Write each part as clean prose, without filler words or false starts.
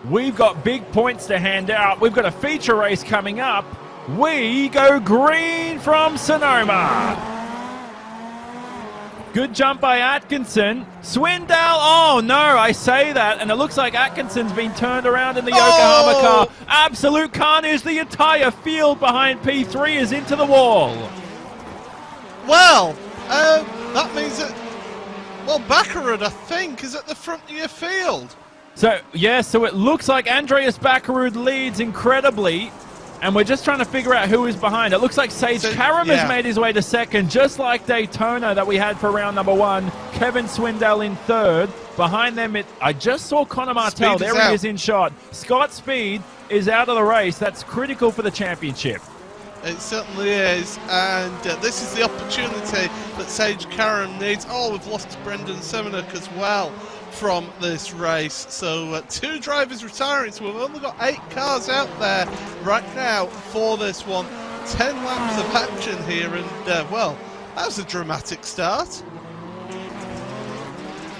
We've got big points to hand out. We've got a feature race coming up. We go green from Sonoma. Good jump by Atkinson. Swindell, oh no, I say that, and it looks like Atkinson's been turned around in the Yokohama car. Absolute carnage. The entire field behind P3 is into the wall. Well, that means that, well, Baccarud, I think, is at the front of your field. So, yeah, so it looks like Andreas Baccarud leads incredibly, and we're just trying to figure out who is behind. It looks like Sage Karam has made his way to second, just like Daytona that we had for round number one. Kevin Swindell in third. Behind them, I just saw Connor Martell. There he is in shot. Scott Speed is out of the race. That's critical for the championship. It certainly is, and this is the opportunity that Sage Karam needs. Oh, we've lost Brendan Semenuk as well from this race. So two drivers retiring, so we've only got 8 cars out there right now for this one. 10 laps of action here, and well, that was a dramatic start.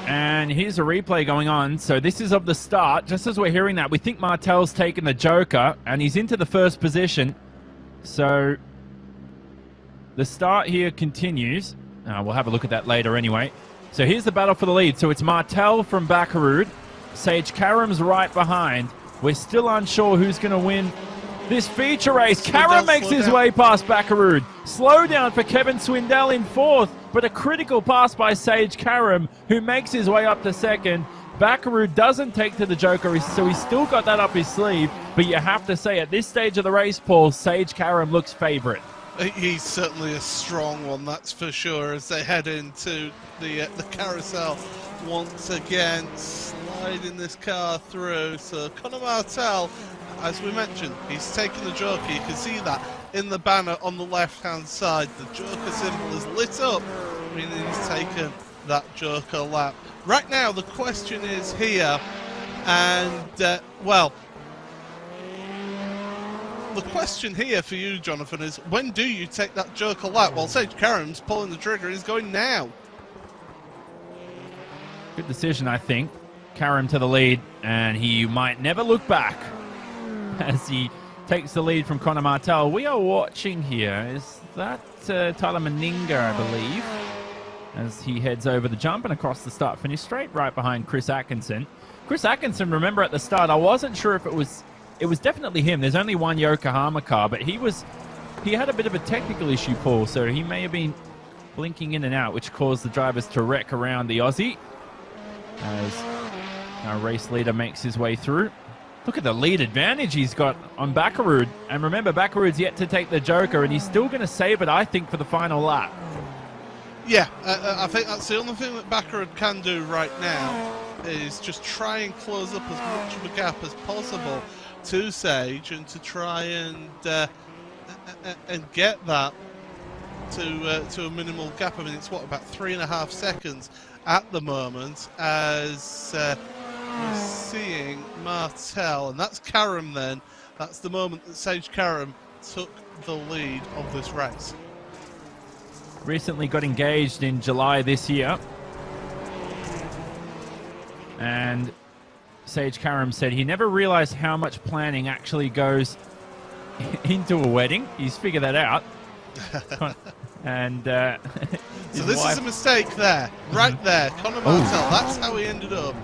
And here's a replay going on. So this is of the start. Just as we're hearing that, we think Martell's taken the Joker, and he's into the first position. So the start here continues. We'll have a look at that later anyway. So here's the battle for the lead. So it's Martell from Baccarud. Sage Karam's right behind. We're still unsure who's going to win this feature race. Karam makes his way past Baccarud. Slow down for Kevin Swindell in fourth, but a critical pass by Sage Karam, who makes his way up to second. Baccarud doesn't take to the Joker, so he's still got that up his sleeve. But you have to say, at this stage of the race, Paul, Sage Karam looks favourite. He's certainly a strong one, that's for sure, as they head into the carousel once again, sliding this car through. So Connor Martell, as we mentioned, he's taking the Joker. You can see that in the banner on the left-hand side. The Joker symbol is lit up, meaning he's taken that Joker lap. Right now, the question is here, and, well, the question here for you, Jonathan, is when do you take that Joker lap? Well, Sage Karam's pulling the trigger. He's going now. Good decision, I think. Karam to the lead, and he might never look back as he takes the lead from Connor Martell. We are watching here. Is that Tyler Meninga, I believe, as he heads over the jump and across the start-finish straight, right behind Chris Atkinson. Chris Atkinson, remember at the start, I wasn't sure if it was definitely him. There's only one Yokohama car, but he had a bit of a technical issue, Paul, so he may have been blinking in and out, which caused the drivers to wreck around the Aussie as our race leader makes his way through. Look at the lead advantage he's got on Baccarud. And remember, Baccarud's yet to take the Joker, and he's still going to save it, I think, for the final lap. Yeah, I think that's the only thing that Baccarud can do right now is just try and close up as much of a gap as possible to Sage, and to try and get that to a minimal gap. I mean, it's what, about 3.5 seconds at the moment, as we're seeing Martell, and that's Karam then. That's the moment that Sage Karam took the lead of this race. Recently got engaged in July this year. And Sage Karam said he never realized how much planning actually goes into a wedding. He's figured that out. And so this is a mistake there, right there. Conor Martel, that's how he ended up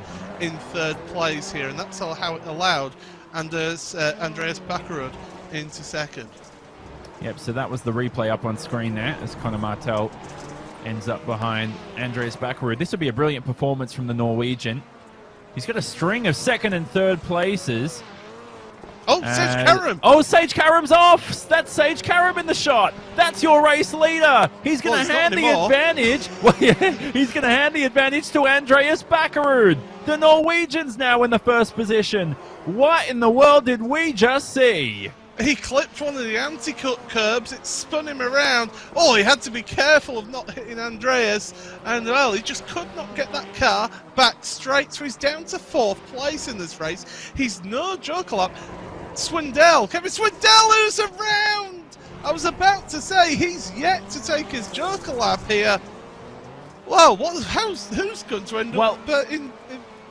in third place here, and that's how it allowed Andreas Bakarud into second. Yep, so that was the replay up on screen there as Conor Martel ends up behind Andreas Bakarud. This would be a brilliant performance from the Norwegian. He's got a string of second and third places. Oh, Sage Karam! Oh, Sage Karam's off! That's Sage Karam in the shot! That's your race leader! He's going to hand the advantage. Well, yeah, he's going to hand the advantage to Andreas Bakarud. The Norwegian's now in the first position. What in the world did we just see? He clipped one of the anti-cut curbs, it spun him around. Oh, he had to be careful of not hitting Andreas, and well, he just could not get that car back straight, so he's down to 4th place in this race. He's no joker lap. Kevin Swindell, who's around! I was about to say, he's yet to take his joker lap here. Well, who's going to end up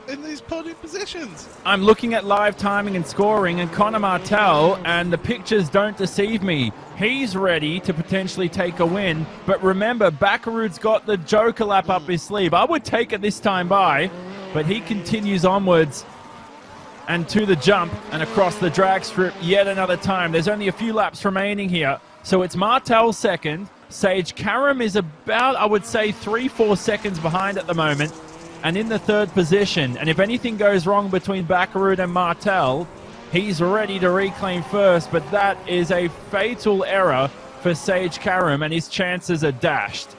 in these podium positions? I'm looking at live timing and scoring, and Conor Martel, and the pictures don't deceive me. He's ready to potentially take a win, but remember, Bakarud's got the joker lap up his sleeve. I would take it this time by, but he continues onwards and to the jump and across the drag strip yet another time. There's only a few laps remaining here, so it's Martel second. Sage Karam is about, I would say, 3-4 seconds behind at the moment, and in the third position. And if anything goes wrong between Bakarud and Martel, he's ready to reclaim first, but that is a fatal error for Sage Karam, and his chances are dashed.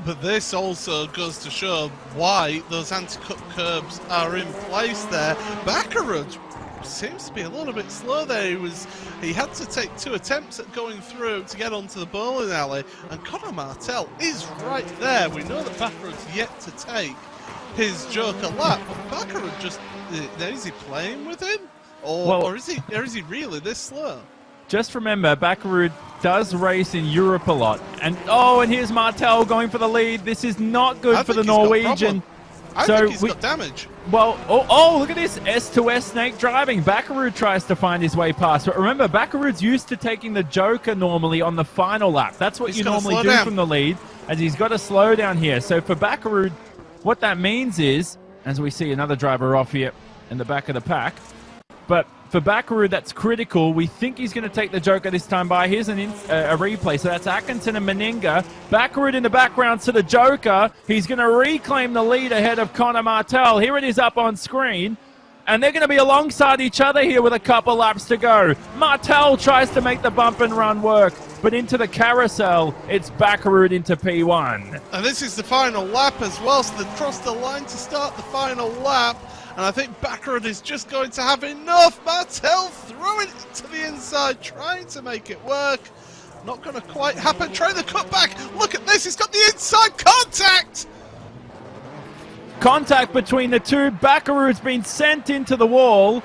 But this also goes to show why those anti-cut curbs are in place there. Bakarud seems to be a little bit slow there. He had to take 2 attempts at going through to get onto the bowling alley, and Conor Martel is right there. We know that Bakarud's yet to take his joker lap. Bakarud just, is he playing with him? Or is he really this slow? Just remember, Bakarud does race in Europe a lot. And here's Martel going for the lead. This is not good for the Norwegian. I think he's got damage. Well, look at this S2S snake driving. Bakarud tries to find his way past. But remember, Bakarud's used to taking the joker normally on the final lap. That's what you normally do from the lead, as he's got to slow down here. So for Bakarud, what that means is, as we see another driver off here in the back of the pack, but for Bakarud, that's critical. We think he's going to take the joker this time by. Here's a replay. So that's Atkinson and Meninga. Bakarud in the background to the joker. He's going to reclaim the lead ahead of Conor Martel. Here it is up on screen. And they're going to be alongside each other here with a couple laps to go. Martel tries to make the bump and run work, but into the carousel, it's Bakarud into P1. And this is the final lap as well, so they've crossed the line to start the final lap. And I think Bakarud is just going to have enough. Martel throwing it to the inside, trying to make it work. Not going to quite happen. Try the cutback. Look at this. He's got the inside contact. Contact between the two. Bakarud's been sent into the wall.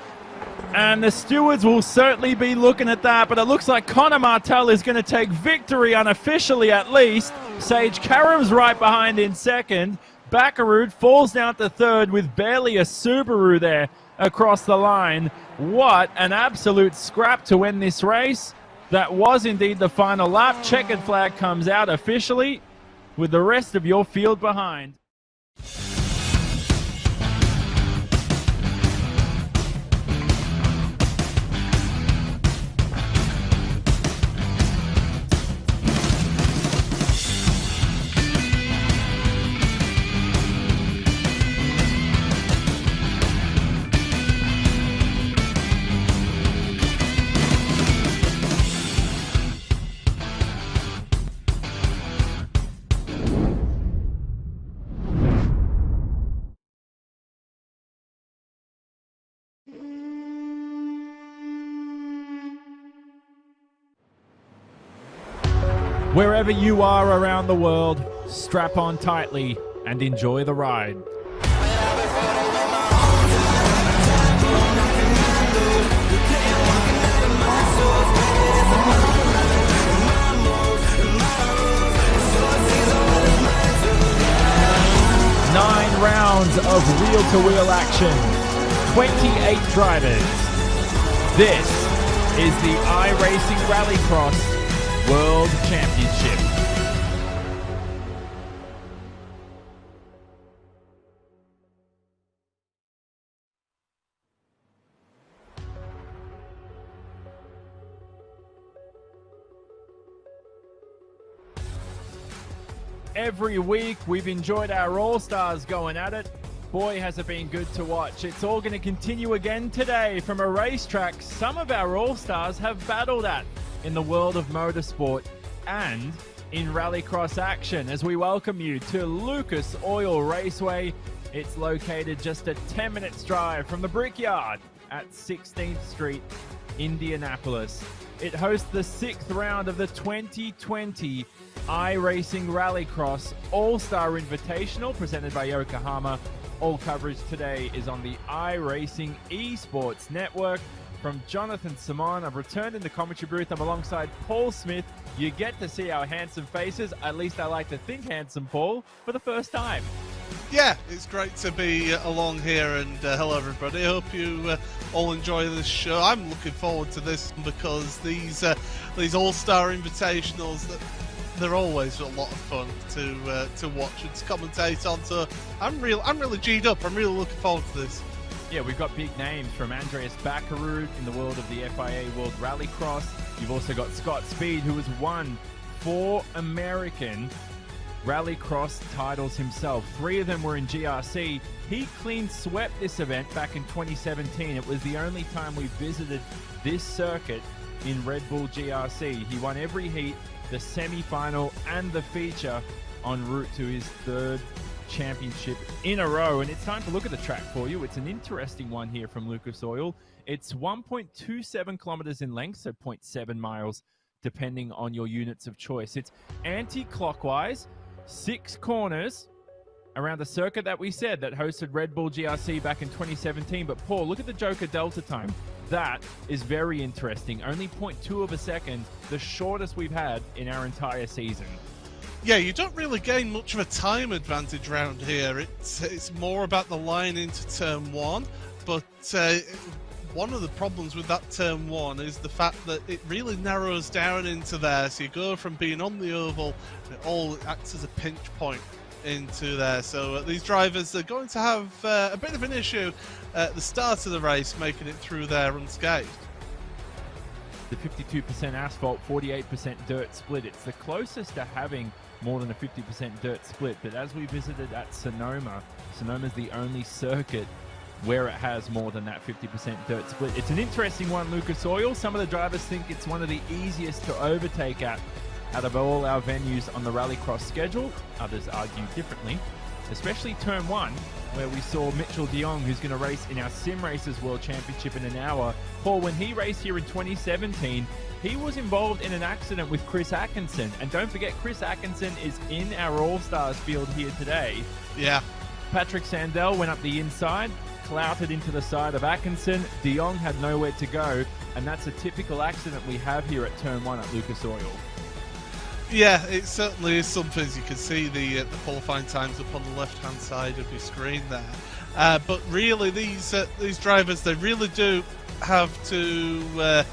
And the stewards will certainly be looking at that. But it looks like Conor Martel is going to take victory unofficially at least. Sage Karam's right behind in second. Bakarud falls down to third with barely a Subaru there across the line. What an absolute scrap to win this race. That was indeed the final lap. Checkered flag comes out officially with the rest of your field behind. Wherever you are around the world, strap on tightly and enjoy the ride. wheel-to-wheel action. 28 drivers. This is the iRacing Rallycross World Championship. Every week, we've enjoyed our All-Stars going at it. Boy, has it been good to watch. It's all going to continue again today from a racetrack some of our All-Stars have battled at in the world of motorsport and in Rallycross action as we welcome you to Lucas Oil Raceway. It's located just a 10 minutes drive from the Brickyard at 16th Street, Indianapolis. It hosts the 6th round of the 2020 iRacing Rallycross All-Star Invitational presented by Yokohama. All coverage today is on the iRacing Esports Network. From Jonathan Simon, I've returned in the commentary booth. I'm alongside Paul Smith. You get to see our handsome faces, at least I like to think handsome, Paul, for the first time. Yeah, it's great to be along here, and hello everybody. I hope you all enjoy this show. I'm looking forward to this because these All-Star Invitationals, they're always a lot of fun to watch and to commentate on. So I'm really G'd up. I'm really looking forward to this. Yeah, we've got big names from Andreas Backerud in the world of the FIA World Rallycross. You've also got Scott Speed, who has won 4 American Rallycross titles himself. 3 of them were in GRC. He clean swept this event back in 2017. It was the only time we visited this circuit in Red Bull GRC. He won every heat, the semi-final and the feature en route to his 3rd championship in a row. And it's time to look at the track for you. It's an interesting one here from Lucas Oil. It's 1.27 kilometers in length, so 0.7 miles depending on your units of choice. It's anti-clockwise, 6 corners around the circuit that we said that hosted Red Bull GRC back in 2017. But Paul, look at the Joker Delta time. That is very interesting. Only 0.2 of a second, the shortest we've had in our entire season. Yeah, you don't really gain much of a time advantage around here. It's more about the line into turn 1, but one of the problems with that turn 1 is the fact that it really narrows down into there. So you go from being on the oval, and it all acts as a pinch point into there. So these drivers are going to have a bit of an issue at the start of the race, making it through there unscathed. The 52% asphalt, 48% dirt split. It's the closest to having more than a 50% dirt split. But as we visited at Sonoma, Sonoma's the only circuit where it has more than that 50% dirt split. It's an interesting one, Lucas Oil. Some of the drivers think it's one of the easiest to overtake at out of all our venues on the Rallycross schedule. Others argue differently, especially turn 1, where we saw Mitchell de Jong, who's going to race in our Sim Racers World Championship in an hour. Paul, when he raced here in 2017, he was involved in an accident with Chris Atkinson. And don't forget, Chris Atkinson is in our All-Stars field here today. Yeah. Patrick Sandell went up the inside, clouted into the side of Atkinson. De Jong had nowhere to go, and that's a typical accident we have here at turn 1 at Lucas Oil. Yeah, it certainly is something. As you can see the qualifying times up on the left-hand side of your screen there. But really, these drivers, they really do have to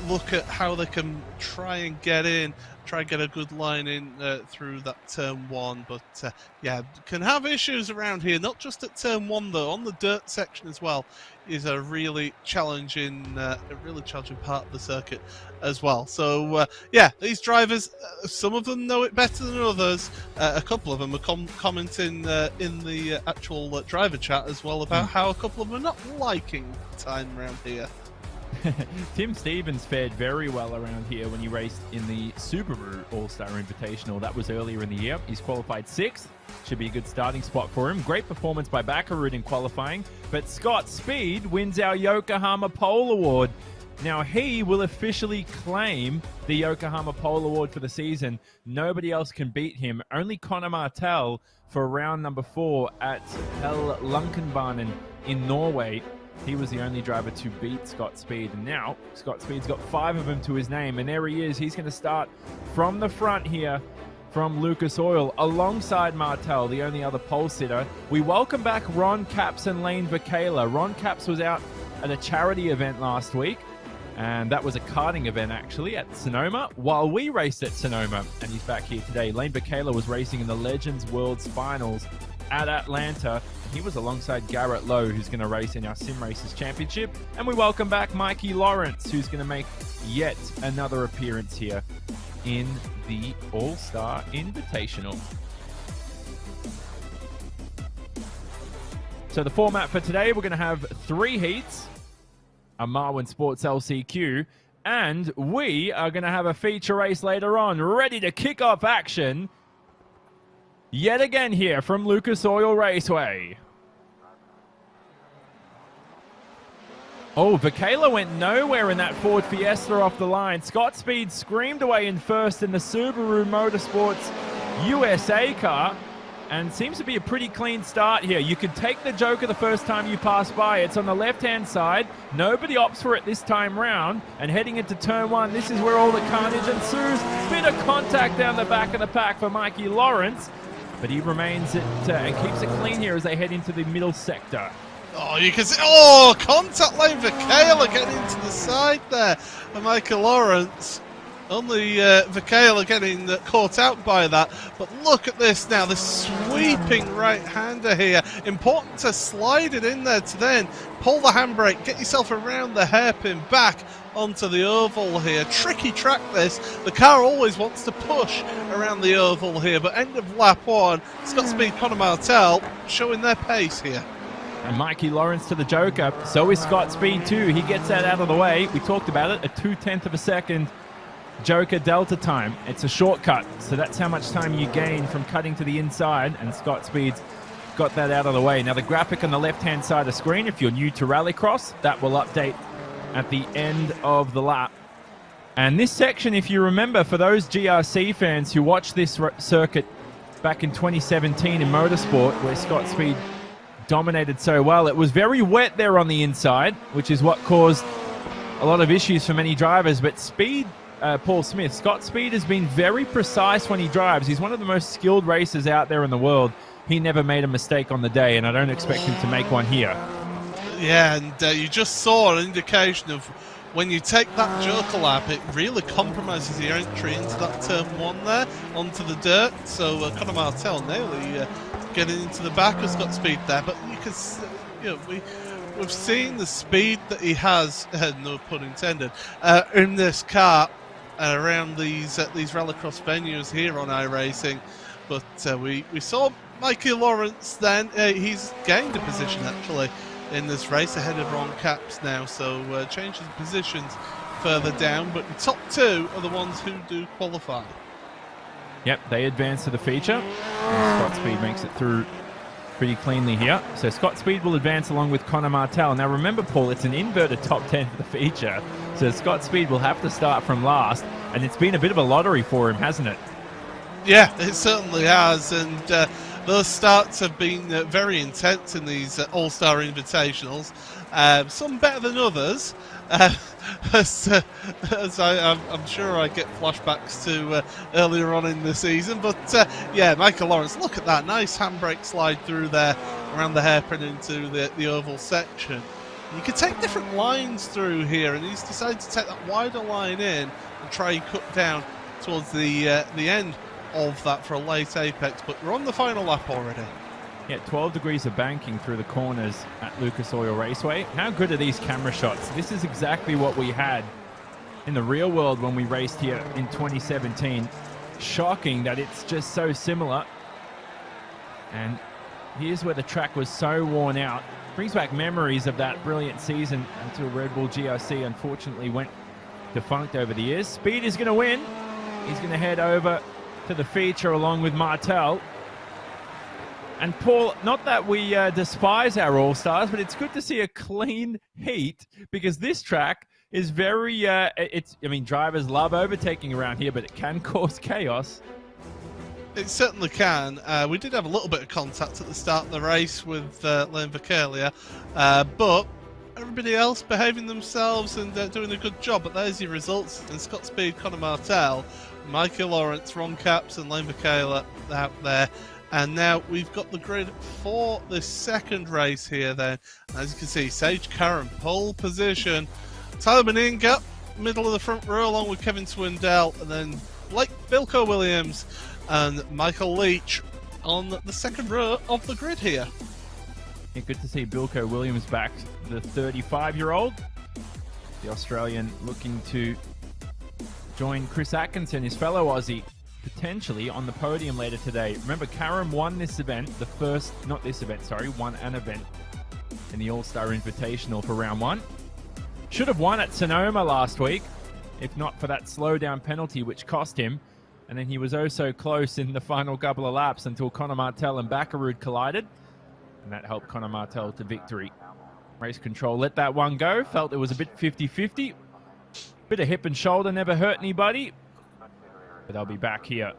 look at how they can try and get a good line in through that turn 1. But yeah, can have issues around here, not just at turn 1 though, on the dirt section as well is a really challenging part of the circuit as well. So yeah, these drivers, some of them know it better than others. A couple of them are commenting in the actual driver chat as well about how a couple of them are not liking time around here. Tim Stevens fared very well around here when he raced in the Subaru All-Star Invitational. That was earlier in the year. He's qualified 6th. Should be a good starting spot for him. Great performance by Backerud in qualifying. But Scott Speed wins our Yokohama Pole Award. Now he will officially claim the Yokohama Pole Award for the season. Nobody else can beat him. Only Connor Martel for round number 4 at Hell Lunkenbanen in Norway. He was the only driver to beat Scott Speed. And now Scott Speed's got 5 of them to his name. And there he is. He's going to start from the front here from Lucas Oil alongside Martel, the only other pole sitter. We welcome back Ron Capps and Lane Vakela. Ron Capps was out at a charity event last week, and that was a karting event actually at Sonoma, while we raced at Sonoma, and he's back here today. Lane Vakela was racing in the Legends Worlds Finals at Atlanta. He was alongside Garrett Lowe, who's going to race in our Sim Racers Championship. And we welcome back Mikey Lawrence, who's going to make yet another appearance here in the All-Star Invitational. So the format for today, we're going to have 3 heats, a Marwin Sports LCQ, and we are going to have a feature race later on, ready to kick off action yet again here from Lucas Oil Raceway. Oh, Vakela went nowhere in that Ford Fiesta off the line. Scott Speed screamed away in first in the Subaru Motorsports USA car, and seems to be a pretty clean start here. You could take the Joker the first time you pass by. It's on the left-hand side. Nobody opts for it this time round, and heading into turn 1, this is where all the carnage ensues. Bit of contact down the back of the pack for Mikey Lawrence, but he remains it and keeps it clean here as they head into the middle sector. Oh, you can see, oh, contact lane for Vakela getting into the side there. And Michael Lawrence, only Vakela getting caught out by that. But look at this now, the sweeping right-hander here. Important to slide it in there to then pull the handbrake, get yourself around the hairpin back onto the oval here. Tricky track this. The car always wants to push around the oval here, but end of lap 1, Scott Speed, Conor Martel showing their pace here. And Mikey Lawrence to the Joker. So is Scott Speed too. He gets that out of the way. We talked about it, a 0.2 of a second Joker delta time. It's a shortcut, so that's how much time you gain from cutting to the inside, and Scott Speed's got that out of the way. Now the graphic on the left-hand side of the screen, if you're new to Rallycross, that will update at the end of the lap. And this section, if you remember, for those GRC fans who watched this circuit back in 2017 in motorsport, where Scott Speed dominated so well, it was very wet there on the inside, which is what caused a lot of issues for many drivers. But Paul Smith, Scott Speed has been very precise when he drives. He's one of the most skilled racers out there in the world. He never made a mistake on the day, and I don't expect him to make one here. Yeah, and you just saw an indication of when you take that Joker lap, it really compromises your entry into that turn 1 there, onto the dirt. So Conor Martel nearly getting into the back of Scott Speed there, but you can, we've seen the speed that he has, no pun intended, in this car around these Rallycross venues here on iRacing. But we saw Mikey Lawrence then, he's gained a position actually in this race ahead of Ron Capps now, so changes positions further down, but the top 2 are the ones who do qualify. Yep, they advance to the feature. And Scott Speed makes it through pretty cleanly here. So Scott Speed will advance along with Conor Martel. Now remember, Paul, it's an inverted top 10 for the feature. So Scott Speed will have to start from last. And it's been a bit of a lottery for him, hasn't it? Yeah, it certainly has. And those starts have been very intense in these All-Star Invitationals. Some better than others. As I'm sure I get flashbacks to earlier on in the season. But yeah, Michael Lawrence, look at that. Nice handbrake slide through there around the hairpin into the oval section. You could take different lines through here, and he's decided to take that wider line in and try and cut down towards the end of that for a late apex. But we're on the final lap already. Yeah, 12 degrees of banking through the corners at Lucas Oil Raceway. How good are these camera shots? This is exactly what we had in the real world when we raced here in 2017. Shocking that it's just so similar. And here's where the track was so worn out. Brings back memories of that brilliant season until Red Bull GRC unfortunately went defunct over the years. Speed is going to win. He's going to head over to the feature along with Martel. And Paul, not that we despise our All-Stars, but it's good to see a clean heat, because this track is very, I mean, drivers love overtaking around here, but it can cause chaos. It certainly can. We did have a little bit of contact at the start of the race with Lane Vakela, but everybody else behaving themselves and doing a good job. But there's your results. And Scott Speed, Conor Martel Mikey Lawrence, Ron Capps and Lane Michaela out there. And now we've got the grid for the second race here then. As you can see, Sage Karam, pole position. Tyler Meninga, middle of the front row along with Kevin Swindell. And then Bilko Williams and Michael Leach on the second row of the grid here. Yeah, good to see Bilko Williams back, the 35-year-old. The Australian looking to join Chris Atkinson, his fellow Aussie, potentially on the podium later today. Remember, Karam won this event, won an event in the All-Star Invitational for round one. Should have won at Sonoma last week, if not for that slowdown penalty, which cost him. And then he was oh so close in the final couple of laps until Conor Martel and Backerud collided. And that helped Conor Martel to victory. Race control let that one go. Felt it was a bit 50-50. Bit of hip and shoulder, never hurt anybody. But they'll be back here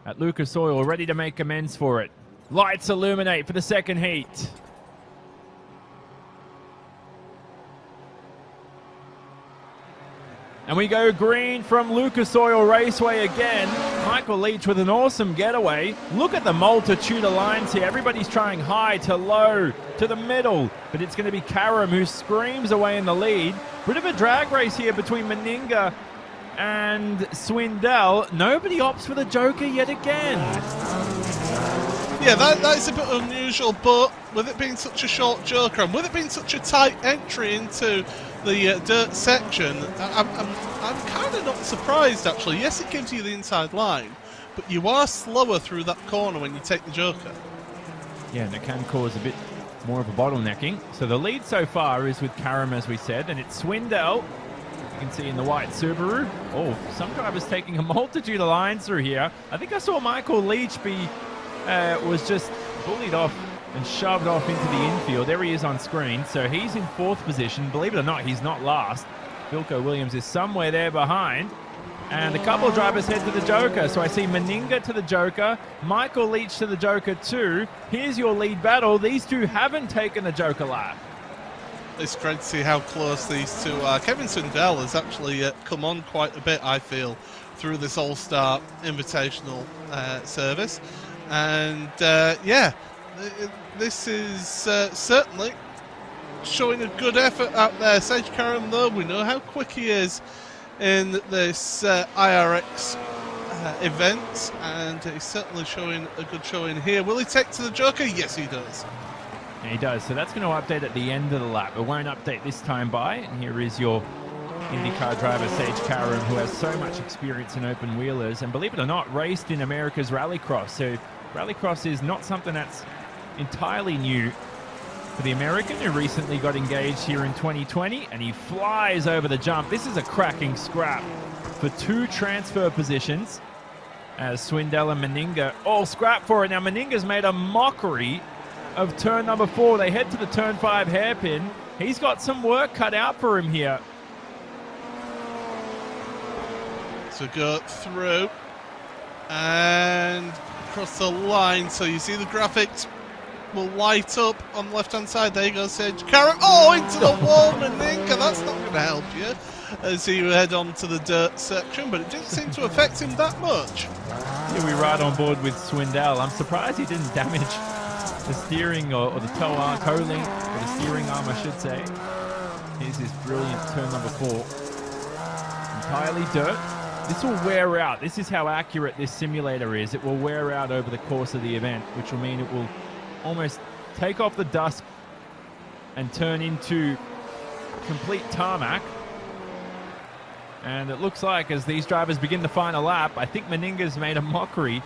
at Lucas Oil, ready to make amends for it. Lights illuminate for the second heat. And we go green from Lucas Oil Raceway again. Michael Leach with an awesome getaway. Look at the multitude of lines here. Everybody's trying high to low to the middle. But it's going to be Karam who screams away in the lead. Bit of a drag race here between Meninga and Swindell. Nobody opts for the Joker yet again. Yeah, that is a bit unusual, but with it being such a short Joker and with it being such a tight entry into the dirt section, I'm kind of not surprised actually. Yes, it gives you the inside line, but you are slower through that corner when you take the Joker. Yeah, and it can cause a bit more of a bottlenecking. So the lead so far is with Karam, as we said, and it's Swindell. You can see in the white Subaru. Oh, some drivers taking a multitude of lines through here. I think I saw Michael Leach was just bullied off and shoved off into the infield. There he is on screen. So he's in fourth position. Believe it or not, he's not last. Bilko Williams is somewhere there behind. And a couple of drivers head to the Joker. So I see Meninga to the Joker, Michael Leach to the Joker too. Here's your lead battle. These two haven't taken the Joker lap. It's great to see how close these two are. Kevin Swindell has actually come on quite a bit, I feel, through this All-Star Invitational service. And yeah, this is certainly showing a good effort out there. Sage Karam, though, we know how quick he is in this IRX event, and he's certainly showing a good showing here. Will he take to the Joker? Yes, he does. Yeah, he does. So that's going to update at the end of the lap. It won't update this time by. And here is your IndyCar driver, Sage Karam, who has so much experience in open wheelers, and believe it or not, raced in America's Rallycross. So Rallycross is not something that's entirely new for the American, who recently got engaged here in 2020, and he flies over the jump. This is a cracking scrap for two transfer positions as Swindell and Meninga all scrap for it. Now Meninga's made a mockery of turn number 4. They head to the turn 5 hairpin. He's got some work cut out for him here. So go through and across the line. So you see the graphics will light up on the left-hand side. There you go, Sage Karam. Oh, into the wall, Meninga. That's not going to help you as you head on to the dirt section, but it didn't seem to affect him that much. Yeah, we're right on board with Swindell. I'm surprised he didn't damage the steering or the toe link, or the steering arm, I should say. Here's this brilliant turn number 4. Entirely dirt. This will wear out. This is how accurate this simulator is. It will wear out over the course of the event, which will mean it will almost take off the dust and turn into complete tarmac. And it looks like as these drivers begin the final lap, I think Meninga's made a mockery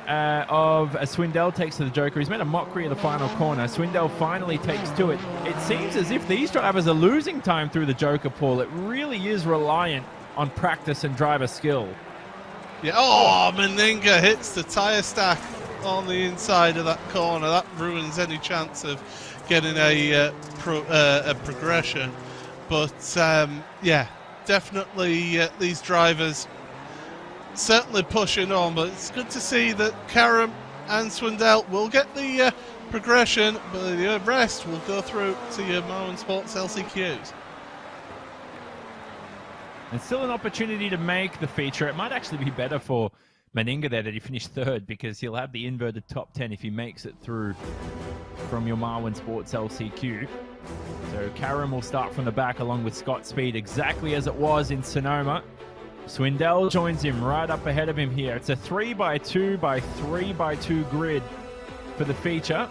of Swindell takes to the Joker. He's made a mockery of the final corner. Swindell finally takes to it. It seems as if these drivers are losing time through the Joker, Paul. It really is reliant on practice and driver skill. Yeah. Oh, Meninga hits the tyre stack on the inside of that corner. That ruins any chance of getting a progression. But yeah, definitely these drivers certainly pushing on, but it's good to see that Karam and Swindell will get the progression, but the rest will go through to your Moen Sports LCQs. And still an opportunity to make the feature. It might actually be better for Meninga there that he finished third, because he'll have the inverted top 10 if he makes it through from your Marwin Sports LCQ. So Karam will start from the back along with Scott Speed, exactly as it was in Sonoma. Swindell joins him right up ahead of him here. It's a 3x2 by 3x2 grid for the feature.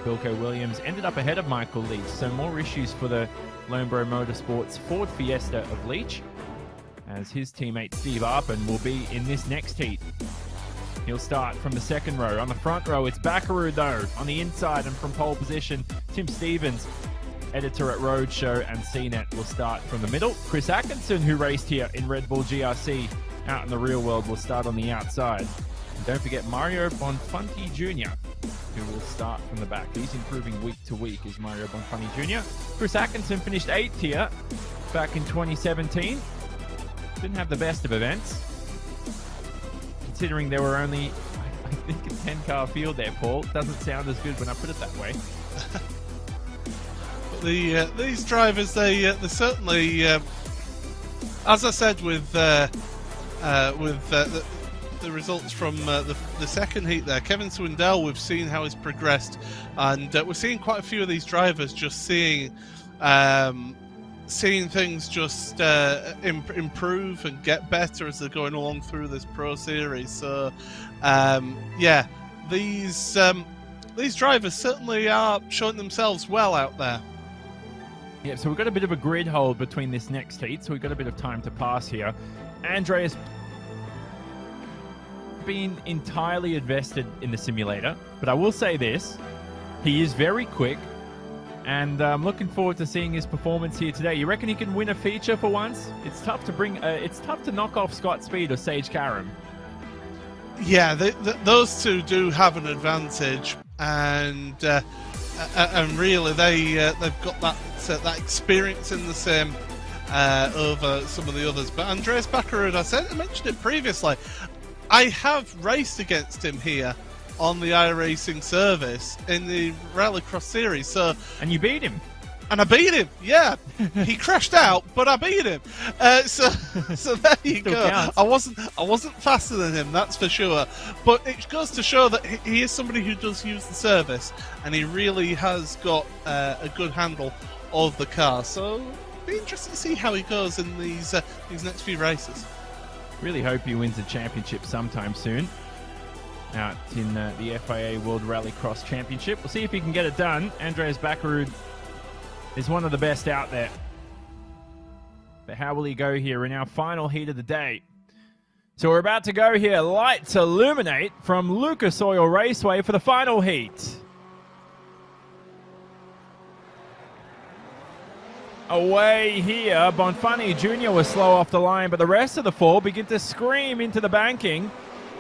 Bilko Williams ended up ahead of Michael Leach, so more issues for the Lonebro Motorsports Ford Fiesta of Leach, as his teammate Steve Arpin will be in this next heat. He'll start from the second row. On the front row, it's Backaroo, though. On the inside and from pole position, Tim Stevens, editor at Roadshow and CNET, will start from the middle. Chris Atkinson, who raced here in Red Bull GRC out in the real world, will start on the outside. And don't forget Mario Bonfanti Jr., who will start from the back. He's improving week to week, is Mario Bonfanti Jr. Chris Atkinson finished 8th here back in 2017. Didn't have the best of events, considering there were only, I think, a 10-car field there, Paul. Doesn't sound as good when I put it that way. These drivers, they certainly, as I said with the results from the second heat there, Kevin Swindell, we've seen how he's progressed, and we're seeing quite a few of these drivers just seeing things just improve and get better as they're going along through this Pro Series. So, yeah, these drivers certainly are showing themselves well out there. Yeah, so we've got a bit of a grid hold between this next heat, so we've got a bit of time to pass here. Andreas been entirely invested in the simulator, but I will say this, he is very quick, and I'm looking forward to seeing his performance here today. You reckon he can win a feature for once? It's tough to knock off Scott Speed or Sage Karam. Yeah, those two do have an advantage, and really they've got that experience in the sim over some of the others. But Andreas Baccarud, I mentioned it previously, I have raced against him here on the iRacing service in the Rallycross series. So, and you beat him. And I beat him, yeah. He crashed out, but I beat him. So there you go. Counts. I wasn't faster than him, that's for sure. But it goes to show that he is somebody who does use the service, and he really has got a good handle of the car. So it'll be interesting to see how he goes in these next few races. Really hope he wins a championship sometime soon out in the FIA World Rallycross Championship. We'll see if he can get it done. Andreas Baccarud is one of the best out there. But how will he go here in our final heat of the day? So we're about to go here. Lights illuminate from Lucas Oil Raceway for the final heat. Away here, Bonfanti Jr. was slow off the line, but the rest of the four begin to scream into the banking.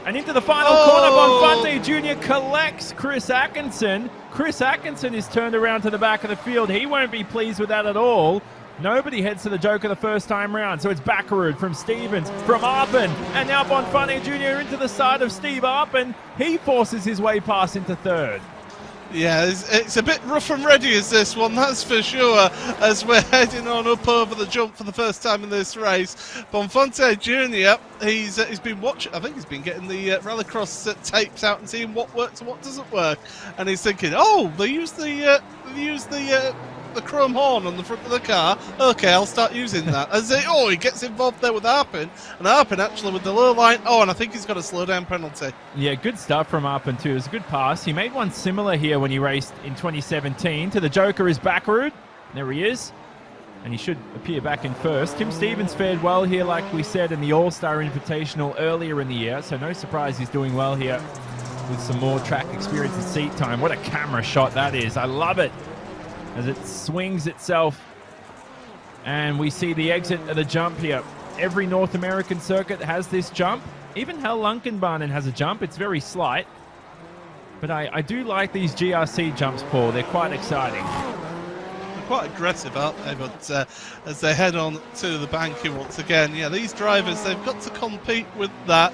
And into the final corner, Bonfanti Jr. collects Chris Atkinson. Chris Atkinson is turned around to the back of the field. He won't be pleased with that at all. Nobody heads to the Joker the first time round. So it's Baccarud from Stevens, from Arpin, and now Bonfanti Jr. into the side of Steve Arpin. He forces his way past into third. Yeah, it's a bit rough and ready as this one, that's for sure, as we're heading on up over the jump for the first time in this race. Bonfanti Jr., he's been watching, I think he's been getting the Rallycross tapes out and seeing what works and what doesn't work. And he's thinking, oh, they use the chrome horn on the front of the car. Okay, I'll start using that. He gets involved there with Arpin, and Arpin actually with the low line. Oh, and I think he's got a slow down penalty. Yeah, good stuff from Arpin too. It was a good pass. He made one similar here when he raced in 2017. To the Joker is Baccarud. There he is. And he should appear back in first. Tim Stevens fared well here, like we said, in the All-Star Invitational earlier in the year. So no surprise he's doing well here with some more track experience and seat time. What a camera shot that is. I love it, as it swings itself. And we see the exit of the jump here. Every North American circuit has this jump. Even Hell Lunkenbahnen has a jump. It's very slight. But I do like these GRC jumps, Paul. They're quite exciting. They're quite aggressive, aren't they? But as they head on to the banking once again, yeah, these drivers, they've got to compete with that.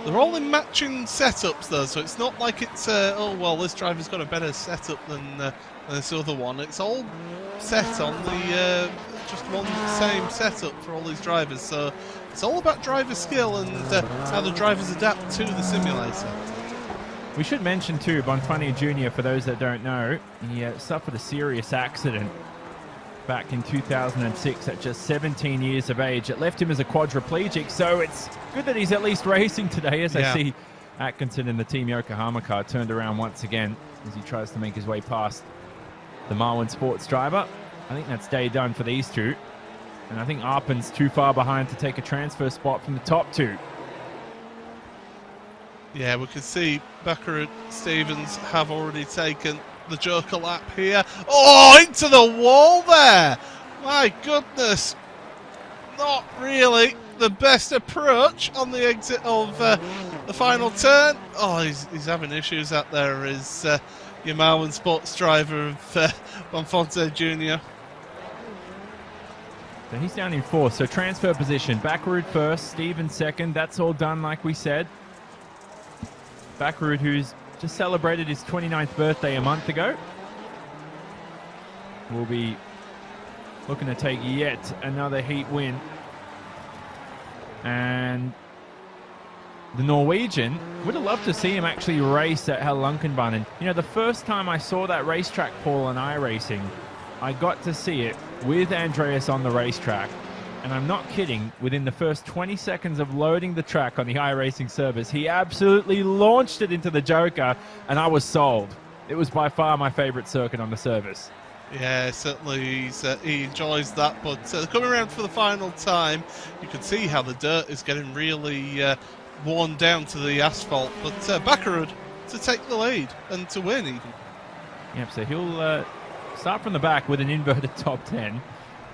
They're all in matching setups, though, so it's not like it's, this driver's got a better setup than this other one. It's all set on the just one same setup for all these drivers. So it's all about driver skill and how the drivers adapt to the simulator. We should mention too, Bonfani Jr., for those that don't know, he suffered a serious accident back in 2006 at just 17 years of age. It left him as a quadriplegic, so it's good that he's at least racing today, as I see Atkinson in the Team Yokohama car turned around once again as he tries to make his way past the Marwin Sports driver. I think that's day done for these two. And I think Arpin's too far behind to take a transfer spot from the top two. Yeah, we can see Becker and Stevens have already taken the Joker lap here. Oh, into the wall there! My goodness. Not really the best approach on the exit of the final turn. Oh, he's having issues out there, is your Marwin Sports driver of Bonfonte Jr. So he's down in fourth. So transfer position. Backerud first, Stevens second. That's all done like we said. Backerud, who's just celebrated his 29th birthday a month ago, will be looking to take yet another heat win. And the Norwegian, would have loved to see him actually race at Hellankenbanen. You know, the first time I saw that racetrack, Paul, on iRacing, I got to see it with Andreas on the racetrack. And I'm not kidding, within the first 20 seconds of loading the track on the iRacing service, he absolutely launched it into the Joker, and I was sold. It was by far my favorite circuit on the service. Yeah, certainly he enjoys that, but coming around for the final time, you can see how the dirt is getting really worn down to the asphalt, but Backerud to take the lead and to win even. Yep, so he'll start from the back with an inverted top 10.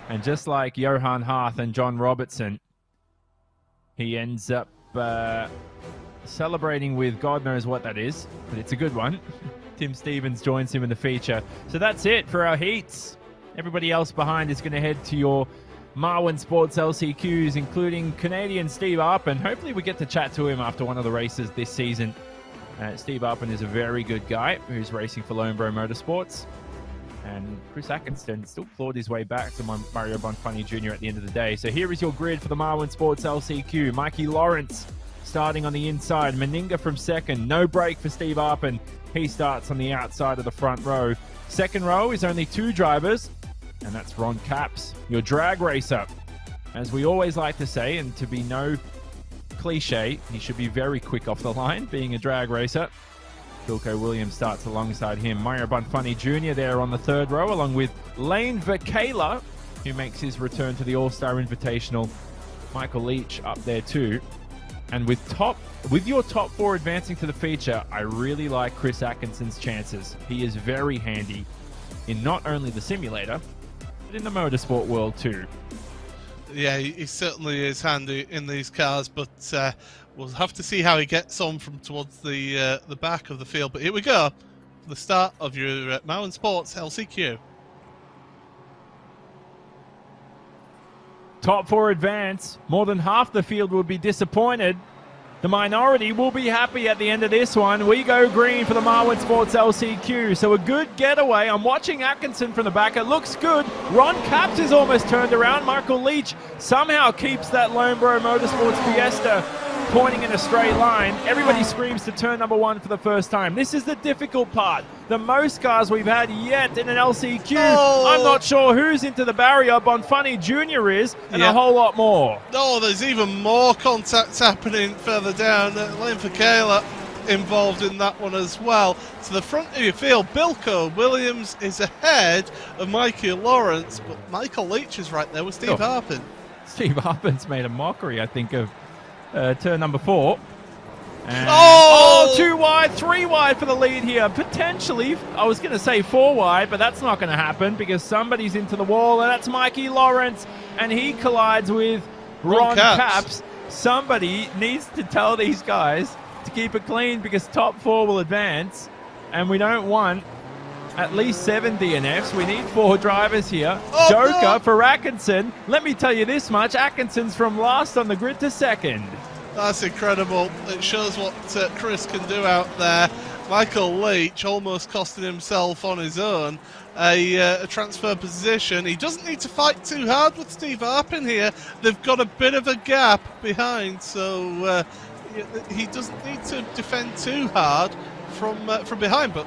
And just like Johan Harth and John Robertson, he ends up celebrating with God knows what that is, but it's a good one. Tim Stevens joins him in the feature. So that's it for our heats. Everybody else behind is going to head to your Marwin Sports LCQs, including Canadian Steve Arpin. Hopefully we get to chat to him after one of the races this season. Steve Arpin is a very good guy who's racing for Lonebro Motorsports. And Chris Atkinson still clawed his way back to Mario Bonfani Jr. at the end of the day. So here is your grid for the Marwin Sports LCQ. Mikey Lawrence starting on the inside. Meninga from second. No break for Steve Arpin. He starts on the outside of the front row. Second row is only two drivers, and that's Ron Capps, your drag racer. As we always like to say, and to be no cliche, he should be very quick off the line, being a drag racer. Bilko Williams starts alongside him. Mario Bonfani Jr. there on the third row, along with Lane Vakela, who makes his return to the All-Star Invitational. Michael Leach up there too. And with your top four advancing to the feature, I really like Chris Atkinson's chances. He is very handy in not only the simulator, but in the motorsport world too. Yeah, he certainly is handy in these cars, but we'll have to see how he gets on from towards the back of the field. But here we go, the start of your Marwin Sports LCQ. Top four advance. More than half the field will be disappointed. The minority will be happy at the end of this one. We go green for the Marwin Sports LCQ. So a good getaway. I'm watching Atkinson from the back. It looks good. Ron Capps is almost turned around. Michael Leach somehow keeps that Lonebro Motorsports Fiesta pointing in a straight line. Everybody screams to turn number one for the first time. This is the difficult part. The most cars we've had yet in an LCQ. Oh. I'm not sure who's into the barrier. Bonfani Jr. is, and a whole lot more. Oh, there's even more contacts happening further down. Lane Fakela involved in that one as well. To the front of your field, Bilko Williams is ahead of Mikey Lawrence, but Michael Leach is right there with Steve Harpin. Steve Harpin's made a mockery, I think, of turn number 4. And too wide, 3 wide for the lead here. Potentially, I was going to say 4 wide, but that's not going to happen because somebody's into the wall, and that's Mikey Lawrence, and he collides with Ron Capps. Somebody needs to tell these guys to keep it clean because top 4 will advance, and we don't want at least 7 DNFs. We need 4 drivers here. Joker for Atkinson. Let me tell you this much. Atkinson's from last on the grid to second. That's incredible. It shows what Chris can do out there. Michael Leach almost costing himself on his own a transfer position. He doesn't need to fight too hard with Steve Arpin here. They've got a bit of a gap behind, so he doesn't need to defend too hard from behind. But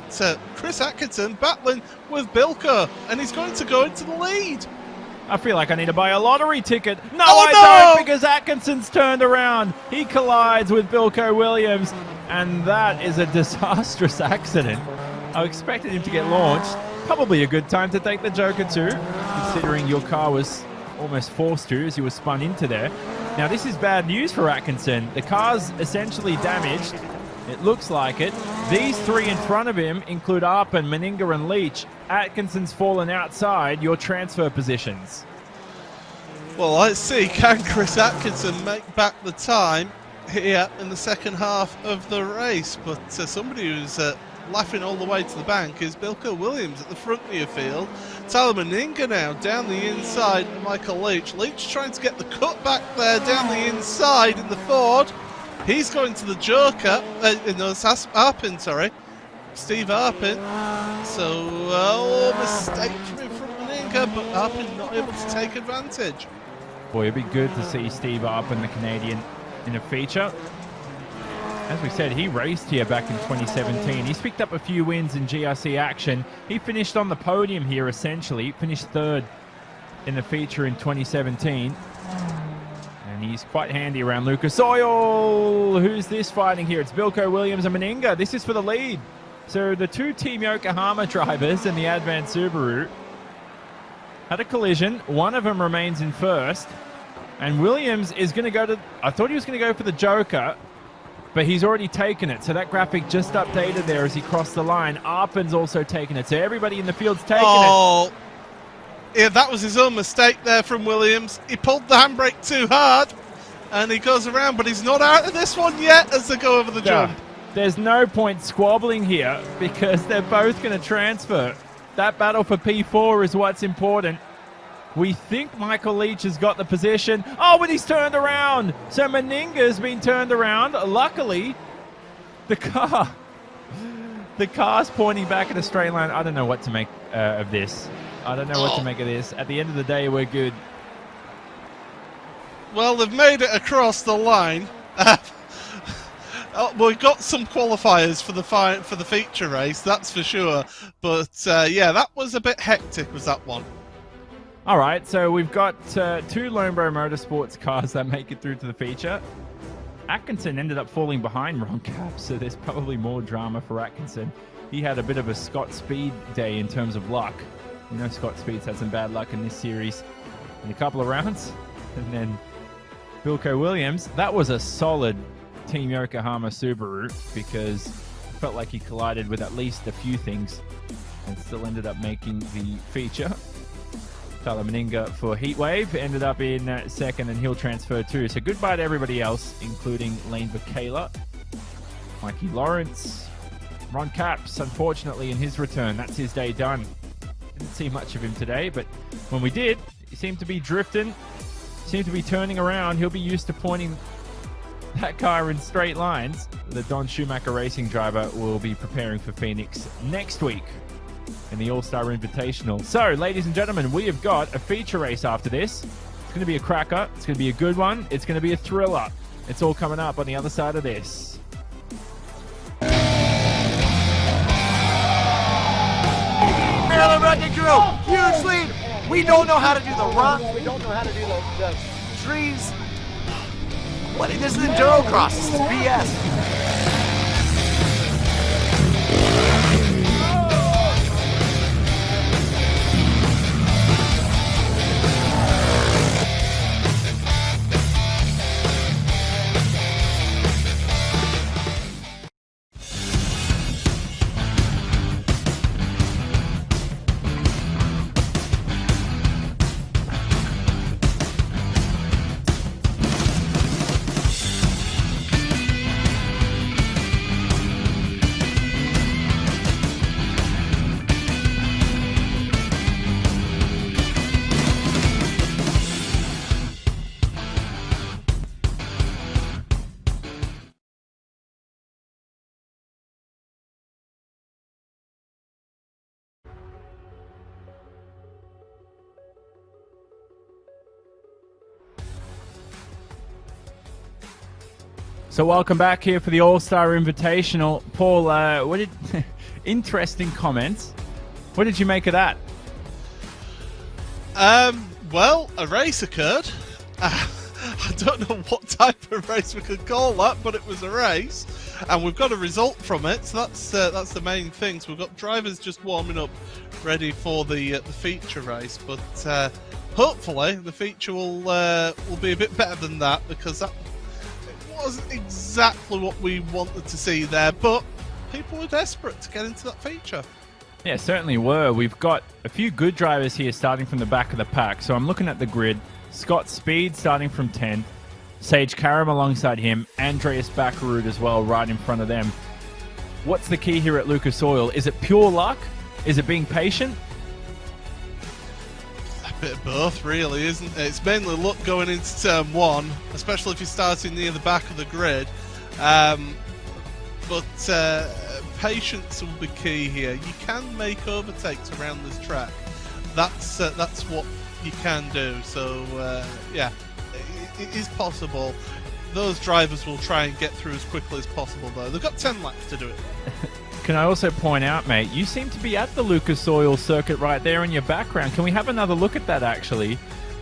Chris Atkinson battling with Bilko, and he's going to go into the lead. I feel like I need to buy a lottery ticket. No, Oh, I no! don't, because Atkinson's turned around. He collides with Bilko Williams, and that is a disastrous accident. I expected him to get launched. Probably a good time to take the Joker too, considering your car was almost forced to as you were spun into there. Now, this is bad news for Atkinson. The car's essentially damaged. It looks like it. These three in front of him include Arpin, Meninga, and Leach. Atkinson's fallen outside your transfer positions. Well, let's see. Can Chris Atkinson make back the time here in the second half of the race? But somebody who's laughing all the way to the bank is Bilko Williams at the front of your field. Tyler Meninga now down the inside of Michael Leach. Leach trying to get the cut back there down the inside in the Ford. He's going to the Joker. Arpin, sorry. Steve Arpin. So, mistake from Meninga, but Arpin not able to take advantage. Boy, it'd be good to see Steve Arpin, the Canadian, in a feature. As we said, he raced here back in 2017. He's picked up a few wins in GRC action. He finished on the podium here, essentially. Finished third in the feature in 2017. And he's quite handy around Lucas Oil. Who's this fighting here? It's Bilko Williams and Meninga. This is for the lead. So the two Team Yokohama drivers in the Advanced Subaru had a collision. One of them remains in first. And Williams is going to go to... I thought he was going to go for the Joker, but he's already taken it. So that graphic just updated there as he crossed the line. Arpin's also taken it. So everybody in the field's taken it. Yeah, that was his own mistake there from Williams. He pulled the handbrake too hard, and he goes around, but he's not out of this one yet as they go over the jump. There's no point squabbling here because they're both going to transfer. That battle for P4 is what's important. We think Michael Leach has got the position. Oh, but he's turned around. So Meninga's been turned around. Luckily, the car's pointing back in a straight line. I don't know what to make of this. I don't know what to make of this. At the end of the day, we're good. Well, they've made it across the line. We've got some qualifiers for the feature race, that's for sure. But yeah, that was a bit hectic, was that one. All right, so we've got two Lone Bro Motorsports cars that make it through to the feature. Atkinson ended up falling behind Ron Cap, so there's probably more drama for Atkinson. He had a bit of a Scott Speed day in terms of luck. You know, Scott Speed's had some bad luck in this series in a couple of rounds. And then Bilko Williams, that was a solid Team Yokohama Subaru because it felt like he collided with at least a few things and still ended up making the feature. Tyler Meninga for Heatwave ended up in second, and he'll transfer too. So goodbye to everybody else, including Lane Bakayla, Mikey Lawrence, Ron Capps, unfortunately, in his return. That's his day done. Didn't see much of him today, but when we did, he seemed to be drifting, seemed to be turning around. He'll be used to pointing that car in straight lines. The Don Schumacher Racing driver will be preparing for Phoenix next week in the All-Star Invitational. So, ladies and gentlemen, we have got a feature race after this. It's going to be a cracker. It's going to be a good one. It's going to be a thriller. It's all coming up on the other side of this. Maryland Wrecking Crew, huge lead. We don't know how to do the runs. We don't know how to do the trees. What? This is enduro cross. This is BS. So welcome back here for the All-Star Invitational. Paul, what did interesting comments. What did you make of that? Well, a race occurred. I don't know what type of race we could call that, but it was a race, and we've got a result from it. So that's the main thing. So we've got drivers just warming up, ready for the feature race. But hopefully the feature will be a bit better than that, because that wasn't exactly what we wanted to see there. But people were desperate to get into that feature. Yeah, certainly were. We've got a few good drivers here starting from the back of the pack. So I'm looking at the grid. Scott Speed starting from 10th. Sage Karam alongside him. Andreas Backerud as well right in front of them. What's the key here at Lucas Oil? Is it pure luck? Is it being patient? A bit of both, really, isn't it? It's mainly luck going into turn 1, especially if you're starting near the back of the grid. But patience will be key here. You can make overtakes around this track. That's what you can do. So yeah, it is possible. Those drivers will try and get through as quickly as possible, though. They've got 10 laps to do it. Can I also point out, mate, you seem to be at the Lucas Oil circuit right there in your background. Can we have another look at that, actually?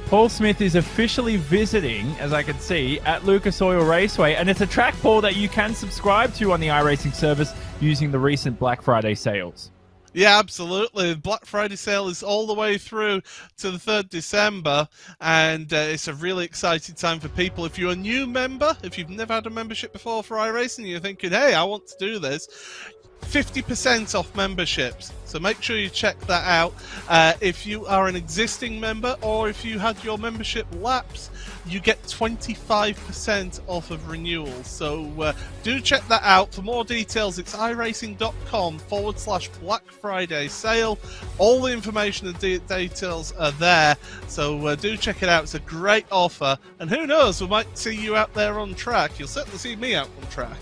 Paul Smith is officially visiting, as I can see, at Lucas Oil Raceway, and it's a track, Paul, that you can subscribe to on the iRacing service using the recent Black Friday sales. Yeah, absolutely. The Black Friday sale is all the way through to the 3rd December, and it's a really exciting time for people. If you're a new member, if you've never had a membership before for iRacing, and you're thinking, hey, I want to do this, 50% off memberships. So make sure you check that out. If you are an existing member, or if you had your membership lapse, you get 25% off of renewals. So do check that out. For more details, it's iRacing.com/Black Friday sale. All the information and details are there. So do check it out. It's a great offer. And who knows, we might see you out there on track. You'll certainly see me out on track.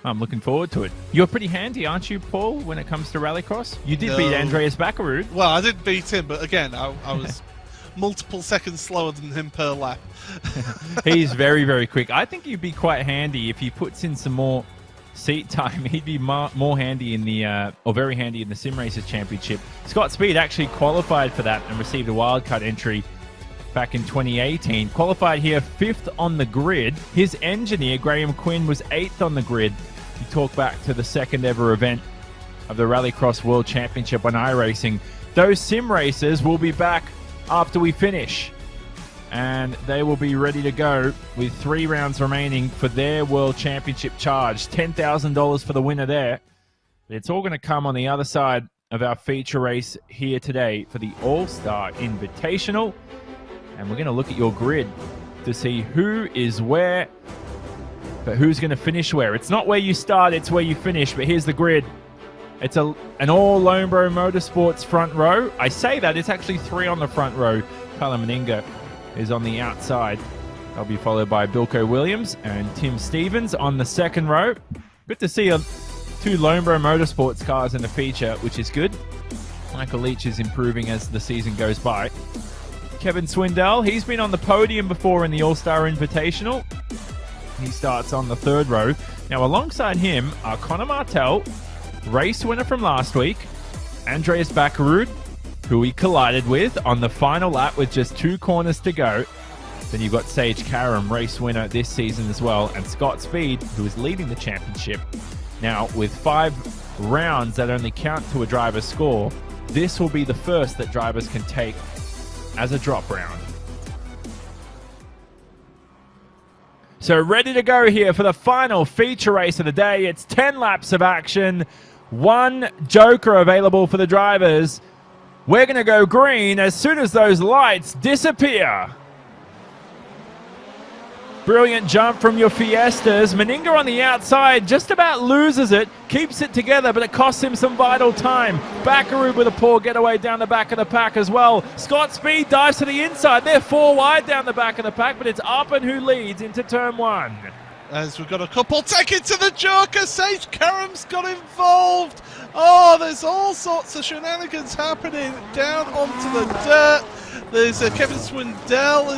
I'm looking forward to it. You're pretty handy, aren't you, Paul, when it comes to Rallycross? You did beat Andreas Backerud. Well, I did beat him, but again, I was multiple seconds slower than him per lap. He's very, very quick. I think he'd be quite handy if he puts in some more seat time. He'd be more handy in the, or very handy in the Sim Racers Championship. Scott Speed actually qualified for that and received a wildcard entry back in 2018. Qualified here 5th on the grid. His engineer, Graham Quinn, was 8th on the grid. You talk back to the 2nd ever event of the Rallycross World Championship on iRacing. Those sim racers will be back after we finish, and they will be ready to go with 3 rounds remaining for their World Championship charge. $10,000 for the winner there. It's all going to come on the other side of our feature race here today for the All-Star Invitational. And we're going to look at your grid to see who is where, but who's going to finish where. It's not where you start, it's where you finish. But here's the grid. It's an all Lonebro Motorsports front row. I say that, it's actually 3 on the front row. Tyler Meninga is on the outside. They'll be followed by Bilko Williams and Tim Stevens on the 2nd row. Good to see 2 Lonebro Motorsports cars in the feature, which is good. Michael Leach is improving as the season goes by. Kevin Swindell, he's been on the podium before in the All-Star Invitational. He starts on the 3rd row. Now, alongside him are Connor Martell, race winner from last week, Andreas Backerud, who he collided with on the final lap with just 2 corners to go. Then you've got Sage Karam, race winner this season as well, and Scott Speed, who is leading the championship. Now, with 5 rounds that only count to a driver's score, this will be the first that drivers can take as a drop round. So ready to go here for the final feature race of the day. It's 10 laps of action. 1 joker available for the drivers. We're going to go green as soon as those lights disappear. Brilliant jump from your Fiestas. Meninga on the outside just about loses it. Keeps it together, but it costs him some vital time. Backerud with a poor getaway down the back of the pack as well. Scott Speed dives to the inside. They're 4 wide down the back of the pack, but it's Arpin who leads into turn 1. As we've got a couple taken to the joker. Sage Karam's got involved. Oh, there's all sorts of shenanigans happening down onto the dirt. There's Kevin Swindell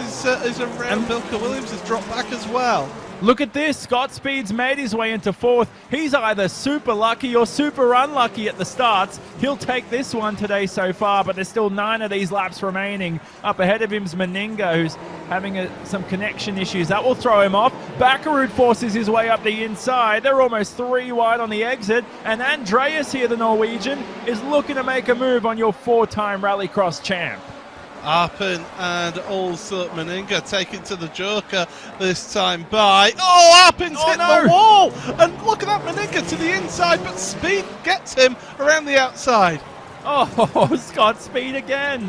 is around. Bilko Williams has dropped back as well. Look at this. Scott Speed's made his way into 4th. He's either super lucky or super unlucky at the starts. He'll take this one today so far, but there's still 9 of these laps remaining. Up ahead of him is Meninga, who's having some connection issues. That will throw him off. Bakkerud forces his way up the inside. They're almost 3 wide on the exit. And Andreas here, the Norwegian, is looking to make a move on your 4-time Rallycross champ. Arpin and also Meninga taken to the Joker this time by... Oh, Arpin's hit the wall! And look at that, Meninga to the inside, but Speed gets him around the outside. Oh, Scott Speed again.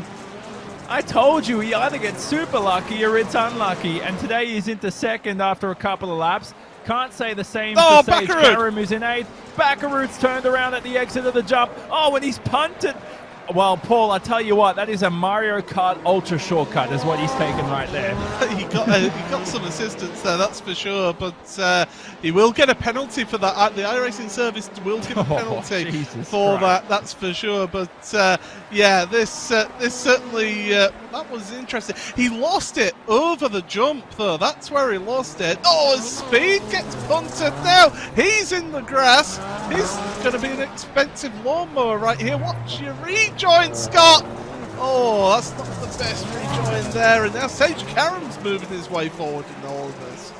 I told you, he either gets super lucky or it's unlucky. And today he's into 2nd after a couple of laps. Can't say the same for Sage Karam, who's in 8th. Bakkerud's turned around at the exit of the jump. Oh, and he's punted. Well, Paul, I tell you what, that is a Mario Kart Ultra shortcut is what he's taken right there. he got some assistance there, that's for sure, but he will get a penalty for that. The iRacing service will give a penalty for that, that's for sure. But yeah, this certainly, that was interesting. He lost it over the jump, though. That's where he lost it. Oh, his Speed gets punted now. He's in the grass. He's going to be an expensive lawnmower right here. Watch your rejoin, Scott. Oh, that's not the best rejoin there. And now Sage Karam's moving his way forward in all of this.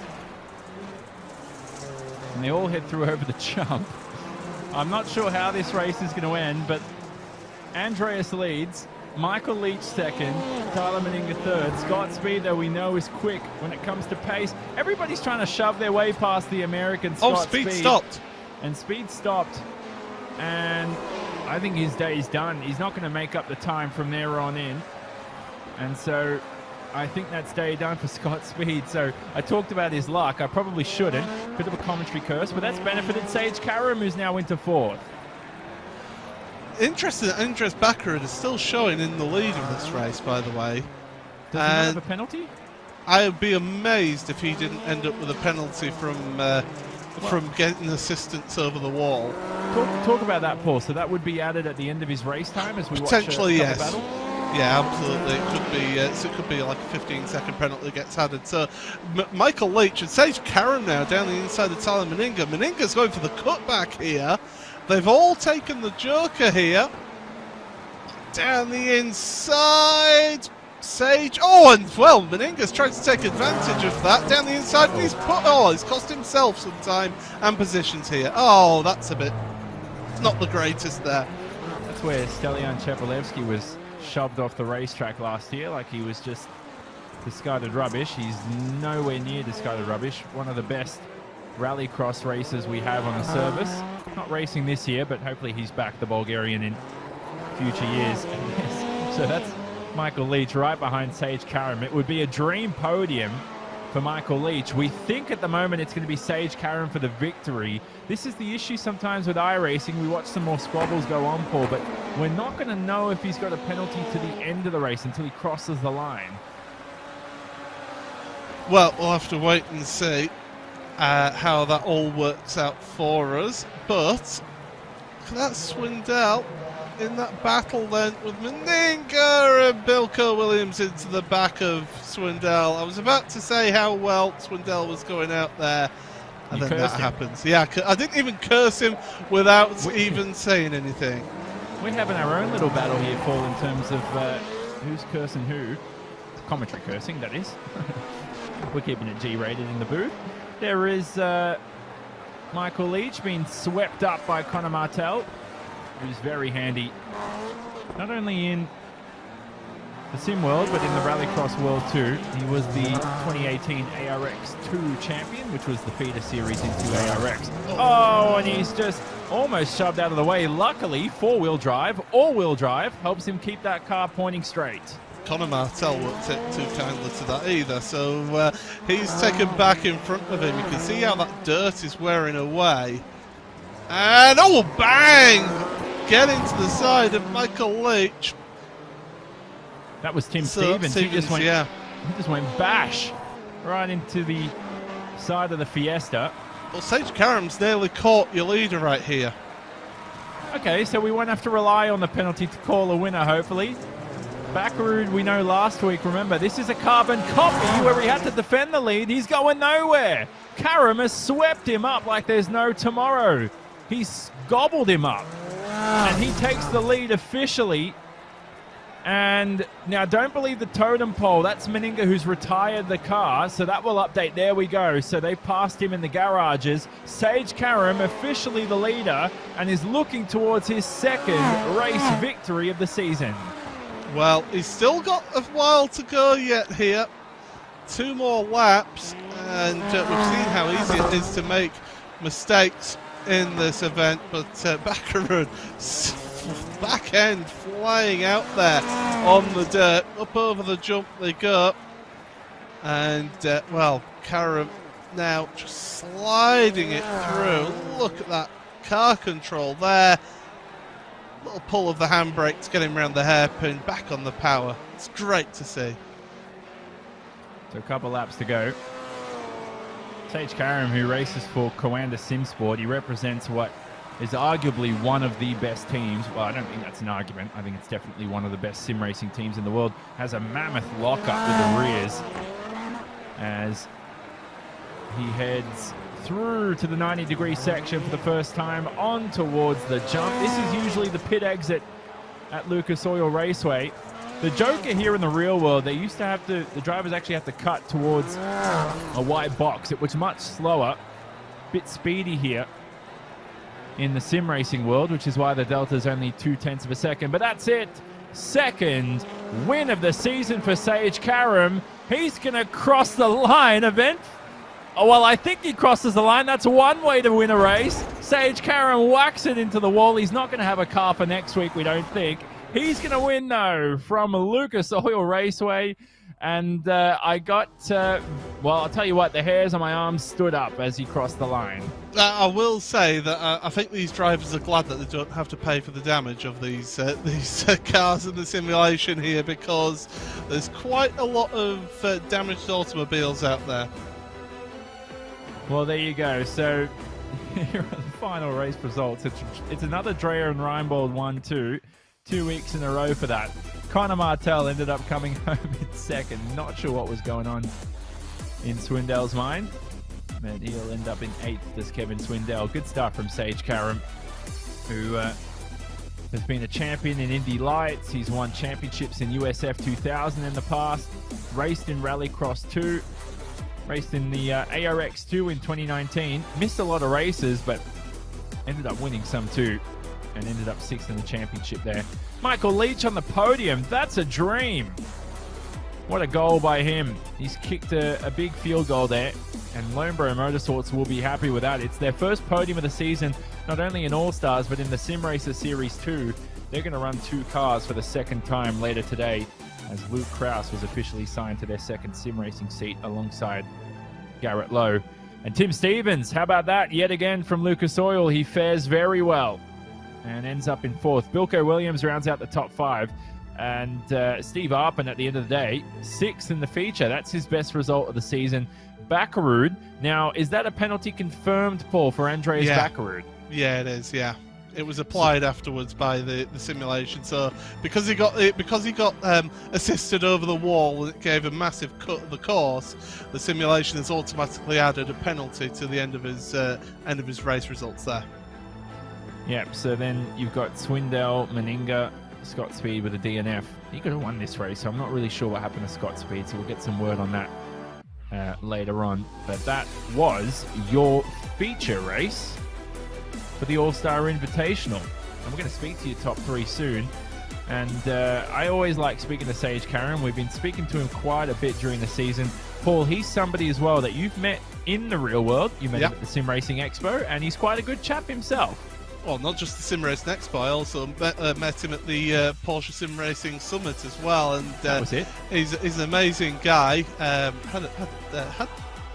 And they all head through over the jump. I'm not sure how this race is going to end, but Andreas leads. Michael Leach 2nd, Tyler Meninga 3rd. Scott Speed, though we know, is quick when it comes to pace. Everybody's trying to shove their way past the American Scott Speed. Speed stopped. And Speed stopped. And I think his day's done. He's not going to make up the time from there on in. And so I think that's day done for Scott Speed. So I talked about his luck. I probably shouldn't. Bit of a commentary curse, but that's benefited Sage Karam, who's now into 4th. Interesting that Andres Bakkerud is still showing in the lead of this race, by the way. Does he have a penalty? I would be amazed if he didn't end up with a penalty from getting assistance over the wall. Talk about that, Paul. So that would be added at the end of his race time as we potentially watch a yes. battle? Yeah, absolutely. It could be like a 15-second penalty gets added. So Michael Leach and Sage Karam now down the inside of Tyler Meninga. Meninga's going for the cutback here. They've all taken the Joker here. Down the inside. Sage. Oh, and well, Meninga's trying to take advantage of that. Down the inside, and he's cost himself some time and positions here. Oh, that's a bit not the greatest there. That's where Stelian Chepolevsky was shoved off the racetrack last year, like he was just discarded rubbish. He's nowhere near discarded rubbish. One of the best rallycross racers we have on the service. Not racing this year, but hopefully he's back, the Bulgarian, in future years. So that's Michael Leach right behind Sage Karam. It would be a dream podium for Michael Leach. We think at the moment it's going to be Sage Karam for the victory. This is the issue sometimes with iRacing. We watch some more squabbles go on, Paul, but we're not going to know if he's got a penalty to the end of the race until he crosses the line. Well, we'll have to wait and see how that all works out for us. But that's Swindell in that battle then with Meninga and Bilko Williams into the back of Swindell. I was about to say how well Swindell was going out there, and then that happens. Yeah, I didn't even curse him without even saying anything. We're having our own little battle here, Paul, in terms of who's cursing who. Commentary cursing, that is. We're keeping it G-rated in the booth. There is Michael Leach being swept up by Connor Martel, who's very handy, not only in the Sim World, but in the Rallycross World too. He was the 2018 ARX 2 champion, which was the feeder series into ARX. Oh, and he's just almost shoved out of the way. Luckily, four-wheel drive, all-wheel drive, helps him keep that car pointing straight. Connor Martel won't take too kindly to that either, so he's taken back in front of him. You can see how that dirt is wearing away. And oh, bang! Getting to the side of Michael Leach. That was Tim Stevens. He just went bash right into the side of the Fiesta. Well, Sage Karam's nearly caught your leader right here. Okay, so we won't have to rely on the penalty to call a winner, hopefully. Bakkerud, we know last week, remember, this is a carbon copy where he had to defend the lead. He's going nowhere. Karam has swept him up like there's no tomorrow. He's gobbled him up. And he takes the lead officially. And now don't believe the totem pole. That's Meninga who's retired the car. So that will update. There we go. So they passed him in the garages. Sage Karam officially the leader and is looking towards his second race victory of the season. Well, he's still got a while to go yet here. 2 more laps, and we've seen how easy it is to make mistakes in this event, but Baccaroon, back end flying out there on the dirt, up over the jump they go, and well, Karam now just sliding it through. Look at that car control there. Little pull of the handbrake to get him around the hairpin, back on the power. It's great to see. So a couple laps to go. Sage Karam, who races for Coanda Simsport, he represents what is arguably one of the best teams. Well, I don't think that's an argument. I think it's definitely one of the best sim racing teams in the world. Has a mammoth lockup with the rears as he heads through to the 90-degree section for the first time on towards the jump. This is usually the pit exit at Lucas Oil Raceway. The joker here in the real world, they used to have to, the drivers actually have to cut towards a wide box. It was much slower, bit speedy here in the sim racing world, which is why the delta is only 0.2 of a second. But that's it. Second win of the season for Sage Karam. He's going to cross the line event. Oh, well, I think he crosses the line. That's one way to win a race. Sage Karam whacks it into the wall. He's not going to have a car for next week, we don't think. He's going to win, though, from Lucas Oil Raceway. And I got, well, I'll tell you what, the hairs on my arms stood up as he crossed the line. I will say that I think these drivers are glad that they don't have to pay for the damage of these cars in the simulation here, because there's quite a lot of damaged automobiles out there. Well, there you go. So here are the final race results. It's another Dreyer and Reinbold 1-2. 2 weeks in a row for that. Connor Martell ended up coming home in second. Not sure what was going on in Swindell's mind. And he'll end up in 8th, does Kevin Swindell. Good start from Sage Karam, who has been a champion in Indy Lights. He's won championships in USF 2000 in the past. Raced in Rallycross 2. Raced in the ARX 2 in 2019. Missed a lot of races, but ended up winning some too. And ended up 6th in the championship there. Michael Leach on the podium. That's a dream. What a goal by him. He's kicked a big field goal there. And Lonebro Motorsports will be happy with that. It's their first podium of the season, not only in All-Stars, but in the Sim Racer Series 2. They're going to run 2 cars for the second time later today, as Luke Krause was officially signed to their second sim racing seat alongside Garrett Lowe. And Tim Stevens, how about that? Yet again from Lucas Oil, he fares very well and ends up in 4th. Bilko Williams rounds out the top 5. And Steve Arpin, at the end of the day, 6th in the feature. That's his best result of the season. Baccaroon. Now, is that a penalty confirmed, Paul, for Andreas Baccaroon? Yeah, it is, yeah. It was applied afterwards by the simulation. So because he got assisted over the wall and it gave a massive cut of the course, the simulation has automatically added a penalty to the end of his race results there. Yep, so then you've got Swindell, Meninga, Scott Speed with a DNF. He could have won this race, so I'm not really sure what happened to Scott Speed, so we'll get some word on that later on. But that was your feature race for the All-Star Invitational. And we're going to speak to your top 3 soon. And I always like speaking to Sage Karam. We've been speaking to him quite a bit during the season. Paul, he's somebody as well that you've met in the real world. You met him at the Sim Racing Expo, and he's quite a good chap himself. Well, not just the Sim Racing Expo, I also met him at the Porsche Sim Racing Summit as well, and that was it. He's an amazing guy. Had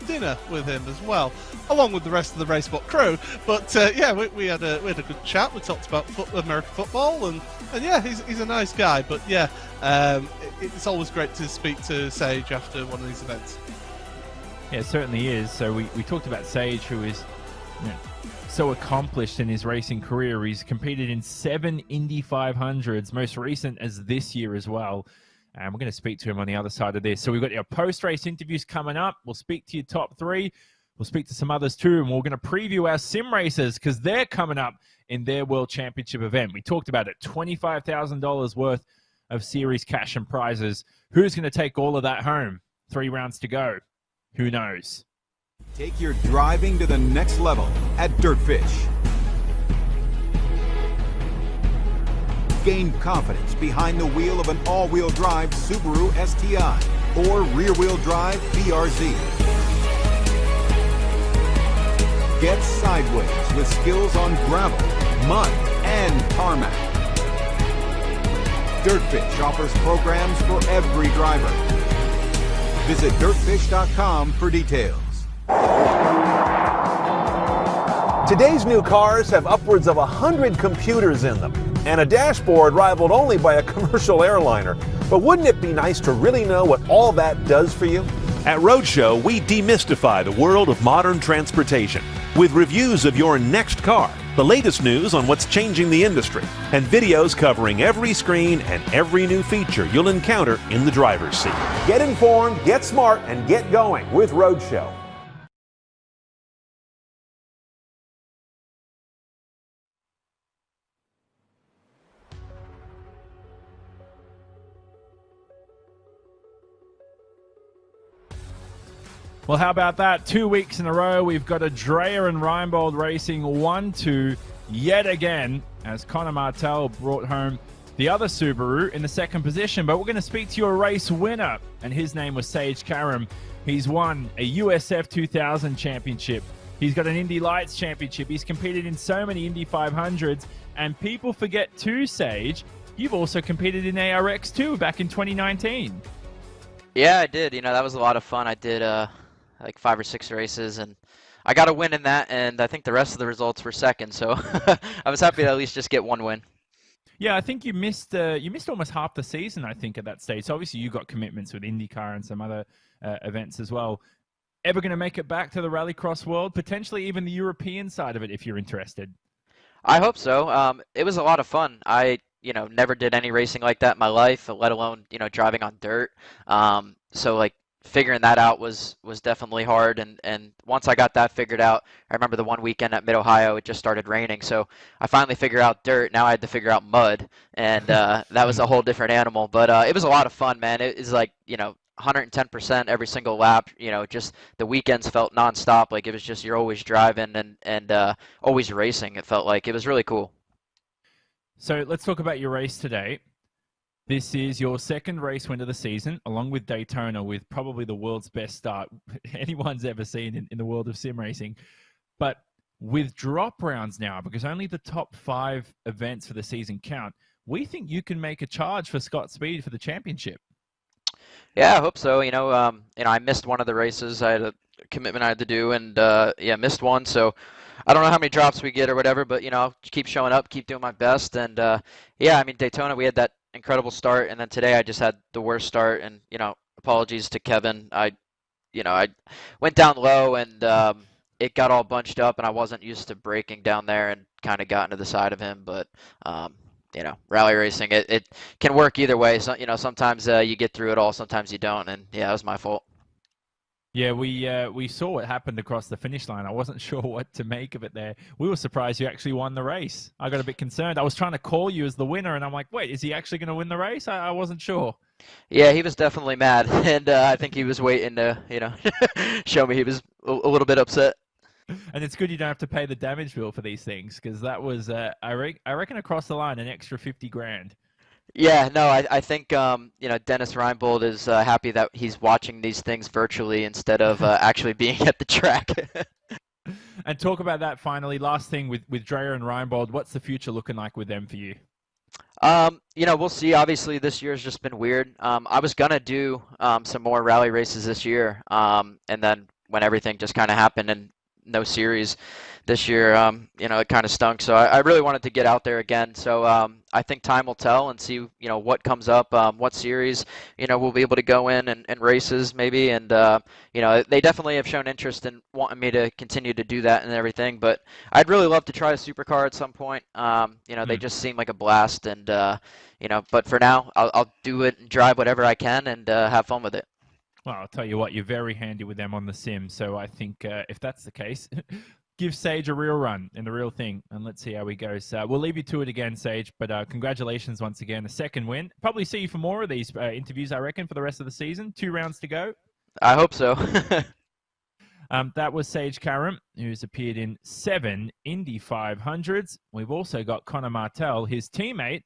dinner with him as well, along with the rest of the Racebot crew. But yeah, we had a good chat. We talked about American football, and yeah, he's a nice guy. But yeah, it's always great to speak to Sage after one of these events. Yeah, it certainly is. So we talked about Sage, who is so accomplished in his racing career. He's competed in 7 Indy 500s, most recent as this year as well. And we're going to speak to him on the other side of this. So we've got your post-race interviews coming up. We'll speak to your top 3. We'll speak to some others too, and we're going to preview our sim racers because they're coming up in their World Championship event. We talked about it, $25,000 worth of series cash and prizes. Who's going to take all of that home? 3 rounds to go. Who knows? Take your driving to the next level at Dirtfish. Gain confidence behind the wheel of an all-wheel drive Subaru STI or rear-wheel drive BRZ. Get sideways with skills on gravel, mud, and tarmac. Dirtfish offers programs for every driver. Visit dirtfish.com for details. Today's new cars have upwards of 100 computers in them and a dashboard rivaled only by a commercial airliner. But wouldn't it be nice to really know what all that does for you? At Roadshow, we demystify the world of modern transportation with reviews of your next car, the latest news on what's changing the industry, and videos covering every screen and every new feature you'll encounter in the driver's seat. Get informed, get smart, and get going with Roadshow. Well, how about that? 2 weeks in a row, we've got a Dreyer and Reinbold racing 1-2 yet again, as Connor Martell brought home the other Subaru in the second position. But we're going to speak to your race winner, and his name was Sage Karam. He's won a USF 2000 championship. He's got an Indy Lights championship. He's competed in so many Indy 500s, and people forget too, Sage, you've also competed in ARX too back in 2019. Yeah, I did. You know, that was a lot of fun. I did like 5 or 6 races, and I got a win in that, and I think the rest of the results were second, so I was happy to at least just get 1 win. Yeah, I think you missed almost half the season, I think, at that stage. So obviously you got commitments with IndyCar and some other events as well. Ever going to make it back to the Rallycross World? Potentially even the European side of it if you're interested. I hope so. It was a lot of fun. I never did any racing like that in my life, let alone, driving on dirt. So like figuring that out was definitely hard. And once I got that figured out, I remember the one weekend at Mid-Ohio, it just started raining. So I finally figured out dirt. Now I had to figure out mud, and that was a whole different animal. But it was a lot of fun, man. It was like, 110% every single lap. Just the weekends felt nonstop. Like it was just, you're always driving and always racing. It felt like it was really cool. So let's talk about your race today. This is your second race win of the season, along with Daytona, with probably the world's best start anyone's ever seen in the world of sim racing. But with drop rounds now, because only the top 5 events for the season count, we think you can make a charge for Scott Speed for the championship. Yeah, I hope so. I missed one of the races. I had a commitment I had to do, and missed one. So I don't know how many drops we get or whatever, but I'll keep showing up, keep doing my best, and Daytona, we had that incredible start, and then today I just had the worst start, and apologies to Kevin. I went down low, and it got all bunched up, and I wasn't used to braking down there, and kind of got into the side of him, but rally racing, it can work either way. So sometimes you get through it all, sometimes you don't, and yeah, it was my fault. Yeah, we saw what happened across the finish line. I wasn't sure what to make of it there. We were surprised you actually won the race. I got a bit concerned. I was trying to call you as the winner, and I'm like, wait, is he actually going to win the race? I wasn't sure. Yeah, he was definitely mad, and I think he was waiting to, show me he was a little bit upset. And it's good you don't have to pay the damage bill for these things, because that was, I reckon across the line, an extra 50 grand. Yeah, no, I think Dennis Reinbold is happy that he's watching these things virtually instead of actually being at the track. And talk about that finally. Last thing with Dreyer and Reinbold, what's the future looking like with them for you? We'll see. Obviously, this year's just been weird. I was gonna do some more rally races this year, and then when everything just kind of happened and no series this year, it kind of stunk. So I really wanted to get out there again. So I think time will tell and see, what comes up, what series, we'll be able to go in and races maybe. And, they definitely have shown interest in wanting me to continue to do that and everything. But I'd really love to try a supercar at some point. They just seem like a blast. And, but for now, I'll do it and drive whatever I can and have fun with it. Well, I'll tell you what, you're very handy with them on the sim. So I think if that's the case, give Sage a real run in the real thing, and let's see how he goes. We'll leave you to it again, Sage, but congratulations once again. A second win. Probably see you for more of these interviews, I reckon, for the rest of the season. 2 rounds to go. I hope so. That was Sage Karam, who's appeared in 7 Indy 500s. We've also got Connor Martell, his teammate,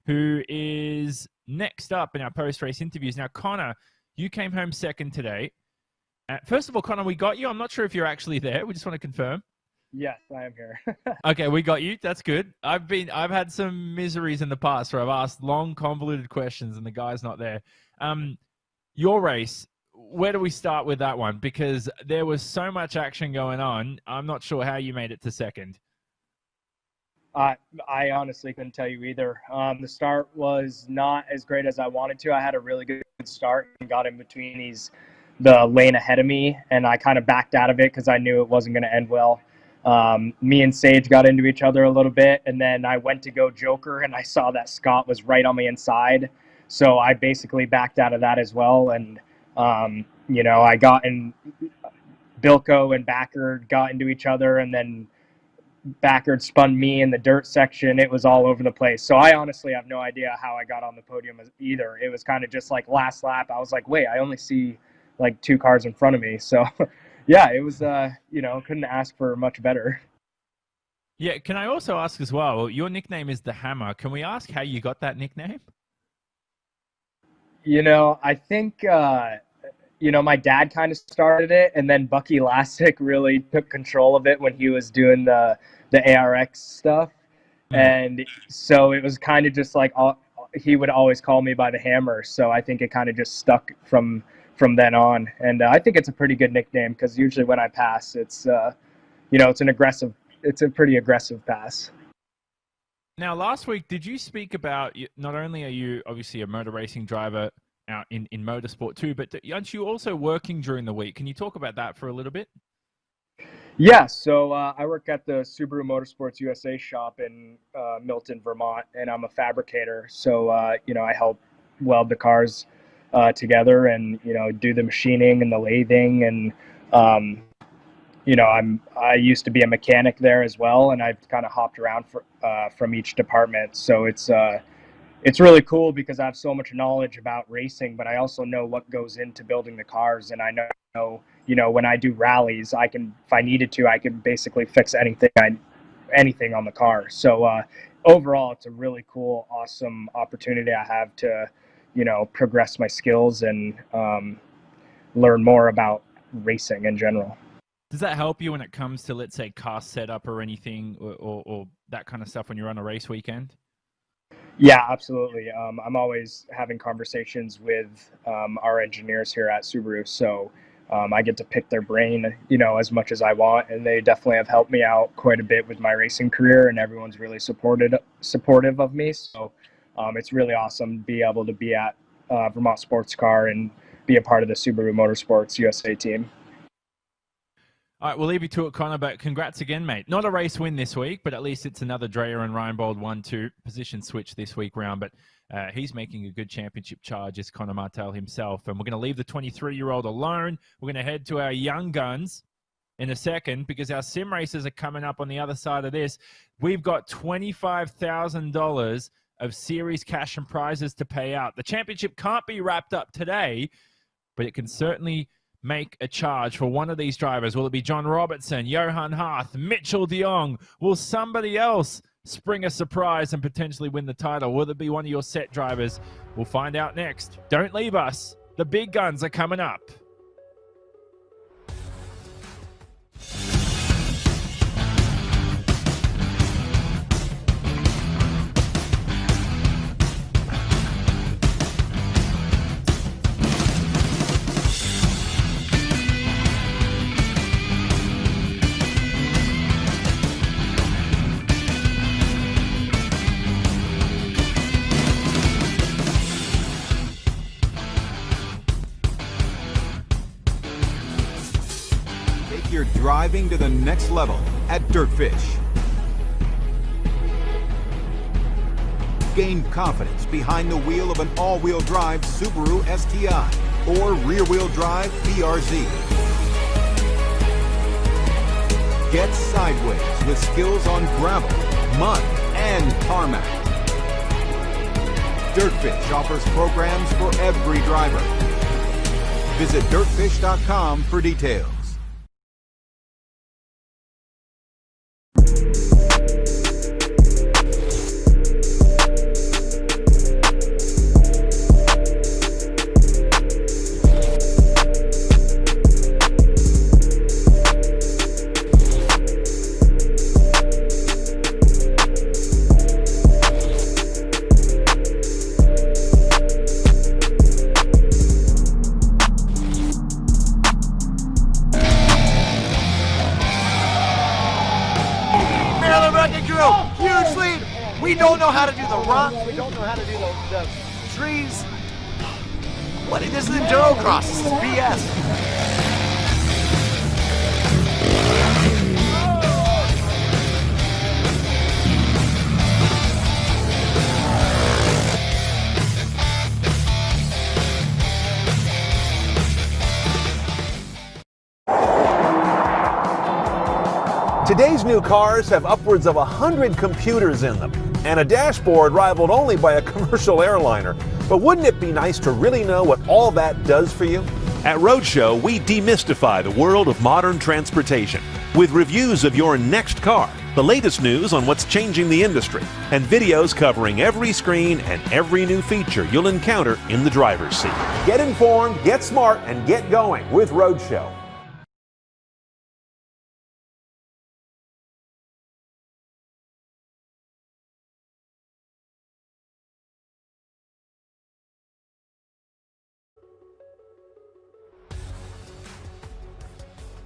who is next up in our post-race interviews. Now, Connor, you came home second today. First of all, Connor, we got you. I'm not sure if you're actually there. We just want to confirm. Yes, I am here. Okay, we got you. That's good. I've had some miseries in the past where I've asked long, convoluted questions and the guy's not there. Your race, where do we start with that one? Because there was so much action going on. I'm not sure how you made it to second. I honestly couldn't tell you either. The start was not as great as I wanted to. I had a really good start and got in between the lane ahead of me, and I kind of backed out of it because I knew it wasn't going to end well. Me and Sage got into each other a little bit, and then I went to go joker, and I saw that Scott was right on the inside, so I basically backed out of that as well. And I got in. Bilko and Backard got into each other, and then Backard spun me in the dirt section. It was all over the place. So I honestly have no idea how I got on the podium either. It was kind of just like last lap. I was like, wait, I only see like 2 cars in front of me. So yeah, it was, couldn't ask for much better. Yeah. Can I also ask as well, your nickname is the Hammer. Can we ask how you got that nickname? I think, my dad kind of started it, and then Bucky Lasik really took control of it when he was doing the ARX stuff. And so it was kind of just like he would always call me by the Hammer. So I think it kind of just stuck from then on. And I think it's a pretty good nickname because usually when I pass, it's it's a pretty aggressive pass. Now, last week, did you speak about, not only are you obviously a motor racing driver out in motorsport too, but aren't you also working during the week? Can you talk about that for a little bit? Yeah, so I work at the Subaru Motorsports USA shop in Milton, Vermont, and I'm a fabricator. So, I help weld the cars together and, do the machining and the lathing. And, I used to be a mechanic there as well, and I've kind of hopped around from each department. So it's really cool because I have so much knowledge about racing, but I also know what goes into building the cars. And I know, when I do rallies, if I needed to, I could basically fix anything on the car. So overall, it's a really cool, awesome opportunity I have to, progress my skills and learn more about racing in general. Does that help you when it comes to, let's say, car setup or anything or that kind of stuff when you're on a race weekend? Yeah, absolutely. I'm always having conversations with our engineers here at Subaru, so I get to pick their brain, as much as I want, and they definitely have helped me out quite a bit with my racing career, and everyone's really supportive of me. So it's really awesome to be able to be at Vermont Sports Car and be a part of the Subaru Motorsports USA team. All right, we'll leave you to it, Connor, but congrats again, mate. Not a race win this week, but at least it's another Dreyer and Reinbold 1-2 position switch this week round. But he's making a good championship charge as Connor Martell himself. And we're going to leave the 23-year-old alone. We're going to head to our young guns in a second because our sim races are coming up on the other side of this. We've got $25,000 of series cash and prizes to pay out. The championship can't be wrapped up today, but it can certainly make a charge for one of these drivers. Will it be John Robertson, Johan Harth, Mitchell de Jong? Will somebody else spring a surprise and potentially win the title? Will it be one of your set drivers? We'll find out next. Don't leave us. The big guns are coming up. You're driving to the next level at Dirtfish. Gain confidence behind the wheel of an all-wheel drive Subaru STI. or rear-wheel drive BRZ. Get sideways with skills on gravel, mud, and tarmac. Dirtfish offers programs for every driver. Visit dirtfish.com for details. Huge lead. We don't know how to do the rocks. We don't know how to do the trees. This is enduro cross. This is BS. Today's new cars have upwards of 100 computers in them, and a dashboard rivaled only by a commercial airliner. But wouldn't it be nice to really know what all that does for you? At Roadshow, we demystify the world of modern transportation with reviews of your next car, the latest news on what's changing the industry, and videos covering every screen and every new feature you'll encounter in the driver's seat. Get informed, get smart, and get going with Roadshow.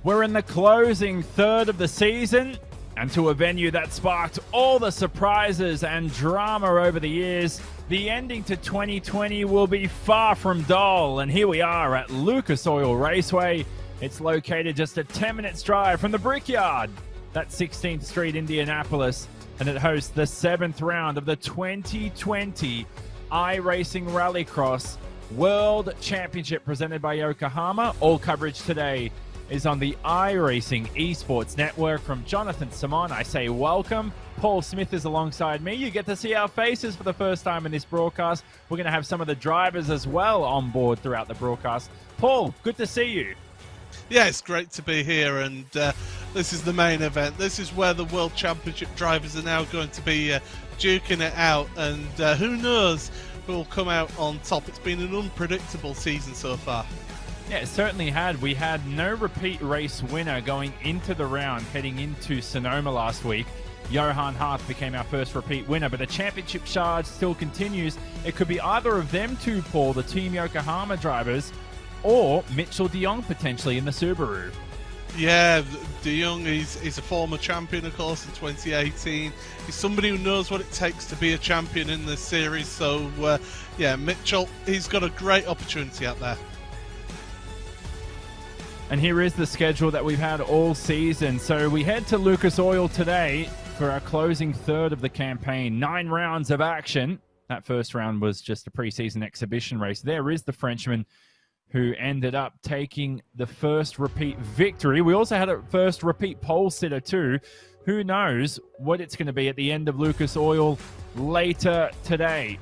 We're in the closing third of the season, and to a venue that sparked all the surprises and drama over the years, the ending to 2020 will be far from dull. And here we are at Lucas Oil Raceway. It's located just a 10-minute drive from the Brickyard. That's 16th Street, Indianapolis, and it hosts the 7th round of the 2020 iRacing Rallycross World Championship presented by Yokohama. All coverage today is on the iRacing Esports Network. From Jonathan Simon, I say welcome. Paul Smith is alongside me. You get to see our faces for the first time in this broadcast. We're going to have some of the drivers as well on board throughout the broadcast. Paul, good to see you. Yeah, it's great to be here, and this is the main event. This is where the World Championship drivers are now going to be duking it out, and who knows who will come out on top. It's been an unpredictable season so far. Yeah, it certainly had. We had no repeat race winner going into the round, heading into Sonoma last week. Johan Hart became our first repeat winner, but the championship charge still continues. It could be either of them two, Paul, the Team Yokohama drivers, or Mitchell de Jong potentially in the Subaru. Yeah, de Jong, he's a former champion, of course, in 2018. He's somebody who knows what it takes to be a champion in this series. So, yeah, Mitchell, he's got a great opportunity out there. And here is the schedule that we've had all season. So we head to Lucas Oil today for our closing third of the campaign. 9 rounds of action. That first round was just a preseason exhibition race. There is the Frenchman who ended up taking the first repeat victory. We also had a first repeat pole sitter too. Who knows what it's going to be at the end of Lucas Oil later today.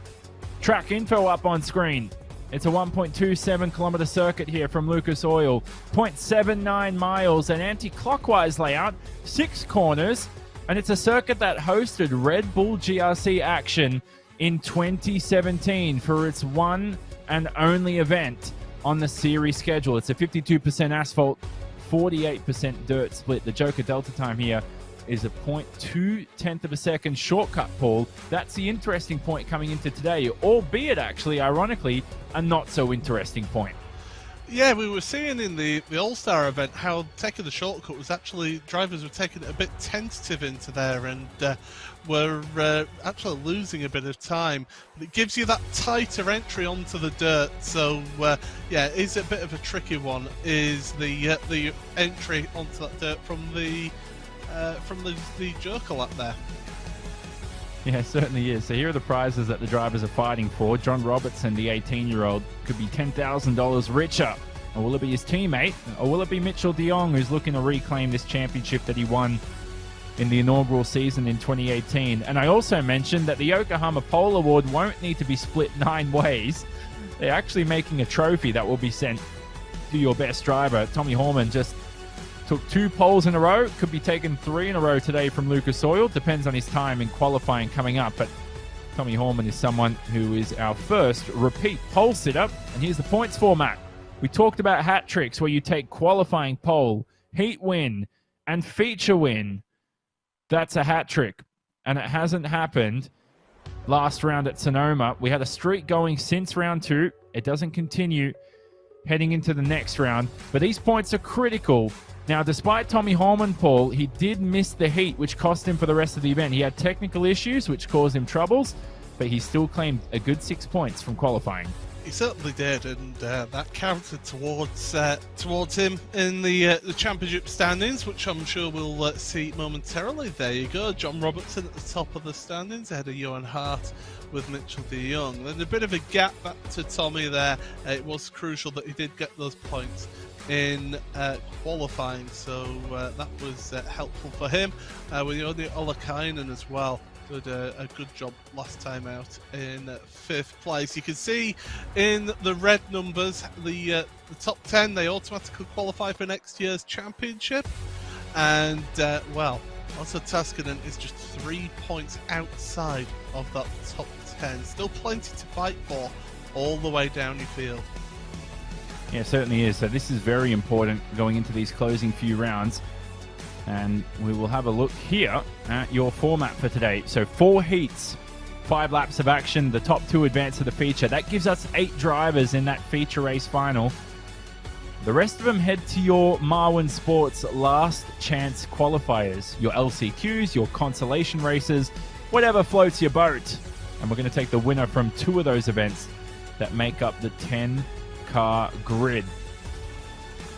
Track info up on screen. It's a 1.27 kilometer circuit here from Lucas Oil, 0.79 miles, an anti-clockwise layout, 6 corners, and it's a circuit that hosted Red Bull GRC action in 2017 for its one and only event on the series schedule. It's a 52% asphalt, 48% dirt split. The Joker Delta time here is a 0.2 of a second shortcut, Paul. That's the interesting point coming into today, albeit actually, ironically, a not so interesting point. Yeah, we were seeing in the All-Star event how taking the shortcut was actually, drivers were taking it a bit tentative into there and were actually losing a bit of time. But it gives you that tighter entry onto the dirt. So, yeah, it is a bit of a tricky one, is the entry onto that dirt from the Joker lap there. Yeah, it certainly is. So here are the prizes that the drivers are fighting for. John Robertson, the 18-year-old, could be $10,000 richer. Or will it be his teammate? Or will it be Mitchell de Jong, who's looking to reclaim this championship that he won in the inaugural season in 2018? And I also mentioned that the Yokohama Pole Award won't need to be split 9 ways. They're actually making a trophy that will be sent to your best driver. Tommy Horman just took 2 poles in a row. Could be taking 3 in a row today from Lucas Oil. Depends on his time in qualifying coming up. But Tommy Horman is someone who is our first repeat pole sitter. And here's the points format. We talked about hat tricks where you take qualifying pole, heat win, and feature win. That's a hat trick. And it hasn't happened last round at Sonoma. We had a streak going since round 2. It doesn't continue heading into the next round. But these points are critical. Now, despite Tommy Horman, Paul, he did miss the heat, which cost him for the rest of the event. He had technical issues, which caused him troubles, but he still claimed a good 6 points from qualifying. He certainly did, and that counted towards him in the championship standings, which I'm sure we'll see momentarily. There you go, John Robertson at the top of the standings, ahead of Johan Hart with Mitchell de Jong. Then a bit of a gap back to Tommy there. It was crucial that he did get those points in qualifying, so that was helpful for him. With Joni Olakainen as well, did a good job last time out in 5th place. You can see in the red numbers, the top 10, they automatically qualify for next year's championship. And, well, also Tuskinen is just 3 points outside of that top 10. Still plenty to fight for all the way down your field. Yeah, it certainly is. So this is very important going into these closing few rounds. And we will have a look here at your format for today. So 4 heats, 5 laps of action, the top 2 advance to the feature. That gives us 8 drivers in that feature race final. The rest of them head to your Marwin Sports last chance qualifiers, your LCQs, your consolation races, whatever floats your boat. And we're going to take the winner from 2 of those events that make up the 10-car grid.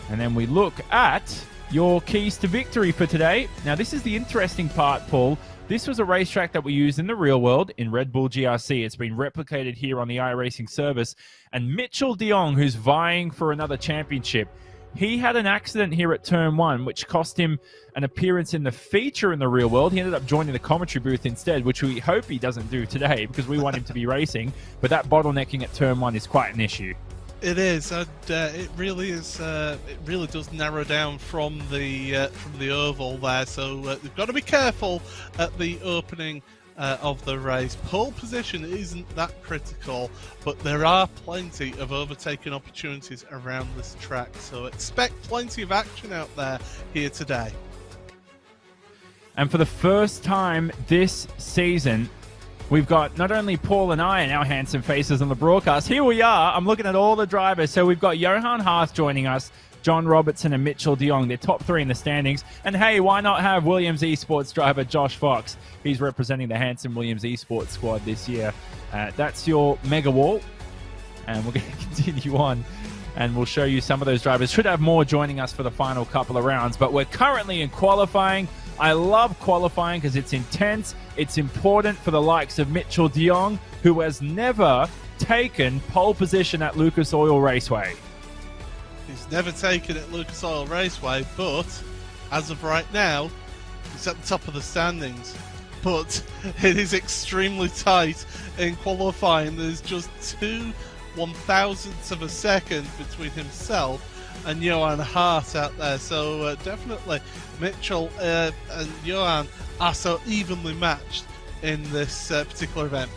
And then we look at your keys to victory for today. Now, this is the interesting part, Paul. This was a racetrack that we used in the real world in Red Bull GRC. It's been replicated here on the iRacing service. And Mitchell de Jong, who's vying for another championship, he had an accident here at Turn 1, which cost him an appearance in the feature in the real world. He ended up joining the commentary booth instead, which we hope he doesn't do today because we want him to be racing. But that bottlenecking at Turn 1 is quite an issue. It is, and it really is. It really does narrow down from the oval there. So we've got to be careful at the opening of the race. Pole position isn't that critical, but there are plenty of overtaking opportunities around this track. So expect plenty of action out there here today. And for the first time this season, we've got not only Paul and I and our handsome faces on the broadcast. Here we are. I'm looking at all the drivers. So we've got Johan Hart joining us, John Robertson and Mitchell de Jong. They're top 3 in the standings. And hey, why not have Williams Esports driver Josh Fox? He's representing the handsome Williams Esports squad this year. That's your mega wall. And we're going to continue on. And we'll show you some of those drivers. Should have more joining us for the final couple of rounds. But we're currently in qualifying. I love qualifying because it's intense. It's important for the likes of Mitchell de Jong, who has never taken pole position at Lucas Oil Raceway. He's never taken at Lucas Oil Raceway, but as of right now, he's at the top of the standings. But it is extremely tight in qualifying. There's just 2 1,000ths of a second between himself and Johan Hart out there. So definitely Mitchell and Johan are so evenly matched in this particular event.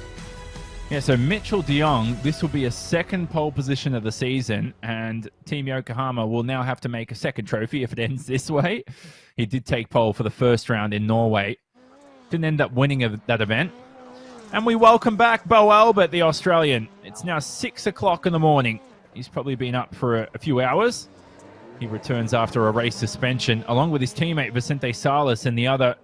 Yeah, so Mitchell de Jong, this will be a second pole position of the season, and Team Yokohama will now have to make a second trophy if it ends this way. He did take pole for the first round in Norway. Didn't end up winning that event. And we welcome back Bo Albert, the Australian. It's now 6 o'clock in the morning. He's probably been up for a few hours. He returns after a race suspension, along with his teammate Vicente Salas and the other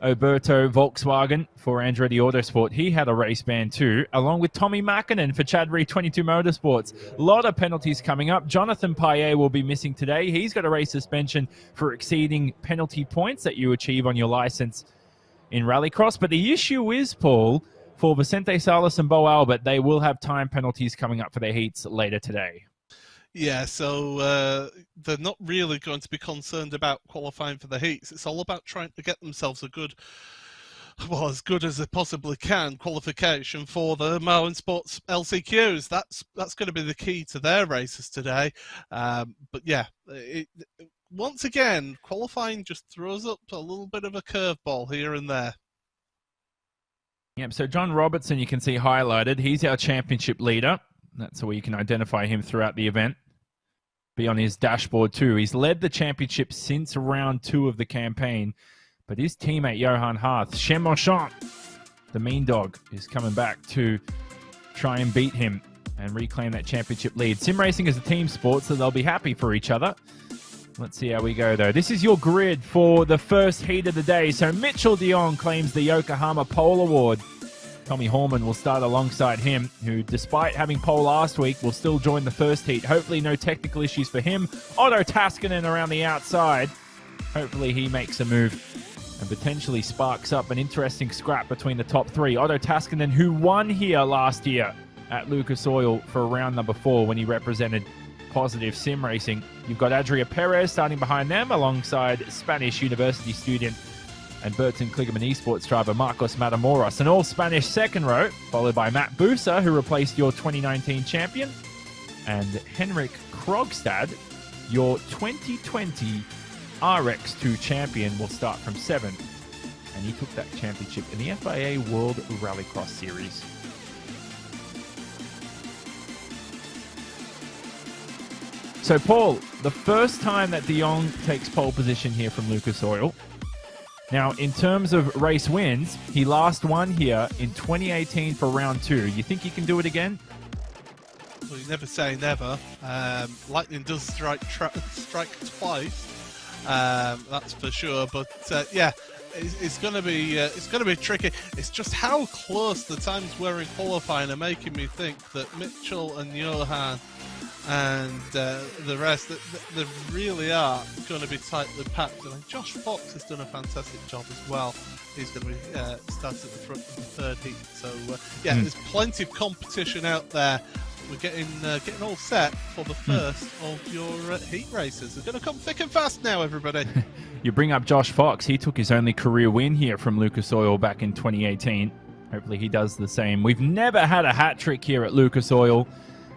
Oberto Volkswagen for Andretti Autosport. He had a race ban too, along with Tommy Mäkinen for Chad Reed 22 Motorsports. A lot of penalties coming up. Jonathan Payet will be missing today. He's got a race suspension for exceeding penalty points that you achieve on your license in Rallycross. But the issue is, Paul, for Vicente Salas and Bo Albert, they will have time penalties coming up for their heats later today. Yeah, so they're not really going to be concerned about qualifying for the heats. It's all about trying to get themselves a good, well, as good as they possibly can, qualification for the Moen Sports LCQs. That's going to be the key to their races today. But yeah, once again, qualifying just throws up a little bit of a curveball here and there. Yep, so John Robertson, you can see highlighted. He's our championship leader. That's where you can identify him throughout the event. Be on his dashboard too. He's led the championship since round 2 of the campaign. But his teammate, Johan Harth, Shem Marchand, the mean dog, is coming back to try and beat him and reclaim that championship lead. Sim racing is a team sport, so they'll be happy for each other. Let's see how we go, though. This is your grid for the first heat of the day. So Mitchell de Jong claims the Yokohama pole award. Tommy Horman will start alongside him, who, despite having pole last week, will still join the first heat. Hopefully no technical issues for him. Otto Taskinen around the outside. Hopefully he makes a move and potentially sparks up an interesting scrap between the top 3. Otto Taskinen, who won here last year at Lucas Oil for round number 4 when he represented Positive Sim Racing. You've got Adria Perez starting behind them alongside Spanish university student and Burton Kligerman esports driver Marcos Matamoros. An all-Spanish second row, followed by Matt Busa, who replaced your 2019 champion, and Henrik Krogstad, your 2020 RX2 champion, will start from 7th, and he took that championship in the FIA World Rallycross Series. So, Paul, the first time that de Jong takes pole position here from Lucas Oil. Now, in terms of race wins, he last won here in 2018 for round 2. You think he can do it again? Well, you never say never. Lightning does strike twice. That's for sure. But yeah, it's going to be tricky. It's just how close the times were in qualifying are making me think that Mitchell and Johan and the rest, they really are going to be tightly packed. I mean, Josh Fox has done a fantastic job as well. He's going to be starting at the front of the third heat. So yeah, there's plenty of competition out there. We're getting all set for the first of your heat races. They're going to come thick and fast now, everybody. You bring up Josh Fox. He took his only career win here from Lucas Oil back in 2018. Hopefully he does the same. We've never had a hat trick here at Lucas Oil.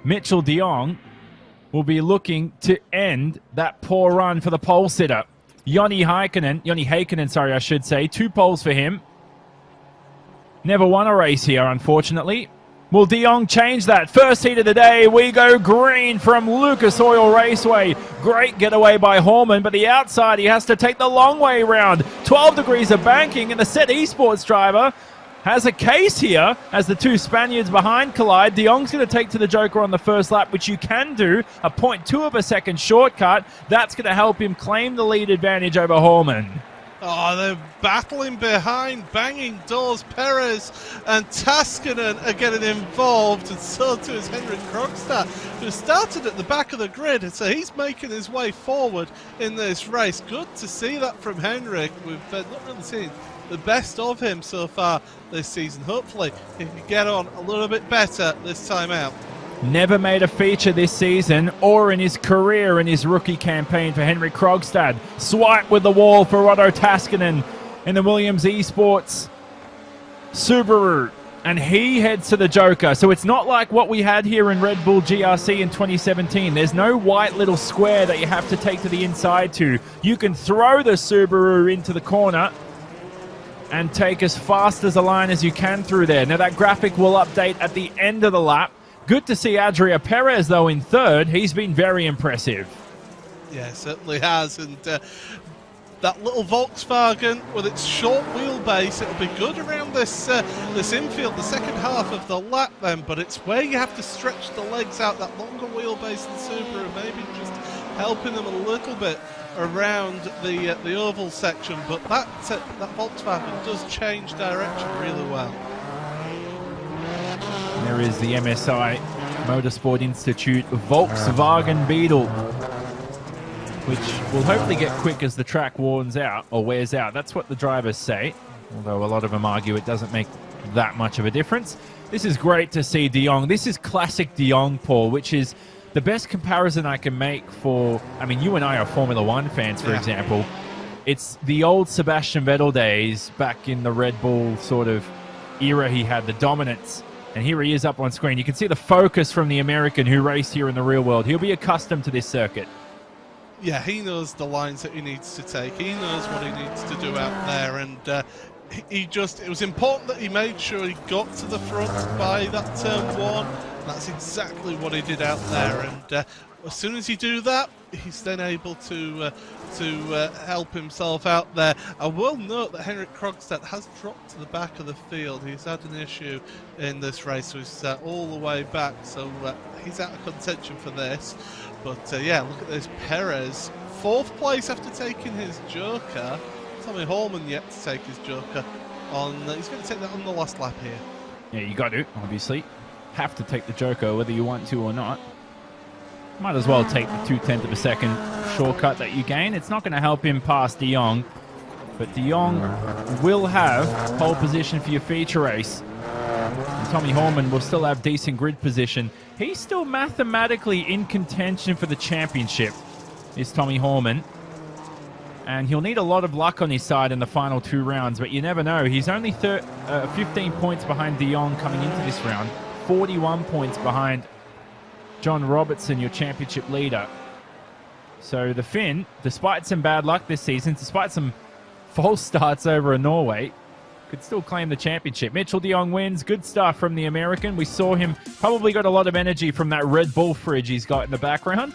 Mitchell de Jong will be looking to end that poor run for the pole sitter. Joni Heikkinen, I should say. 2 poles for him. Never won a race here, unfortunately. Will de Jong change that? First heat of the day, we go green from Lucas Oil Raceway. Great getaway by Horman, but the outside, he has to take the long way round. 12 degrees of banking, and the Set Esports driver has a case here as the 2 Spaniards behind collide. De Jong's going to take to the Joker on the first lap, which you can do. A 0.2 of a second shortcut. That's going to help him claim the lead advantage over Horman. Oh, they're battling behind, banging doors. Perez and Taskinen are getting involved, and so too is Henrik Krogstad, who started at the back of the grid, and so he's making his way forward in this race. Good to see that from Henrik. We've not really seen the best of him so far this season. Hopefully he can get on a little bit better this time out. Never made a feature this season or in his career in his rookie campaign for Henrik Krogstad. Swipe with the wall for Otto Taskinen in the Williams Esports Subaru. And he heads to the Joker. So it's not like what we had here in Red Bull GRC in 2017. There's no white little square that you have to take to the inside to. You can throw the Subaru into the corner and take as fast as a line as you can through there. Now that graphic will update at the end of the lap. Good to see Adria Perez, though, in third. He's been very impressive. Yeah, certainly has. And that little Volkswagen with its short wheelbase, it'll be good around this infield, the second half of the lap then, but it's where you have to stretch the legs out, that longer wheelbase in Subaru, maybe just helping them a little bit around the oval section. But that Volkswagen does change direction really well. There is the MSI Motorsport Institute Volkswagen Beetle, which will hopefully get quick as the track wears out. That's what the drivers say. Although a lot of them argue it doesn't make that much of a difference. This is great to see De Jong. This is classic De Jong, Paul, which is the best comparison I can make for, I mean, you and I are Formula One fans, for example. It's the old Sebastian Vettel days back in the Red Bull sort of era. He had the dominance. And here he is up on screen. You can see the focus from the American who raced here in the real world. He'll be accustomed to this circuit. Yeah, he knows the lines that he needs to take. He knows what he needs to do out there. And it was important that he made sure he got to the front by that turn 1. That's exactly what he did out there. And as soon as you do that, he's then able to help himself out there. I will note that Henrik Krogstad has dropped to the back of the field. He's had an issue in this race, so he's all the way back. So he's out of contention for this. But yeah, look at this. Perez, 4th place after taking his Joker. Tommy Hallman yet to take his Joker on. He's going to take that on the last lap here. Yeah, you got to, obviously. Have to take the Joker whether you want to or not. Might as well take the 0.2 of a second shortcut that you gain. It's not going to help him pass De Jong, but De Jong will have pole position for your feature race. And Tommy Hallman will still have decent grid position. He's still mathematically in contention for the championship, is Tommy Hallman. And he'll need a lot of luck on his side in the final 2 rounds, but you never know. He's only 15 points behind De Jong coming into this round, 41 points behind John Robertson, your championship leader. So the Finn, despite some bad luck this season, despite some false starts over in Norway, could still claim the championship. Mitchell de Jong wins. Good stuff from the American. We saw him probably got a lot of energy from that Red Bull fridge he's got in the background.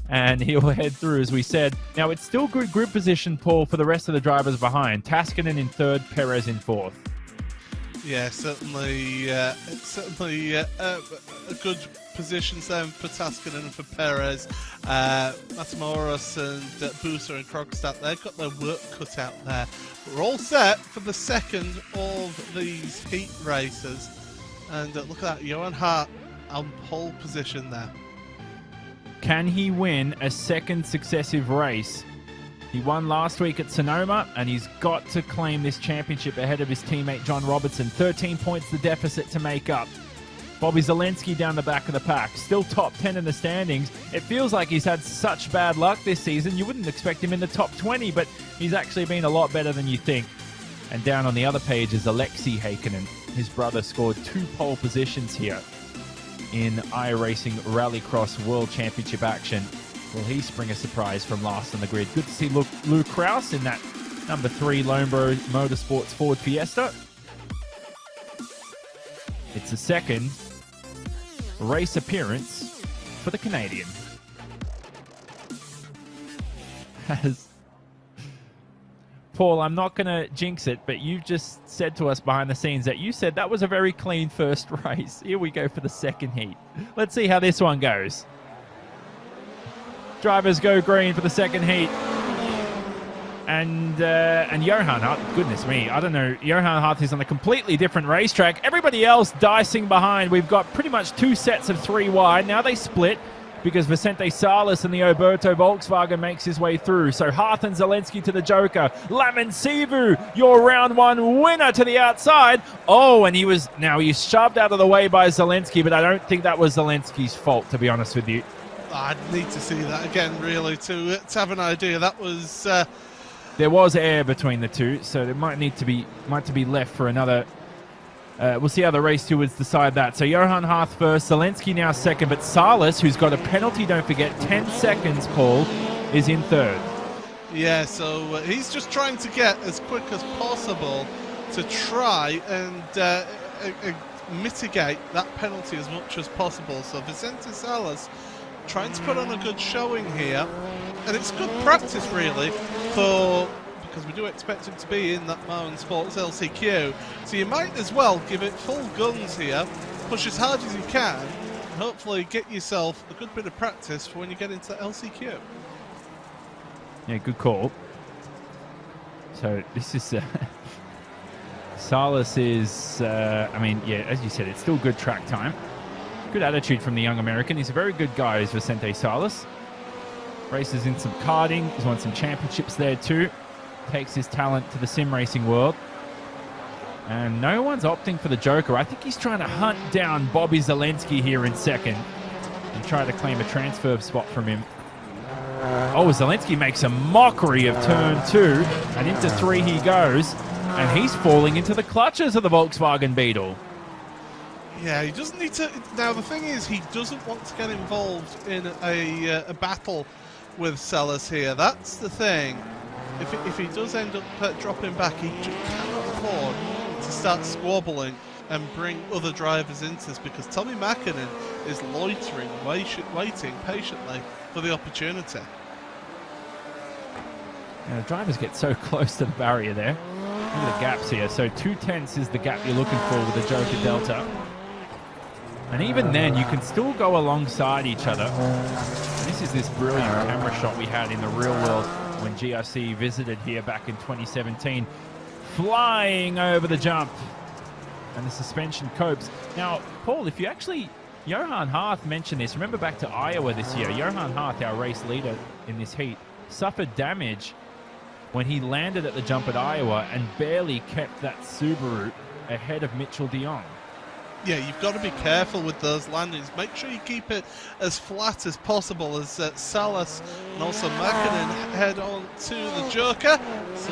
And he'll head through, as we said. Now, it's still good grid position, Paul, for the rest of the drivers behind. Taskinen in 3rd, Perez in 4th. Yeah, certainly a good positions then for Taskinen and for Perez. Matamoros and Buser and Krogstad, they've got their work cut out there. But we're all set for the second of these heat races. And look at that, Johan Hart on pole position there. Can he win a second successive race? He won last week at Sonoma, and he's got to claim this championship ahead of his teammate John Robertson. 13 points the deficit to make up. Bobby Zelensky down the back of the pack, still top 10 in the standings. It feels like he's had such bad luck this season. You wouldn't expect him in the top 20, but he's actually been a lot better than you think. And down on the other page is Alexei Heikkinen. His brother scored 2 pole positions here in iRacing Rallycross World Championship action. Will he spring a surprise from last on the grid? Good to see Lou Krause in that number 3 Lonebro Motorsports Ford Fiesta. It's the second race appearance for the Canadian. Paul, I'm not going to jinx it, but you just said to us behind the scenes that you said that was a very clean first race. Here we go for the second heat. Let's see how this one goes. Drivers go green for the second heat. And Johan Hart, goodness me, I don't know. Johan Hart is on a completely different racetrack. Everybody else dicing behind. We've got pretty much 2 sets of 3 wide. Now they split because Vicente Salas and the Oberto Volkswagen makes his way through. So Hart and Zelensky to the Joker. Lamin Sivu, your round 1 winner to the outside. Oh, and he's shoved out of the way by Zelensky, but I don't think that was Zelensky's fault, to be honest with you. I'd need to see that again, really, to have an idea. That was... There was air between the two, so it might need to be left for another. We'll see how the race stewards decide that. So Johan Hart first, Zelensky now second, but Salas, who's got a penalty, don't forget, 10 seconds, Paul, is in 3rd. Yeah, so he's just trying to get as quick as possible to try and mitigate that penalty as much as possible. So Vicente Salas trying to put on a good showing here, and it's good practice really because we do expect him to be in that Martin Sports LCQ, so you might as well give it full guns here, push as hard as you can, and hopefully get yourself a good bit of practice for when you get into LCQ. Yeah, good call. So this is Salas is as you said, it's still good track time. Good attitude from the young American. He's a very good guy, is Vicente Salas. Races in some karting. He's won some championships there too. takes his talent to the sim racing world. And no one's opting for the Joker. I think he's trying to hunt down Bobby Zelensky here in second and try to claim a transfer spot from him. Oh, Zelensky makes a mockery of turn 2, and into 3 he goes, and he's falling into the clutches of the Volkswagen Beetle. Yeah, he doesn't need to. Now, the thing is, he doesn't want to get involved in a battle with Sellers here. That's the thing. If he does end up dropping back, he just cannot afford to start squabbling and bring other drivers into this, because Tommy Mäkinen is loitering, waiting patiently for the opportunity. And the drivers get so close to the barrier there. Look at the gaps here. So 2/10 is the gap you're looking for with the Joker Delta. And even then, you can still go alongside each other. This is this brilliant camera shot we had in the real world when GRC visited here back in 2017. Flying over the jump. And the suspension copes. Now, Paul, if you actually... Johan Harth mentioned this. Remember back to Iowa this year. Johan Harth, our race leader in this heat, suffered damage when he landed at the jump at Iowa and barely kept that Subaru ahead of Mitchell de Jong. Yeah, you've got to be careful with those landings. Make sure you keep it as flat as possible as Salas and also Mäkinen head on to the Joker. So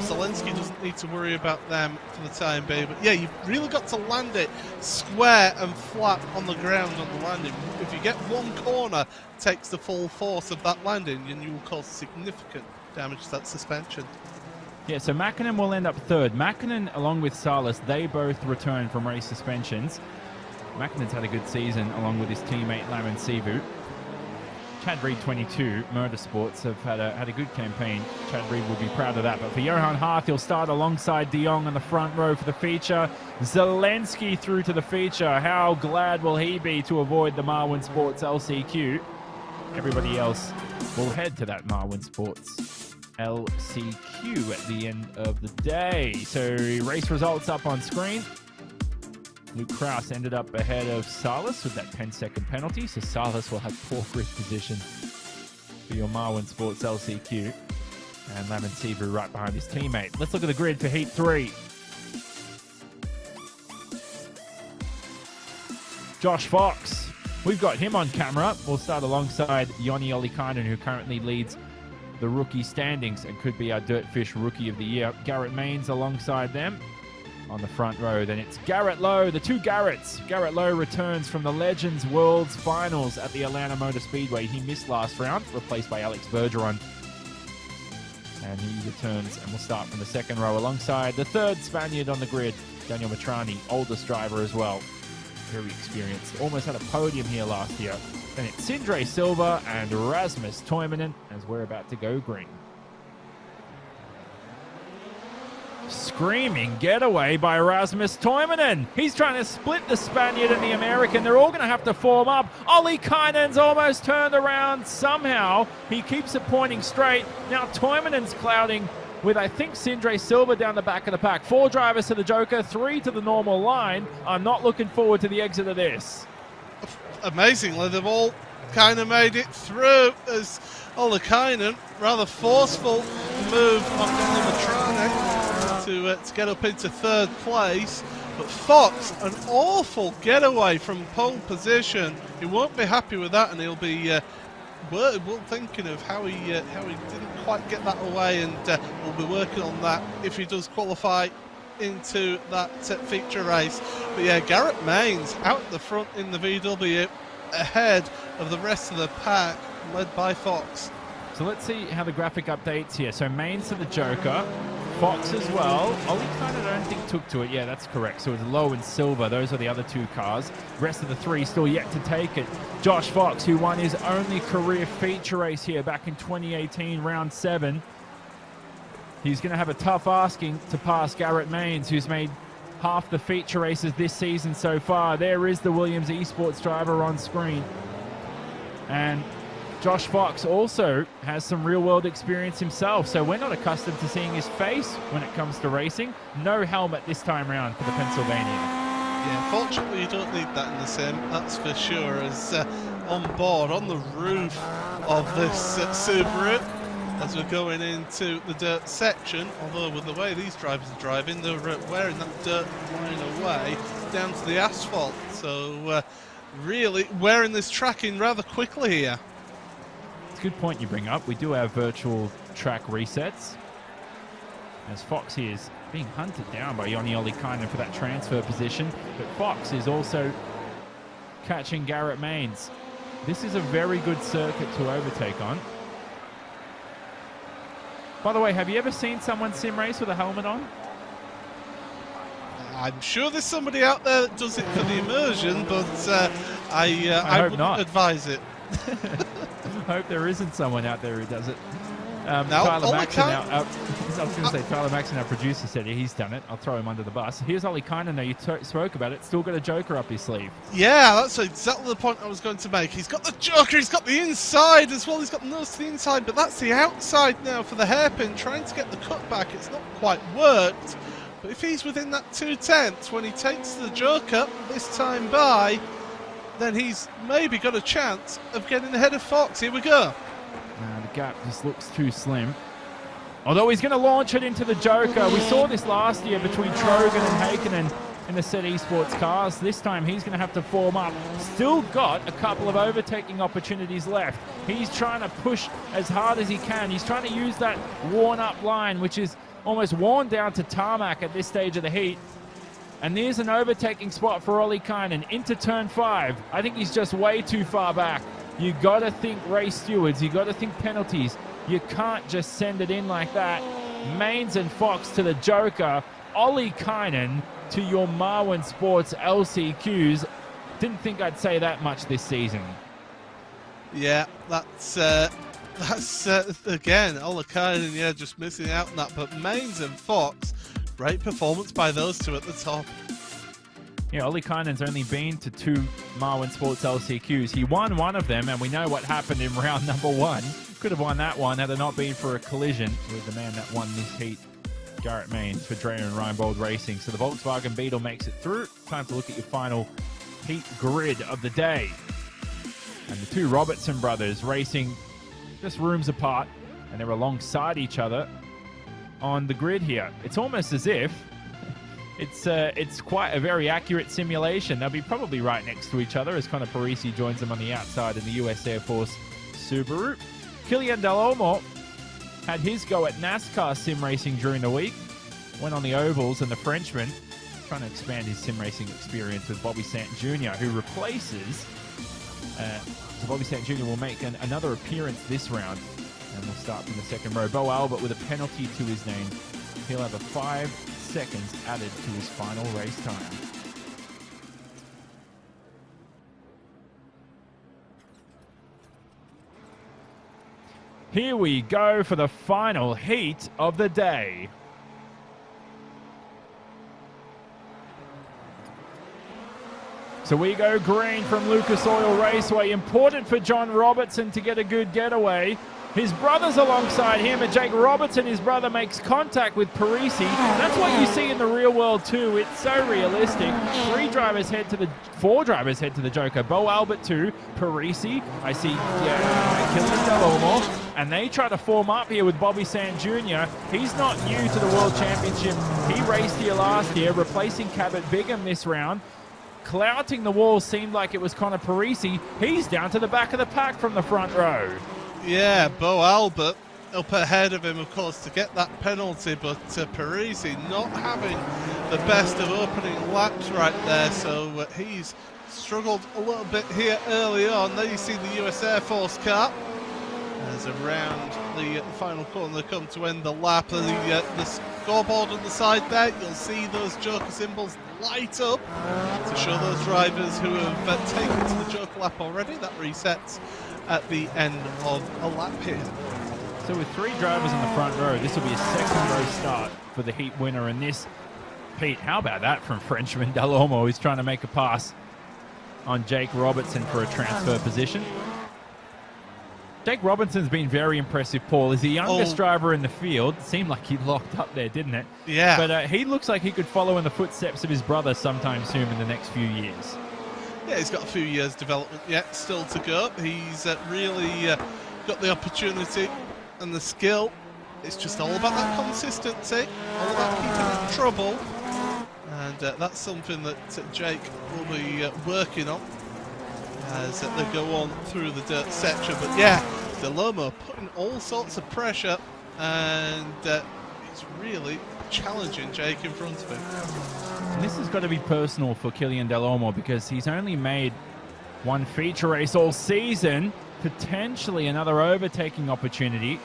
Zelensky doesn't need to worry about them for the time being. But yeah, you've really got to land it square and flat on the ground on the landing. If you get one corner, it takes the full force of that landing, and you will cause significant damage to that suspension. Yeah, so Mäkinen will end up third. Mäkinen, along with Salas, they both return from race suspensions. Mäkinen's had a good season, along with his teammate Lamin Sivu. Chad Reed, 22, Motorsports have had a good campaign. Chad Reed will be proud of that. But for Johan Harth, he'll start alongside de Jong on the front row for the feature. Zelensky through to the feature. How glad will he be to avoid the Marwin Sports LCQ? Everybody else will head to that Marwin Sports LCQ at the end of the day. So race results up on screen. Luke Kraus ended up ahead of Salas with that 10-second penalty, so Salas will have poor grid position for your Marwin Sports LCQ. And Lamin Sivu right behind his teammate. Let's look at the grid for Heat 3. Josh Fox, we've got him on camera. We'll start alongside Joni Ollikainen, who currently leads the rookie standings and could be our Dirtfish Rookie of the Year. Garrett Maines alongside them on the front row. Then it's Garrett Lowe, the two Garretts. Garrett Lowe returns from the Legends Worlds Finals at the Atlanta Motor Speedway. He missed last round, replaced by Alex Bergeron. And he returns, and we'll start from the second row alongside the third Spaniard on the grid, Daniel Matrani, oldest driver as well. Very experienced. Almost had a podium here last year. Then it's Sindre Silva and Rasmus Toivonen as we're about to go green. Screaming getaway by Rasmus Toivonen. He's trying to split the Spaniard and the American. They're all going to have to form up. Ollikainen's almost turned around somehow. He keeps it pointing straight. Now Toimonen's clouding with, I think, Sindre Silva down the back of the pack. 4 drivers to the Joker, 3 to the normal line. I'm not looking forward to the exit of this. Amazingly, they've all kind of made it through, as Ollikainen, rather forceful move on Matrani to get up into third place. But Fox, an awful getaway from pole position. He won't be happy with that, and he'll be thinking of how he didn't quite get that away, and we'll be working on that if he does qualify into that feature race. But yeah, Garrett Maines out the front in the VW, ahead of the rest of the pack, led by Fox. So let's see how the graphic updates here. So Maines to the Joker, Fox as well. Ollikainen, I don't think, took to it. Yeah, that's correct. So it's Lowe and Silva. Those are the other 2 cars. Rest of the 3 still yet to take it. Josh Fox, who won his only career feature race here back in 2018, round 7. He's going to have a tough asking to pass Garrett Maines, who's made half the feature races this season so far. There is the Williams Esports driver on screen. And Josh Fox also has some real-world experience himself, so we're not accustomed to seeing his face when it comes to racing. No helmet this time round for the Pennsylvania. Yeah, fortunately you don't need that in the sim, that's for sure, as on board, on the roof of this Subaru, as we're going into the dirt section. Although with the way these drivers are driving, they're wearing that dirt line away down to the asphalt. So really wearing this track in rather quickly here. It's a good point you bring up. We do have virtual track resets, as Fox here is being hunted down by Joni Ollikainen for that transfer position. But Fox is also catching Garrett Maines. This is a very good circuit to overtake on. By the way, have you ever seen someone sim race with a helmet on? I'm sure there's somebody out there that does it for the immersion, but I wouldn't not. advise it. I hope there isn't someone out there who does it. No, Tyler Maxon, I was going to say, Tyler Maxon, our producer, said he's done it. I'll throw him under the bus. Here's Ollikainen, though. You spoke about it. Still got a joker up his sleeve. Yeah, that's exactly the point I was going to make. He's got the joker, he's got the inside as well. He's got the nose to the inside, but that's the outside now for the hairpin. Trying to get the cut back. It's not quite worked. But if he's within that 2/10 when he takes the joker this time by, then he's maybe got a chance of getting ahead of Fox. Here we go. The gap just looks too slim. Although he's going to launch it into the joker. We saw this last year between Trogan and Heikkinen in the Set Esports cars. This time he's going to have to form up. Still got a couple of overtaking opportunities left. He's trying to push as hard as he can. He's trying to use that worn-up line, which is almost worn down to tarmac at this stage of the heat. And there's an overtaking spot for Ollikainen into turn 5. I think he's just way too far back. You got to think race stewards. You got to think penalties. You can't just send it in like that. Maines and Fox to the joker. Ollikainen to your Marwin Sports LCQs. Didn't think I'd say that much this season. Yeah, that's again, Ollikainen, yeah, just missing out on that. But Maines and Fox, great performance by those two at the top. Yeah, Ollikainen's only been to 2 Marwin Sports LCQs. He won one of them, and we know what happened in round number 1. Could have won that one had it not been for a collision with the man that won this heat, Garrett Maines, for Dreyer and Reinbold Racing. So the Volkswagen Beetle makes it through. Time to look at your final heat grid of the day. And the 2 Robertson brothers racing just rooms apart, and they're alongside each other on the grid here. It's almost as if it's quite a very accurate simulation. They'll be probably right next to each other as Connor Parisi joins them on the outside in the US Air Force Subaru. Kilian Del Olmo had his go at NASCAR sim racing during the week. Went on the ovals, and the Frenchman trying to expand his sim racing experience with Bobby Sant Jr., who replaces. So Bobby Sant Jr. will make another appearance this round, and we'll start from the second row. Bo Albert with a penalty to his name. He'll have a 5 seconds added to his final race time. Here we go for the final heat of the day. So we go green from Lucas Oil Raceway. Important for John Robertson to get a good getaway. His brother's alongside him, and Jake Robertson, his brother, makes contact with Parisi. That's what you see in the real world too. It's so realistic. 4 drivers head to the joker. Bo Albert 2, Parisi. I see Kilian Del Olmo. And they try to form up here with Bobby Sant Jr. He's not new to the World Championship. He raced here last year, replacing Cabot Bigham this round. Clouting the wall seemed like it was Connor Parisi. He's down to the back of the pack from the front row. Yeah, Bo Albert up ahead of him, of course, to get that penalty, but Parisi not having the best of opening laps right there, so he's struggled a little bit here early on. There you see the US Air Force car as around the final corner they come to end the lap. The scoreboard on the side there, you'll see those joker symbols light up to show those drivers who have taken to the joker lap already. That resets at the end of a lap here. So with 3 drivers in the front row, this will be a second row start for the heat winner in this heat. How about that from Frenchman Del Olmo, who's trying to make a pass on Jake Robertson for a transfer position. Jake Robinson's been very impressive, Paul. He's the youngest driver in the field. It seemed like he locked up there, didn't it? Yeah. But he looks like he could follow in the footsteps of his brother sometime soon in the next few years. Yeah, he's got a few years development yet still to go. He's really got the opportunity and the skill. It's just all about that consistency, all about keeping in trouble. And that's something that Jake will be working on as they go on through the dirt section. But yeah, Delomo putting all sorts of pressure, and it's really challenging Jake in front of him. And this has got to be personal for Killian Delomo because he's only made one feature race all season, potentially another overtaking opportunity.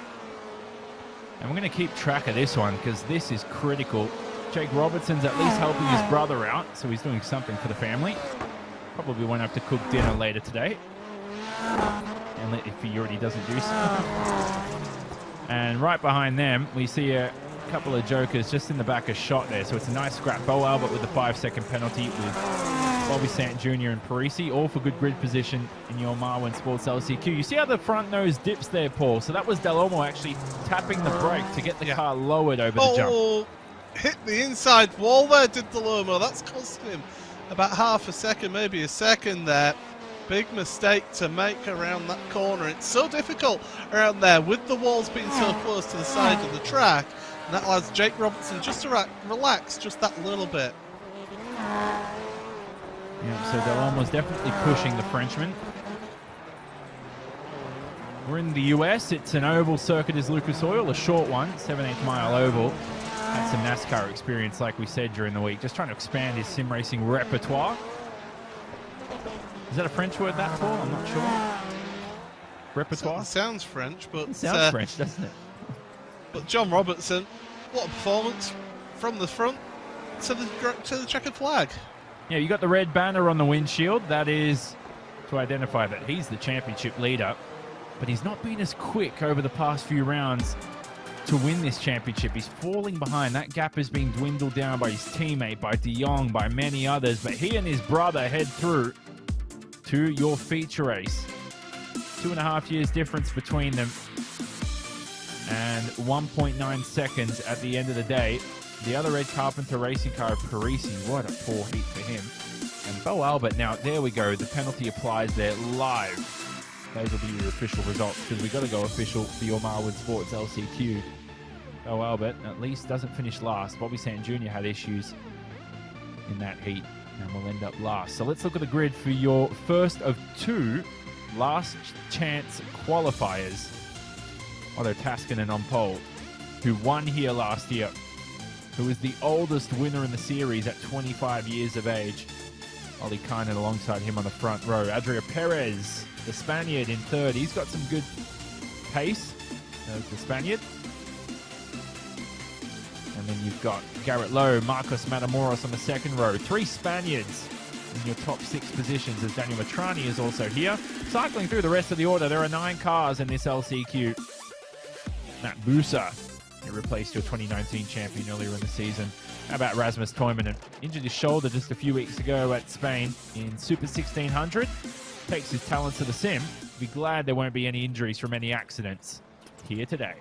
And we're going to keep track of this one because this is critical. Jake Robertson's at least helping his brother out, so he's doing something for the family. Probably won't have to cook dinner later today, and if he already doesn't do so. And right behind them, we see a couple of jokers just in the back of shot there. So it's a nice scrap. Bo Albert with the 5-second penalty with Bobby Sant Jr. and Parisi, all for good grid position in your Marwin Sports LCQ. You see how the front nose dips there, Paul? So that was Delomo actually tapping the brake to get the car lowered over the jump. Hit the inside wall there, did Delomo. That's cost him about half a second, maybe a second there. Big mistake to make around that corner. It's so difficult around there with the walls being so close to the side of the track. And that allows Jake Robertson just to relax just that little bit. Yeah, so Delomo's definitely pushing the Frenchman. We're in the US. It's an oval circuit is Lucas Oil, a short one, 7/8 mile oval. Had some NASCAR experience, like we said, during the week. Just trying to expand his sim racing repertoire. Is that a French word, that, Paul? I'm not sure. Repertoire? It sounds French, but... It sounds French, doesn't it? But John Robertson, what a performance from the front to the checkered flag. Yeah, you got the red banner on the windshield. That is to identify that he's the championship leader. But he's not been as quick over the past few rounds to win this championship. He's falling behind. That gap is being dwindled down by his teammate, by De Jong, by many others. But he and his brother head through to your feature race. 2.5 years difference between them. And 1.9 seconds at the end of the day. The other Red Carpenter racing car, Parisi, what a poor heat for him. And Bo Albert, now there we go. The penalty applies there live. Those will be your official results because we've got to go official for your Marwood Sports LCQ. Bo Albert at least doesn't finish last. Bobby Sant Jr. had issues in that heat and will end up last. So let's look at the grid for your first of two last chance qualifiers. Otto Taskinen on pole, who won here last year, who is the oldest winner in the series at 25 years of age. Ollie Kynan alongside him on the front row. Adria Perez, the Spaniard, in third. He's got some good pace, the Spaniard. And then you've got Garrett Lowe, Marcos Matamoros on the second row. 3 Spaniards in your top 6 positions as Daniel Matrani is also here. Cycling through the rest of the order, there are 9 cars in this LCQ. Matt Busa, he replaced your 2019 champion earlier in the season. How about Rasmus Toivonen? Injured his shoulder just a few weeks ago at Spain in Super 1600. Takes his talents to the sim. Be glad there won't be any injuries from any accidents here today.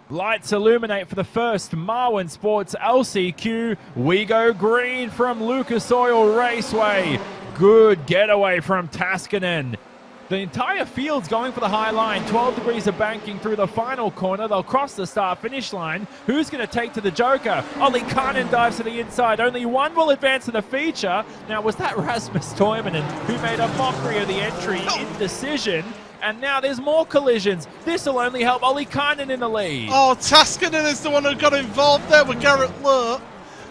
Lights illuminate for the first Marwin Sports LCQ. We go green from Lucas Oil Raceway. Good getaway from Taskinen. The entire field's going for the high line. 12 degrees of banking through the final corner. They'll cross the start-finish line. Who's going to take to the Joker? Ollie Kynan dives to the inside. Only one will advance to the feature. Now, was that Rasmus Toivonen who made a mockery of the entry indecision? And now there's more collisions. This will only help Ollie Kynan in the lead. Oh, Taskinen is the one who got involved there with Garrett Lowe.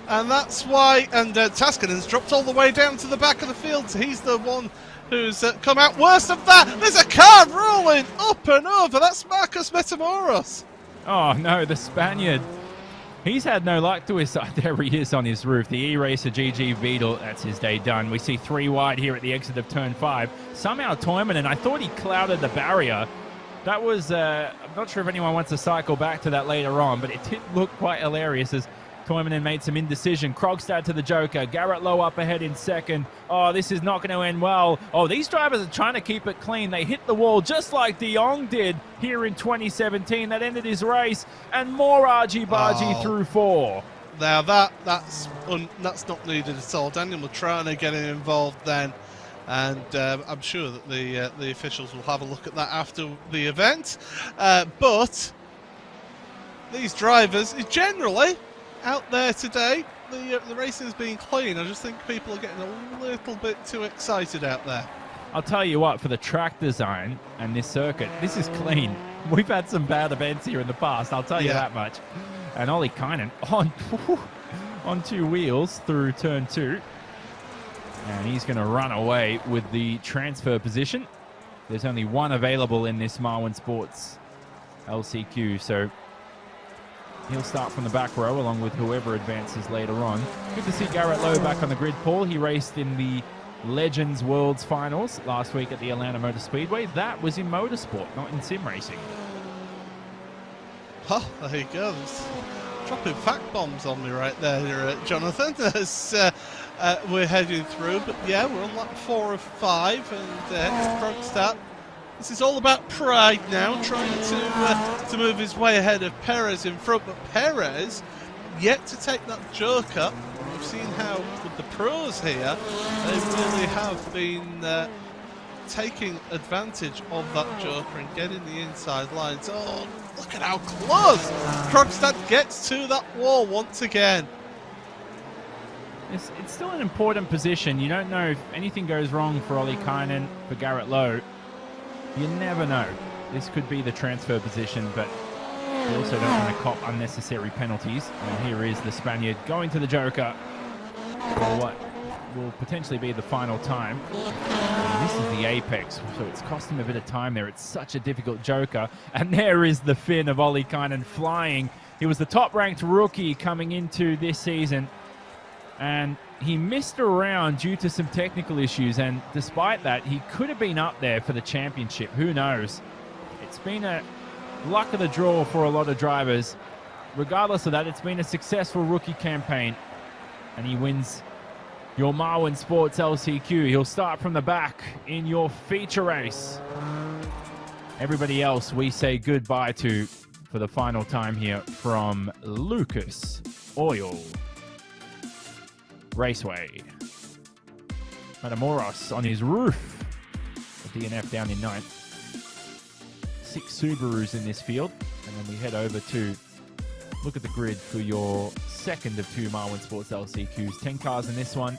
And that's why, and Taskinen's dropped all the way down to the back of the field. So he's the one who's come out worst of that. There's a car rolling up and over. That's Marcos Matamoros. Oh, no, the Spaniard. He's had no luck to his side. There he is on his roof. The E-Racer GG Beetle, that's his day done. We see 3 wide here at the exit of Turn 5. Somehow Toivonen, I thought he clouded the barrier. That was, I'm not sure if anyone wants to cycle back to that later on, but it did look quite hilarious as Toivonen made some indecision. Krogstad to the Joker. Garrett Lowe up ahead in second. Oh, this is not going to end well. Oh, these drivers are trying to keep it clean. They hit the wall just like De Jong did here in 2017. That ended his race. And more argy-bargy through 4. Now that's not needed at all. Daniel Matrana getting involved then. And I'm sure that the officials will have a look at that after the event. But these drivers, generally, out there today, the racing has been clean. I just think people are getting a little bit too excited out there. I'll tell you what, for the track design and this circuit, this is clean. We've had some bad events here in the past, I'll tell you that much. And Ollie Kynan on 2 wheels through turn 2. And he's going to run away with the transfer position. There's only one available in this Marwin Sports LCQ, so he'll start from the back row along with whoever advances later on. Good to see Garrett Lowe back on the grid, Paul. He raced in the Legends Worlds Finals last week at the Atlanta Motor Speedway. That was in motorsport, not in sim racing. Oh, there he goes. Dropping fact bombs on me right there, Jonathan, as we're heading through. But yeah, we're on lap 4 of 5, and Krogstad. This is all about pride now, trying to move his way ahead of Perez in front. But Perez yet to take that joker. We've seen how with the pros here, they really have been taking advantage of that joker and getting the inside lines. Oh, look at how close Krogstad gets to that wall once again. It's still an important position. You don't know if anything goes wrong for Ollie Kynan, for Garrett Lowe. You never know. This could be the transfer position, but you also don't want to cop unnecessary penalties. And here is the Spaniard going to the joker for what will potentially be the final time. And this is the apex, so it's cost him a bit of time there. It's such a difficult joker. And there is the fin of Ollie Kynan flying. He was the top-ranked rookie coming into this season, and he missed around due to some technical issues, and despite that, he could have been up there for the championship. Who knows? It's been a luck of the draw for a lot of drivers. Regardless of that, it's been a successful rookie campaign, and he wins your Marwin Sports LCQ. He'll start from the back in your feature race. Everybody else we say goodbye to for the final time here from Lucas Oil Raceway. Matamoros on his roof. A DNF down in 9th. 6 Subarus in this field. And then we head over to look at the grid for your second of 2 Marwin Sports LCQs. 10 cars in this one.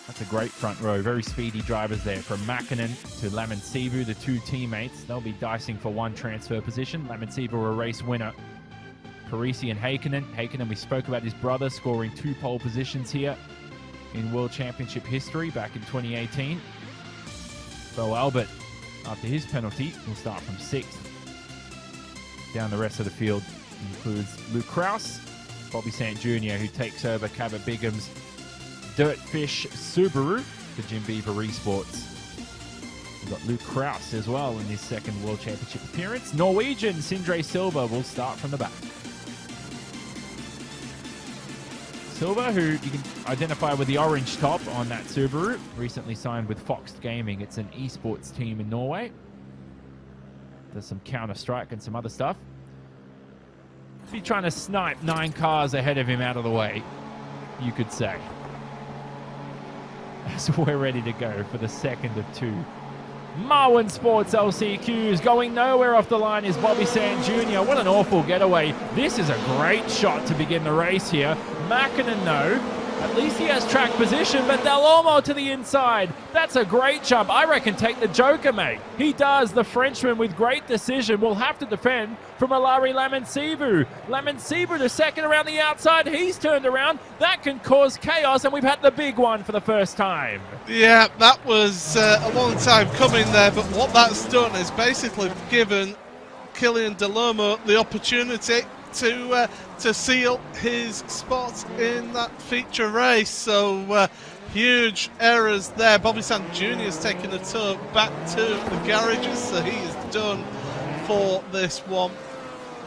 That's a great front row. Very speedy drivers there. From Mäkinen to Lamansivu, the 2 teammates. They'll be dicing for 1 transfer position. Lamansivu, a race winner. Parisi and Heikkinen. Heikkinen, we spoke about his brother scoring 2 pole positions here in World Championship history back in 2018. Bo Albert, after his penalty, will start from 6th. Down the rest of the field includes Luke Kraus, Bobby Sant Jr., who takes over Cabot Bigham's Dirtfish Subaru for Jim Beaver Esports. We've got Luke Kraus as well in his second World Championship appearance. Norwegian Sindre Silva will start from the back. Silva, who you can identify with the orange top on that Subaru, recently signed with Fox Gaming. It's an esports team in Norway. Does some Counter-Strike and some other stuff. Be trying to snipe 9 cars ahead of him out of the way, you could say. So we're ready to go for the second of 2 Marwin Sports LCQs. Going nowhere off the line is Bobby Sant Jr. What an awful getaway. This is a great shot to begin the race here. Mäkinen, no. At least he has track position, but Del Olmo to the inside. That's a great jump. I reckon take the joker, mate. He does. The Frenchman with great decision will have to defend from Alari Lamansivu. Lamansivu to second around the outside. He's turned around. That can cause chaos, and we've had the big one for the first time. Yeah, that was a long time coming there, but what that's done is basically given Kylian Delormeau the opportunity to seal his spot in that feature race. So huge errors there. Bobby Sant Jr. has taken a tour back to the garages, so he is done for this one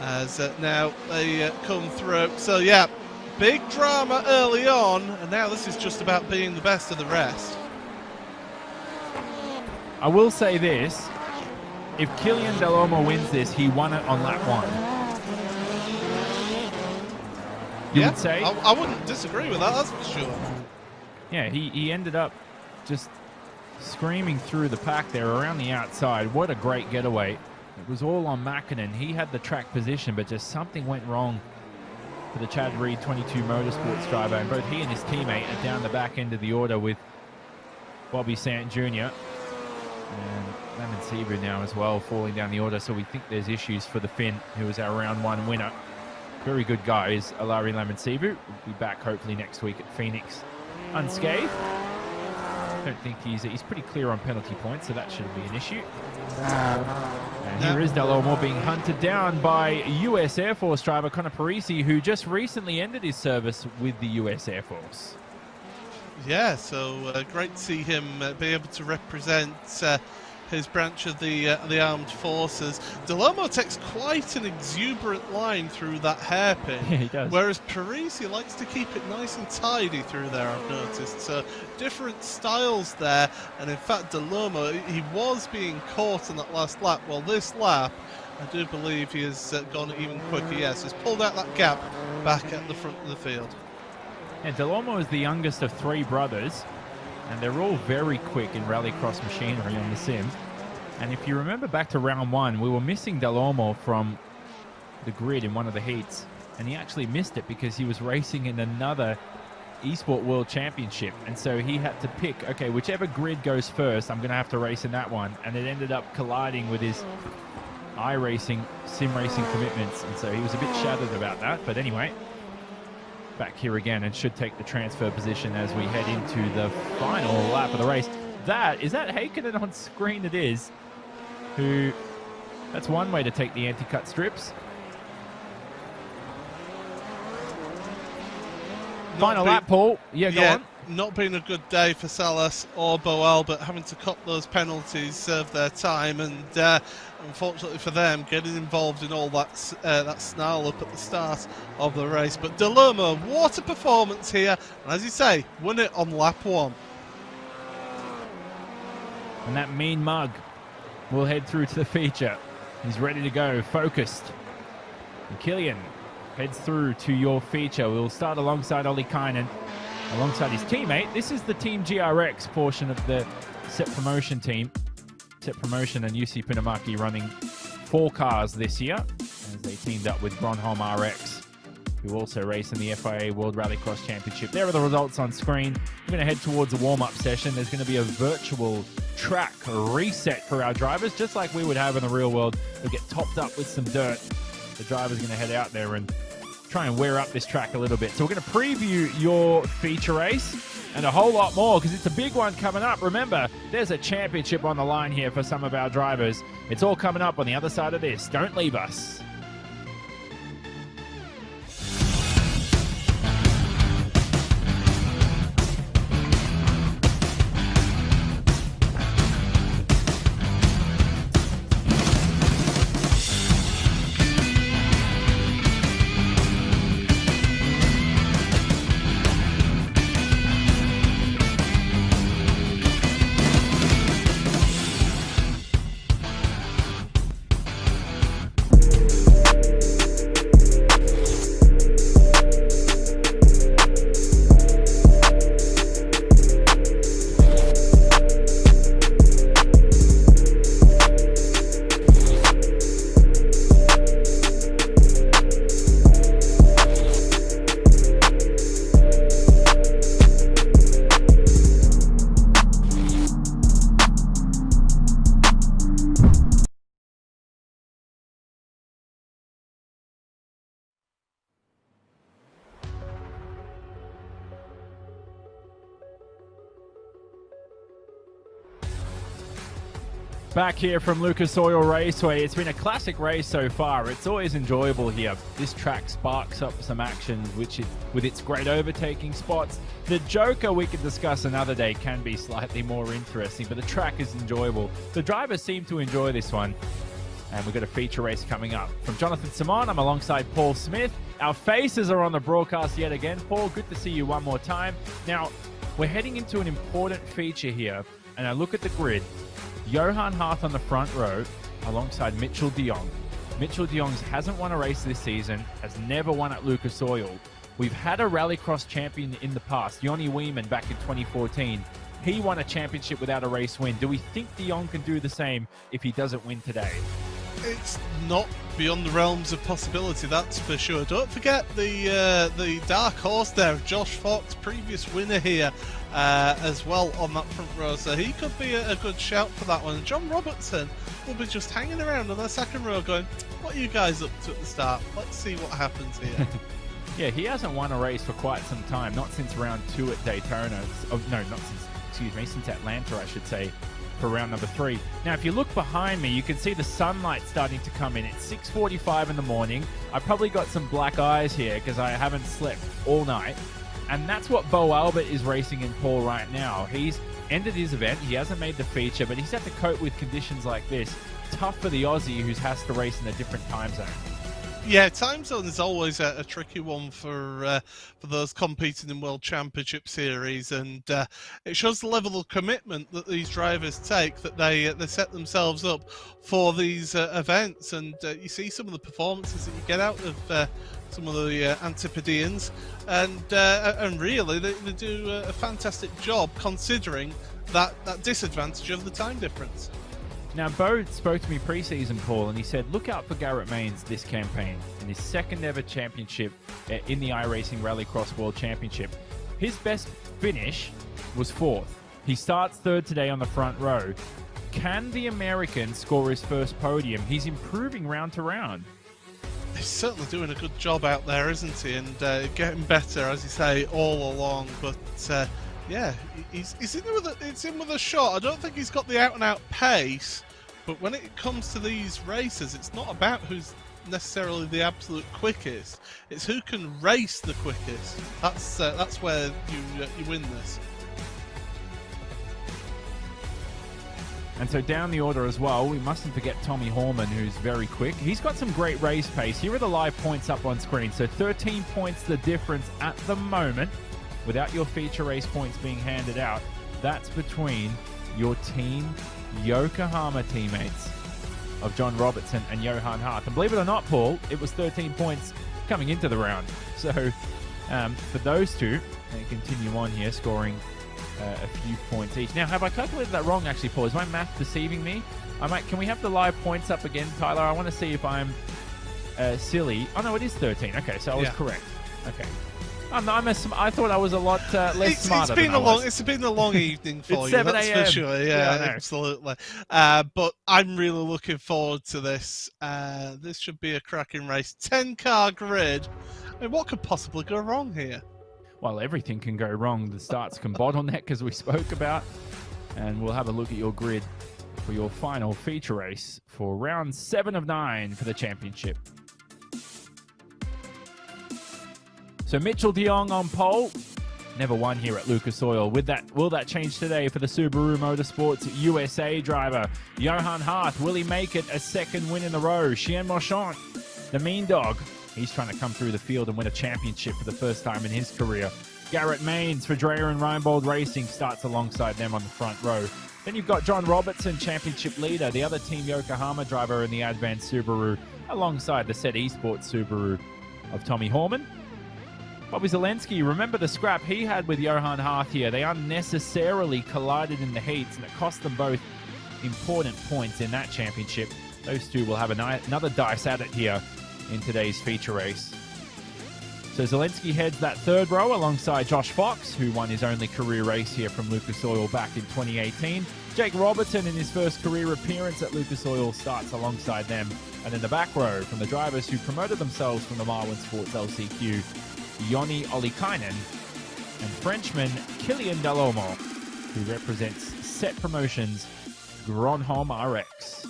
as now they come through. So yeah, big drama early on, and now this is just about being the best of the rest. I will say this, if Kylian Delormeau wins this, he won it on lap 1. You would say? I wouldn't disagree with that, that's for sure. Yeah, he ended up just screaming through the pack there around the outside. What a great getaway. It was all on Mäkinen. He had the track position, but just something went wrong for the Chad Reed 22 Motorsports driver, and both he and his teammate are down the back end of the order with Bobby Sant Jr. and Lemon Seabu now as well falling down the order, so we think there's issues for the Finn, who was our round 1 winner. Very good guy is Alari Lemon Seabu. We'll be back hopefully next week at Phoenix unscathed. Don't think he's pretty clear on penalty points, so that shouldn't be an issue. And here is Del Olmo being hunted down by US Air Force driver Connor Parisi, who just recently ended his service with the US Air Force. Yeah, so great to see him be able to represent his branch of the armed forces. Del Olmo takes quite an exuberant line through that hairpin, Yeah, he does. whereas Parisi likes to keep it nice and tidy through there, I've noticed. So different styles there, and in fact Del Olmo, he was being caught on that last lap. Well, this lap, I do believe he has gone even quicker. Yes, he's pulled out that gap back at the front of the field. And Del Olmo is the youngest of 3 brothers, and they're all very quick in rallycross machinery on the sim. And if you remember back to round 1, we were missing Del Olmo from the grid in one of the heats, and he actually missed it because he was racing in another Esport World Championship, and so he had to pick, okay, whichever grid goes first, I'm going to have to race in that one, and it ended up colliding with his iRacing, sim racing commitments, and so he was a bit shattered about that. But anyway, back here again, and should take the transfer position as we head into the final lap of the race. Is that Heikkinen on screen? It is. That's one way to take the anti-cut strips. Final lap, Paul. Yeah, go on. Not been a good day for Salas or Boel, but having to cut those penalties served their time, and unfortunately for them, getting involved in all that snarl up at the start of the race. But Del Olmo, what a performance here, and as you say, won it on lap 1. And that mean mug will head through to the feature. He's ready to go, focused. And Killian heads through to your feature. We'll start alongside Olli Kainen, alongside his teammate. This is the Team GRX portion of the Set Promotion team. Set Promotion and UC Pinamaki running 4 cars this year, as they teamed up with Bronholm RX, who also race in the FIA World Rallycross Championship. There are the results on screen. We're going to head towards a warm-up session. There's going to be a virtual track reset for our drivers, just like we would have in the real world. They'll get topped up with some dirt. The driver's going to head out there and try and wear up this track a little bit. So we're going to preview your feature race and a whole lot more, because it's a big one coming up. Remember, there's a championship on the line here for some of our drivers. It's all coming up on the other side of this. Don't leave us. Back here from Lucas Oil Raceway. It's been a classic race so far. It's always enjoyable here. This track sparks up some action, with its great overtaking spots. The Joker, we can discuss another day, can be slightly more interesting, but the track is enjoyable. The drivers seem to enjoy this one. And we've got a feature race coming up. From Jonathan Simon, I'm alongside Paul Smith. Our faces are on the broadcast yet again. Paul, good to see you one more time. Now, we're heading into an important feature here, and I look at the grid. Johan Hart on the front row alongside Mitchell de Jong. Mitchell de Jong hasn't won a race this season, has never won at Lucas Oil. We've had a Rallycross champion in the past, Yoni Weeman back in 2014. He won a championship without a race win. Do we think De Jong can do the same if he doesn't win today? It's not beyond the realms of possibility, that's for sure. Don't forget the dark horse there, Josh Fox, previous winner here as well on that front row, so he could be a good shout for that one. And John Robertson will be just hanging around on the second row going, what are you guys up to at the start? Let's see what happens here. Yeah, he hasn't won a race for quite some time, not since round 2 at Daytona. Oh, no, not since, excuse me, since Atlanta, I should say, for round number 3. Now, if you look behind me, you can see the sunlight starting to come in. It's 6:45 in the morning. I probably got some black eyes here because I haven't slept all night. And that's what Bo Albert is racing in, Paul, right now. He's ended his event. He hasn't made the feature, but he's had to cope with conditions like this. Tough for the Aussie who has to race in a different time zone. Yeah, time zone is always a tricky one for those competing in World Championship Series, and it shows the level of commitment that these drivers take, that they set themselves up for these events, and you see some of the performances that you get out of some of the Antipodeans, and really they do a fantastic job considering that disadvantage of the time difference. Now, Bo spoke to me pre-season, Paul, and he said, look out for Garrett Maines this campaign in his second ever championship in the iRacing Rallycross World Championship. His best finish was 4th. He starts 3rd today on the front row. Can the American score his first podium? He's improving round to round. He's certainly doing a good job out there, isn't he? And getting better, as you say, all along. But yeah, he's in with a shot. I don't think he's got the out-and-out pace, but when it comes to these races, it's not about who's necessarily the absolute quickest. It's who can race the quickest. That's where you win this. And so down the order as well, we mustn't forget Tommy Horman, who's very quick. He's got some great race pace. Here are the live points up on screen. So 13 points the difference at the moment, without your feature race points being handed out. That's between your team Yokohama teammates of John Robertson and Johan Hart. And believe it or not, Paul, it was 13 points coming into the round. So for those two, they continue on here, scoring a few points each. Now, have I calculated that wrong, actually, Paul? Is my math deceiving me? Can we have the live points up again, Tyler? I want to see if I'm silly. Oh, no, it is 13. Okay, so I was correct. Okay. I thought I was a lot less smarter than I was. It's been a long evening for it's you, 7 that's a.m. for sure. Yeah, absolutely. But I'm really looking forward to this. This should be a cracking race. 10-car grid. I mean, what could possibly go wrong here? Well, everything can go wrong. The starts can bottleneck, as we spoke about. And we'll have a look at your grid for your final feature race for round 7 of 9 for the championship. So Mitchell de Jong on pole. Never won here at Lucas Oil. Will that change today for the Subaru Motorsports USA driver? Johan Hart, will he make it a second win in a row? Chien Marchand, the mean dog. He's trying to come through the field and win a championship for the first time in his career. Garrett Maines for Dreyer and Reinbold Racing starts alongside them on the front row. Then you've got John Robertson, championship leader, the other Team Yokohama driver in the Advanced Subaru, alongside the Set Esports Subaru of Tommy Horman. Bobby Zelensky, remember the scrap he had with Johan Hart here. They unnecessarily collided in the heats, and it cost them both important points in that championship. Those two will have another dice at it here in today's feature race. So Zelensky heads that third row alongside Josh Fox, who won his only career race here from Lucas Oil back in 2018. Jake Robertson, in his first career appearance at Lucas Oil, starts alongside them. And in the back row, from the drivers who promoted themselves from the Marwin Sports LCQ, Joni Olikainen and Frenchman Kylian Dalomo, who represents Set Promotions Gronholm RX.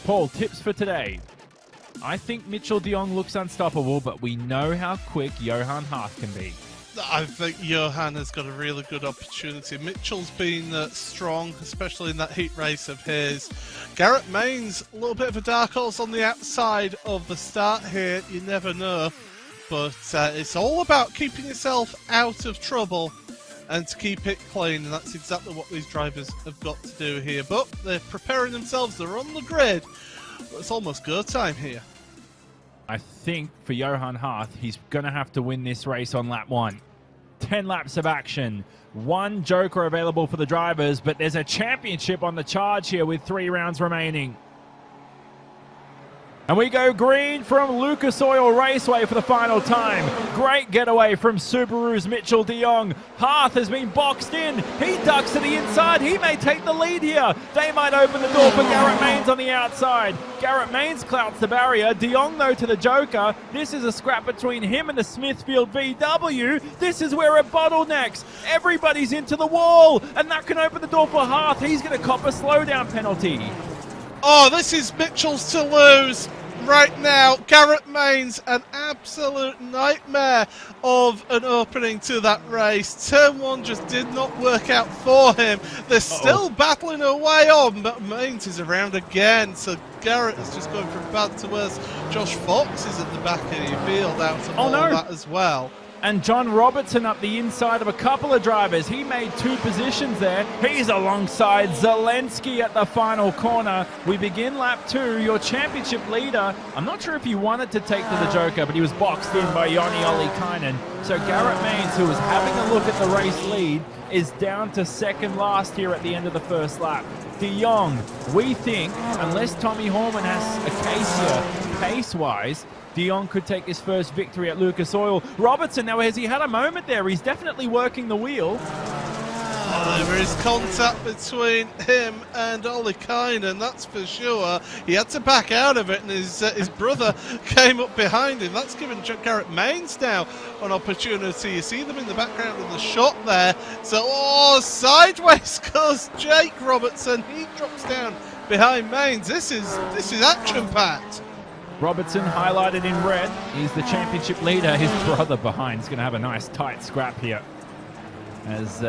Paul, tips for today. I think Mitchell de Jong looks unstoppable, but we know how quick Johan Hart can be. I think Johan has got a really good opportunity. Mitchell's been strong, especially in that heat race of his. Garrett Maines, a little bit of a dark horse on the outside of the start here. You never know. But it's all about keeping yourself out of trouble and to keep it clean. And that's exactly what these drivers have got to do here. But they're preparing themselves. They're on the grid. But it's almost go time here. I think for Johan Harth, he's going to have to win this race on lap 1. 10 laps of action. 1 joker available for the drivers, but there's a championship on the charge here with 3 rounds remaining. And we go green from Lucas Oil Raceway for the final time. Great getaway from Subaru's Mitchell de Jong. Harth has been boxed in. He ducks to the inside. He may take the lead here. They might open the door for Garrett Maines on the outside. Garrett Maines clouts the barrier. De Jong, though, to the joker. This is a scrap between him and the Smithfield VW. This is where it bottlenecks. Everybody's into the wall, and that can open the door for Harth. He's going to cop a slowdown penalty. Oh, this is Mitchell's to lose right now. Garrett Maines, an absolute nightmare of an opening to that race. Turn 1 just did not work out for him. They're still battling away on, but Maines is around again. So Garrett is just going from bad to worse. Josh Fox is at the back of the field out of all that as well. And John Robertson up the inside of a couple of drivers. He made 2 positions there. He's alongside Zelensky at the final corner. We begin lap 2. Your championship leader, I'm not sure if he wanted to take to the joker, but he was boxed in by Joni Ollikainen. So Garrett Maines, who was having a look at the race lead, is down to second last here at the end of the first lap. De Jong, we think, unless Tommy Horman has a case here, pace-wise, De Jong could take his first victory at Lucas Oil. Robertson, now, has he had a moment there? He's definitely working the wheel. Oh, there is contact between him and Ollikainen, that's for sure. He had to back out of it, and his brother came up behind him. That's given Garrett Maines now an opportunity. You see them in the background of the shot there. So, sideways goes Jake Robertson. He drops down behind Maines. This is action-packed. Robertson highlighted in red. He's the championship leader. His brother behind is going to have a nice tight scrap here. As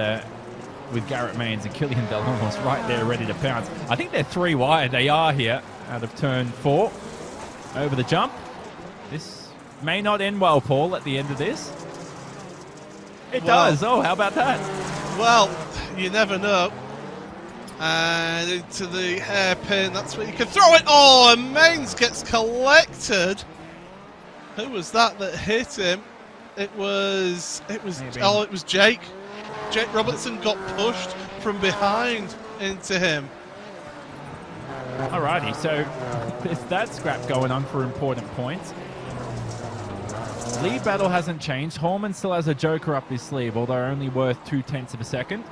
with Garrett Maines and Killian Delorme's right there ready to pounce. I think they're 3 wide. They are here out of turn 4. Over the jump. This may not end well, Paul, at the end of this. It does. Oh, how about that? Well, you never know. And into the hairpin, that's where you can throw it. Oh, and Maines gets collected. Who was that hit him? It was Jake. Jake Robertson got pushed from behind into him. Alrighty, so there's that scrap going on for important points. Lead battle hasn't changed. Horman still has a joker up his sleeve, although only worth 0.2 of a second.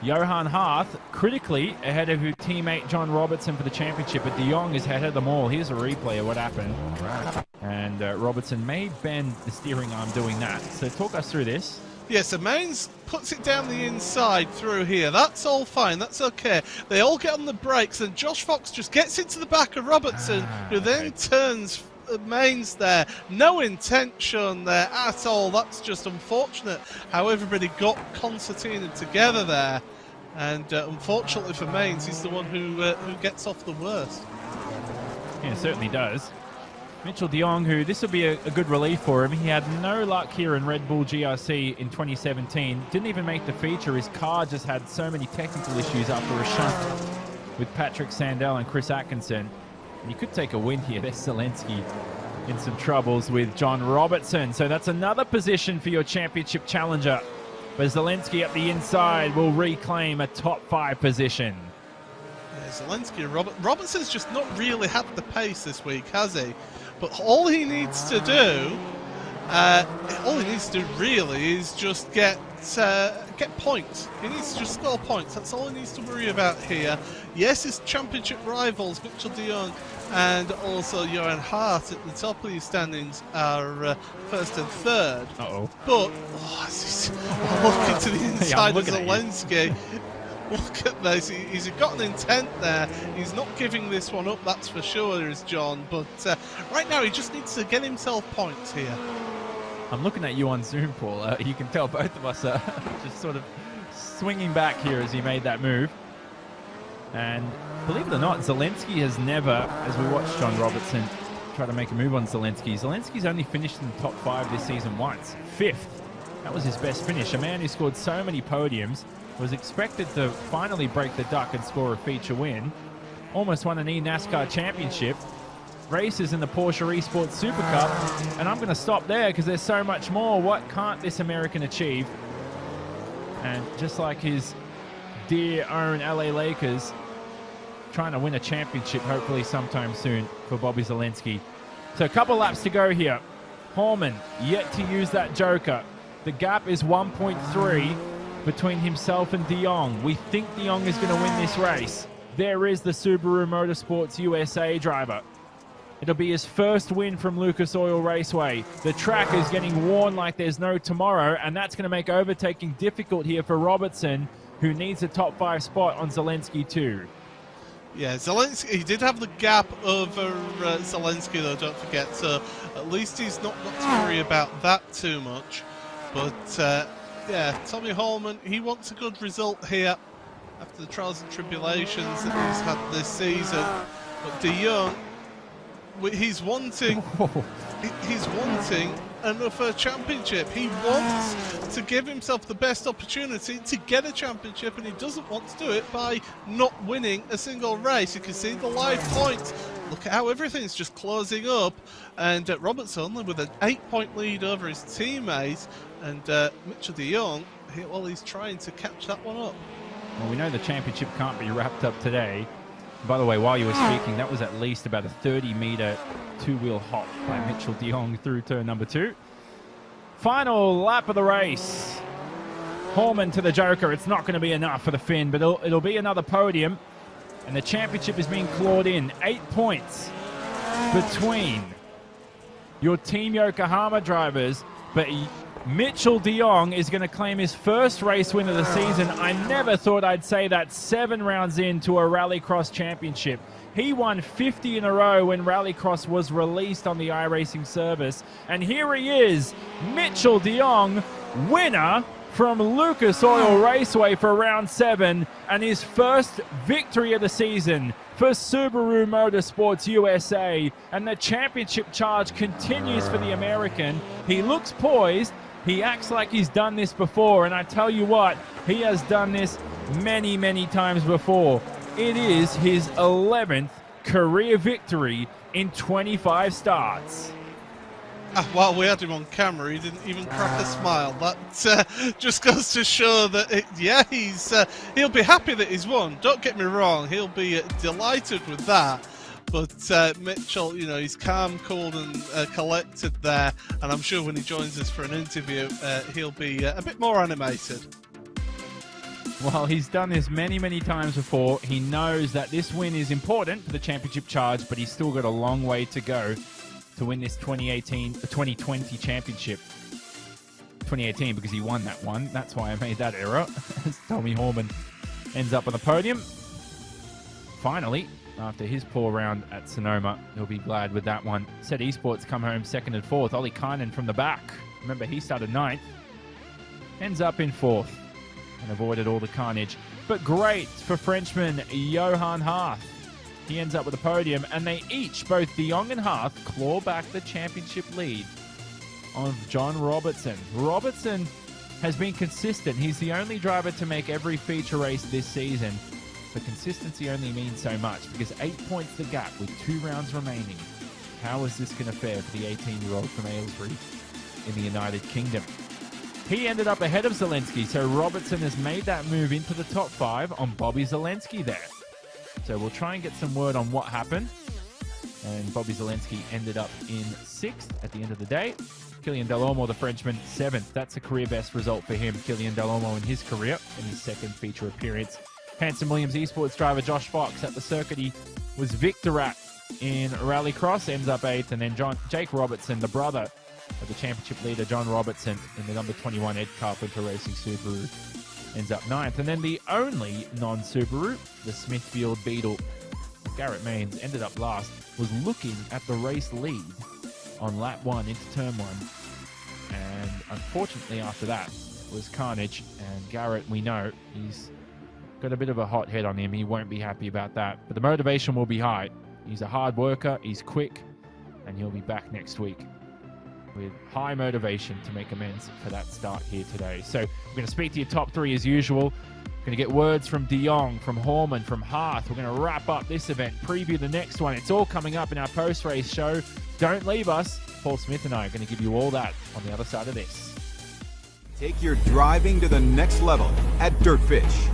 Johan Harth, critically ahead of his teammate John Robertson for the championship, but de Jong is ahead of them all. Here's a replay of what happened. And Robertson may bend the steering arm doing that. So talk us through this. Yeah, so Maines puts it down the inside through here. That's all fine. That's okay. They all get on the brakes, and Josh Fox just gets into the back of Robertson, who then turns Maines there. No intent shown there at all. That's just unfortunate how everybody got concertinaed together there. And unfortunately for Maines, he's the one who gets off the worst. Yeah, it certainly does. Mitchell de Jong, who this will be a good relief for him. He had no luck here in Red Bull GRC in 2017. Didn't even make the feature. His car just had so many technical issues after a shunt with Patrick Sandell and Chris Atkinson. And you could take a win here. There's Zelensky in some troubles with John Robertson. So that's another position for your championship challenger. But Zelensky at the inside will reclaim a top 5 position. Yeah, Zelensky and Robertson's just not really had the pace this week, has he? But all he needs to do, really is just get points. He needs to just score points. That's all he needs to worry about here. Yes, his championship rivals, Mitchell de Jong and also Johan Harth at the top of these standings are first and third. But look into the inside of Zelensky. Look at this. He's got an intent there. He's not giving this one up, that's for sure, is John. But right now, he just needs to get himself points here. I'm looking at you on Zoom, Paul. You can tell both of us are just sort of swinging back here as he made that move. And believe it or not, Zelensky has never, as we watched John Robertson try to make a move on Zelensky, Zelensky's only finished in the top 5 this season once. 5th. That was his best finish. A man who scored so many podiums, was expected to finally break the duck and score a feature win. Almost won an NASCAR championship. races in the Porsche Esports Super Cup, and I'm going to stop there because there's so much more. What can't this American achieve? And just like his dear own LA Lakers, trying to win a championship hopefully sometime soon for Bobby Zalenski. So a couple laps to go here. Horman yet to use that joker. The gap is 1.3 between himself and De Jong. We think De Jong is going to win this race. There is the Subaru Motorsports USA driver. It'll be his first win from Lucas Oil Raceway. The track is getting worn like there's no tomorrow, and that's going to make overtaking difficult here for Robertson, who needs a top 5 spot on Zalenski too. Yeah, Zalenski, he did have the gap over Zalenski though, don't forget, so at least he's not got to worry about that too much. But yeah, Tommy Holman, he wants a good result here after the trials and tribulations that he's had this season. But De Jong, he's wanting another championship. He wants to give himself the best opportunity to get a championship, and he doesn't want to do it by not winning a single race. You can see the live points. Look at how everything's just closing up, and Robertson only with an 8-point lead over his teammate, and Mitchell De Jong, he's trying to catch that one up. Well, we know the championship can't be wrapped up today. By the way, while you were speaking, that was at least about a 30-meter two-wheel hop by Mitchell De Jong through turn number 2. Final lap of the race. Horman to the joker. It's not going to be enough for the Finn, but it'll be another podium. And the championship is being clawed in. 8 points between your Team Yokohama drivers, but Mitchell De Jong is going to claim his first race win of the season. I never thought I'd say that 7 rounds into a Rallycross Championship. He won 50 in a row when Rallycross was released on the iRacing service. And here he is, Mitchell De Jong, winner from Lucas Oil Raceway for round 7, and his first victory of the season for Subaru Motorsports USA. And the championship charge continues for the American. He looks poised. He acts like he's done this before, and I tell you what, he has done this many, many times before. It is his 11th career victory in 25 starts. While we had him on camera, he didn't even crack a smile. That just goes to show that, he'll be happy that he's won. Don't get me wrong, he'll be delighted with that. But Mitchell, he's calm, cool, and collected there. And I'm sure when he joins us for an interview, he'll be a bit more animated. Well, he's done this many, many times before. He knows that this win is important for the championship charge, but he's still got a long way to go to win this 2020 championship. 2018 because he won that one. That's why I made that error. As Tommy Horman ends up on the podium. Finally, after his poor round at Sonoma, he'll be glad with that one. Said Esports come home 2nd and 4th. Ollie Kynan from the back. Remember, he started 9th. Ends up in 4th and avoided all the carnage. But great for Frenchman Johan Harth. He ends up with a podium, and they each, both De Jong and Harth, claw back the championship lead on John Robertson. Robertson has been consistent. He's the only driver to make every feature race this season. But consistency only means so much, because 8 points the gap with 2 rounds remaining. How is this going to fare for the 18-year-old from Aylesbury in the United Kingdom? He ended up ahead of Zalenski, so Robertson has made that move into the top 5 on Bobby Zalenski there. So we'll try and get some word on what happened. And Bobby Zalenski ended up in 6th at the end of the day. Kylian Delormeau, the Frenchman, 7th. That's a career best result for him. Kylian Delormeau in his career in his 2nd feature appearance. Hanson Williams Esports driver Josh Fox at the circuit he was victor at in Rallycross, ends up 8th. And then Jake Robertson, the brother of the championship leader John Robertson in the number 21 Ed Carpenter Racing Subaru, ends up 9th. And then the only non-Subaru, the Smithfield Beetle, Garrett Maines, ended up last, was looking at the race lead on lap 1 into turn 1. And unfortunately after that was carnage. And Garrett, we know, he's got a bit of a hot head on him. He won't be happy about that. But the motivation will be high. He's a hard worker, he's quick, and he'll be back next week with high motivation to make amends for that start here today. So we're going to speak to your top 3 as usual. Going to get words from De Jong, from Horman, from Haas. We're going to wrap up this event, preview the next one. It's all coming up in our post-race show. Don't leave us. Paul Smith and I are going to give you all that on the other side of this. Take your driving to the next level at Dirtfish.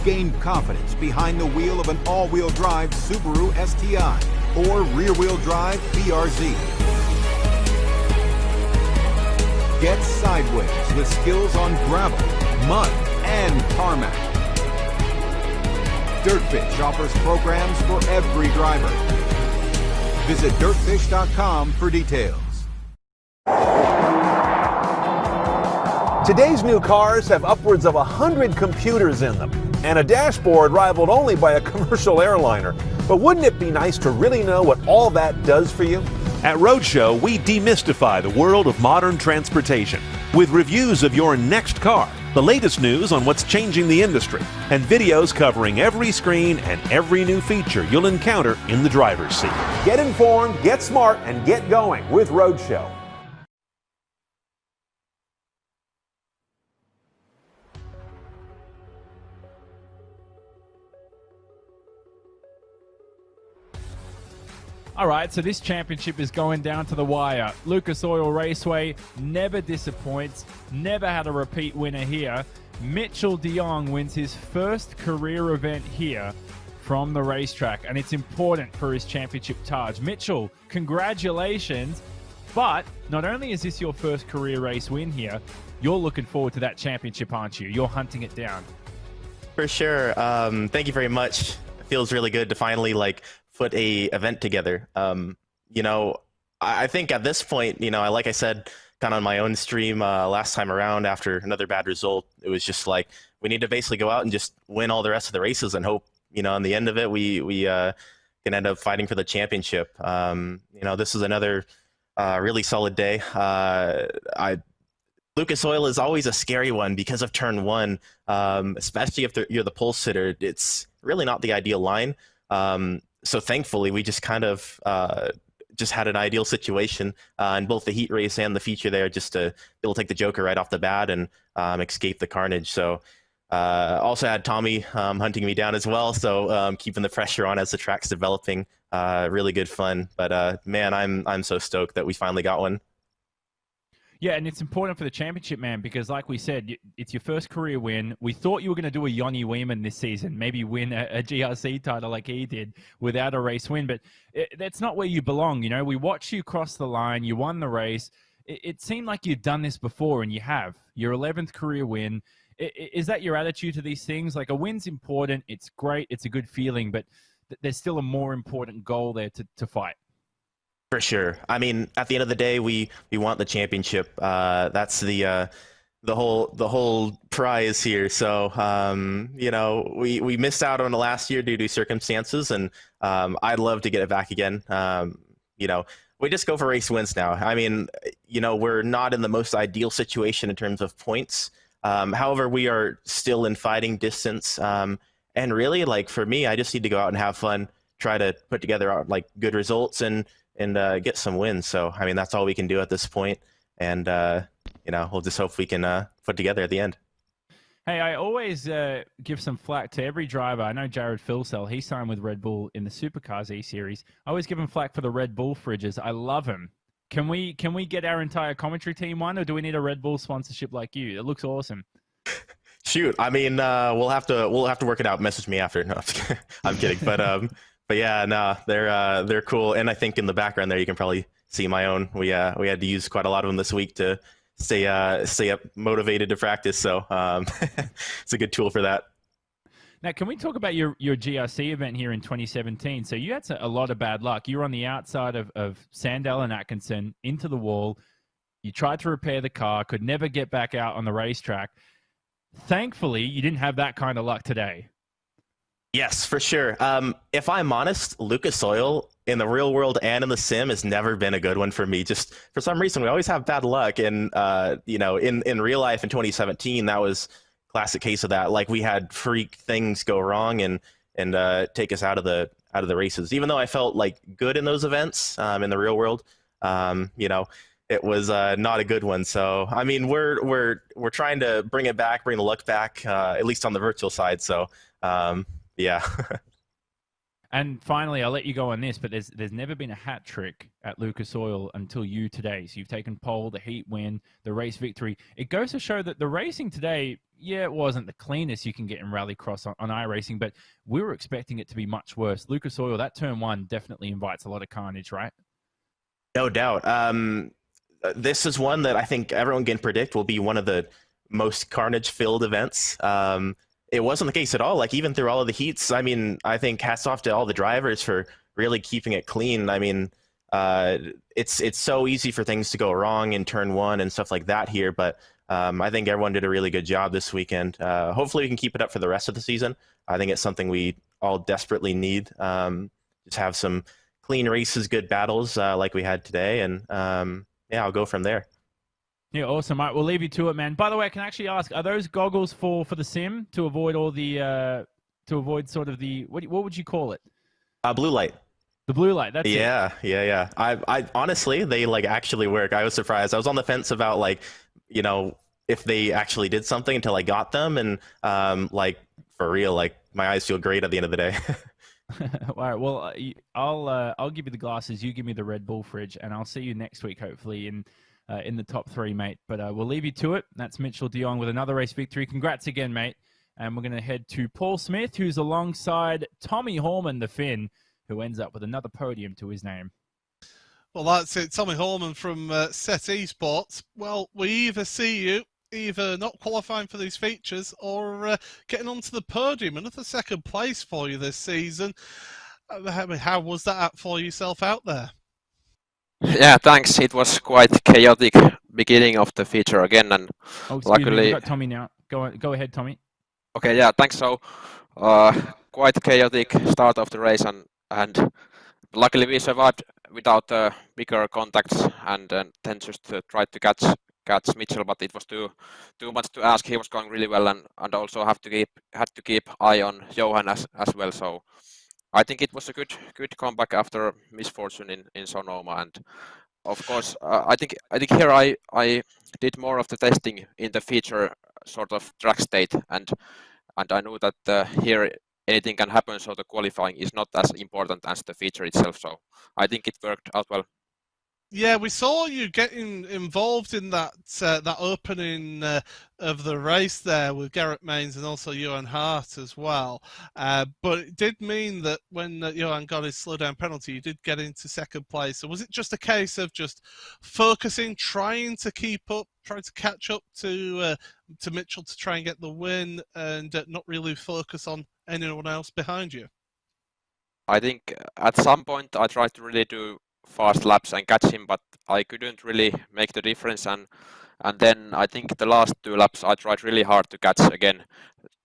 Gain confidence behind the wheel of an all-wheel drive Subaru STI or rear-wheel drive BRZ. Get sideways with skills on gravel, mud, and tarmac. Dirtfish offers programs for every driver. Visit dirtfish.com for details. Today's new cars have upwards of 100 computers in them and a dashboard rivaled only by a commercial airliner. But wouldn't it be nice to really know what all that does for you? At Roadshow, we demystify the world of modern transportation with reviews of your next car, the latest news on what's changing the industry, and videos covering every screen and every new feature you'll encounter in the driver's seat. Get informed, get smart, and get going with Roadshow. All right, so this championship is going down to the wire. Lucas Oil Raceway never disappoints, never had a repeat winner here. Mitchell de Jong wins his first career event here from the racetrack, and it's important for his championship Taj. Mitchell, congratulations. But not only is this your first career race win here, you're looking forward to that championship, aren't you? You're hunting it down. For sure. Thank you very much. It feels really good to finally put a event together. I think at this point, like I said, kind of on my own stream last time around after another bad result, it was just like, we need to basically go out and just win all the rest of the races and hope, in the end of it, we can end up fighting for the championship. This is another really solid day. Lucas Oil is always a scary one because of turn one, especially if you're the pole sitter. It's really not the ideal line. So thankfully, we just kind of just had an ideal situation in both the heat race and the feature there, just to be able to take the Joker right off the bat and escape the carnage. So also had Tommy hunting me down as well, so keeping the pressure on as the track's developing. Really good fun. But man, I'm so stoked that we finally got one. Yeah, and it's important for the championship, man, because like we said, it's your first career win. We thought you were going to do a Yoni Weeman this season, maybe win a GRC title like he did without a race win, but that's not where you belong. We watched you cross the line. You won the race. It seemed like you'd done this before, and you have. Your 11th career win. Is that your attitude to these things? Like, a win's important. It's great. It's a good feeling, but there's still a more important goal there to fight. For sure. I mean, at the end of the day, we want the championship. That's the whole prize here. So, we missed out on the last year due to circumstances, and I'd love to get it back again. We just go for race wins now. I mean, we're not in the most ideal situation in terms of points. However, we are still in fighting distance. And really, for me, I just need to go out and have fun, try to put together good results and get some wins. So, I mean, that's all we can do at this point. And, we'll just hope we can put together at the end. Hey, I always give some flack to every driver. I know Jared Filsell, he signed with Red Bull in the Supercars E-Series. I always give him flack for the Red Bull fridges. I love him. Can we get our entire commentary team one, or do we need a Red Bull sponsorship like you? It looks awesome. Shoot, I mean, we'll have to work it out. Message me after. No, I'm kidding. But yeah, no, they're cool. And I think in the background there, you can probably see my own. We had to use quite a lot of them this week to stay up motivated to practice. So it's a good tool for that. Now, can we talk about your GRC event here in 2017? So you had a lot of bad luck. You were on the outside of Sandell and Atkinson into the wall. You tried to repair the car, could never get back out on the racetrack. Thankfully, you didn't have that kind of luck today. Yes, for sure. If I'm honest, Lucas Oil in the real world and in the sim has never been a good one for me. Just for some reason, we always have bad luck. And, in real life in 2017, that was a classic case of that. We had freak things go wrong and take us out of the races. Even though I felt good in those events in the real world, it was not a good one. So I mean, we're trying to bring it back, bring the luck back, at least on the virtual side. So yeah. And finally, I'll let you go on this, but there's never been a hat trick at Lucas Oil until you today. So you've taken pole, the heat win, the race victory. It goes to show that the racing today, yeah, it wasn't the cleanest you can get in Rallycross on iRacing, but we were expecting it to be much worse. Lucas Oil, that turn one definitely invites a lot of carnage, right? No doubt. This is one that I think everyone can predict will be one of the most carnage-filled events. It wasn't the case at all. Like, even through all of the heats, I mean, I think hats off to all the drivers for really keeping it clean. I mean, it's so easy for things to go wrong in turn one and stuff like that here, but I think everyone did a really good job this weekend. Hopefully we can keep it up for the rest of the season. I think it's something we all desperately need. Just have some clean races, good battles like we had today, and yeah, I'll go from there. Yeah, awesome. All right, we'll leave you to it, man. By the way, I can actually ask: are those goggles for the sim to avoid all the sort of the what would you call it? Blue light. The blue light. That's yeah, it. yeah. I honestly, they like actually work. I was surprised. I was on the fence about like, you know, if they actually did something until I got them, and like for real, like my eyes feel great at the end of the day. All right. Well, I'll give you the glasses. You give me the Red Bull fridge, and I'll see you next week, hopefully in the top three, mate. But we'll leave you to it. That's Mitchell de Jong with another race victory. Congrats again, mate. And we're going to head to Paul Smith, who's alongside Tommy Horman, the Finn, who ends up with another podium to his name. Well, that's it. Tommy Horman from Set Esports. Well, we either see you either not qualifying for these features or getting onto the podium. Another second place for you this season. How was that for yourself out there? Yeah, thanks. It was quite chaotic beginning of the feature again, and luckily we got Tommy now. Go ahead, Tommy. Okay, yeah, thanks. So, quite chaotic start of the race, and luckily we survived without bigger contacts, and then just tried to catch Mitchell, but it was too much to ask. He was going really well, and also had to keep eye on Johan as well. So I think it was a good comeback after misfortune in Sonoma, and of course I think here I did more of the testing in the feature sort of track state, and I knew that here anything can happen, so the qualifying is not as important as the feature itself. So I think it worked out well. Yeah, we saw you getting involved in that opening of the race there with Garrett Mains and also Johan Hart as well. But it did mean that when Johan got his slow down penalty, you did get into second place. So was it just a case of just focusing, trying to keep up, trying to catch up to Mitchell to try and get the win, and not really focus on anyone else behind you? I think at some point I tried to really do fast laps and catch him, but I couldn't really make the difference, and then I think the last two laps I tried really hard to catch again,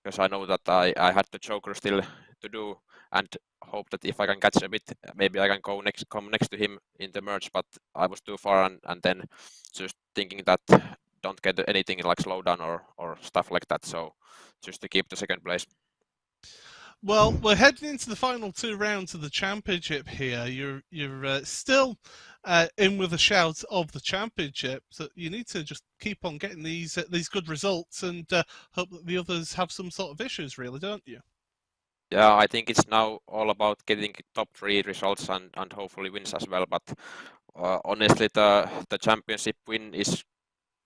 because I know that I had the choker still to do, and hope that if I can catch a bit, maybe I can come next to him in the merge, but I was too far, and then just thinking that don't get anything like slowdown or stuff like that, so just to keep the second place. Well, we're heading into the final two rounds of the championship here. You're still in with a shout of the championship, so you need to just keep on getting these good results and hope that the others have some sort of issues, really, don't you? Yeah, I think it's now all about getting top three results and hopefully wins as well. But honestly, the championship win is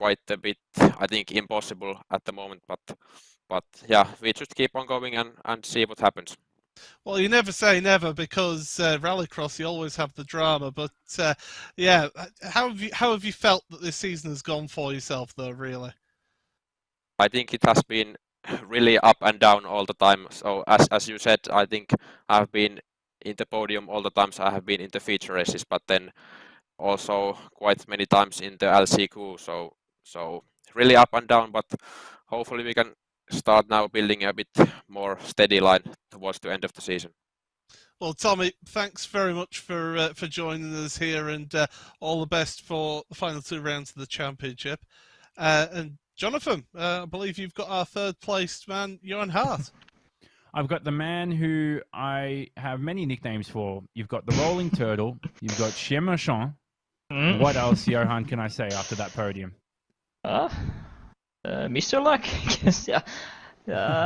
quite a bit, I think, impossible at the moment. But yeah, we just keep on going and see what happens. Well, you never say never, because Rallycross, you always have the drama. But yeah, how have you felt that this season has gone for yourself, though? Really, I think it has been really up and down all the time. So as you said, I think I've been in the podium all the times I have been in the feature races, but then also quite many times in the LCQ. So really up and down, but hopefully we can start now building a bit more steady line towards the end of the season. Well, Tommy, thanks very much for joining us here, and all the best for the final two rounds of the championship. And Jonathan, I believe you've got our third placed man, Johan Hart. I've got the man who I have many nicknames for. You've got the Rolling Turtle, you've got Chien Marchand, What else, Johan, can I say after that podium? Mr. Luck, I guess, yeah.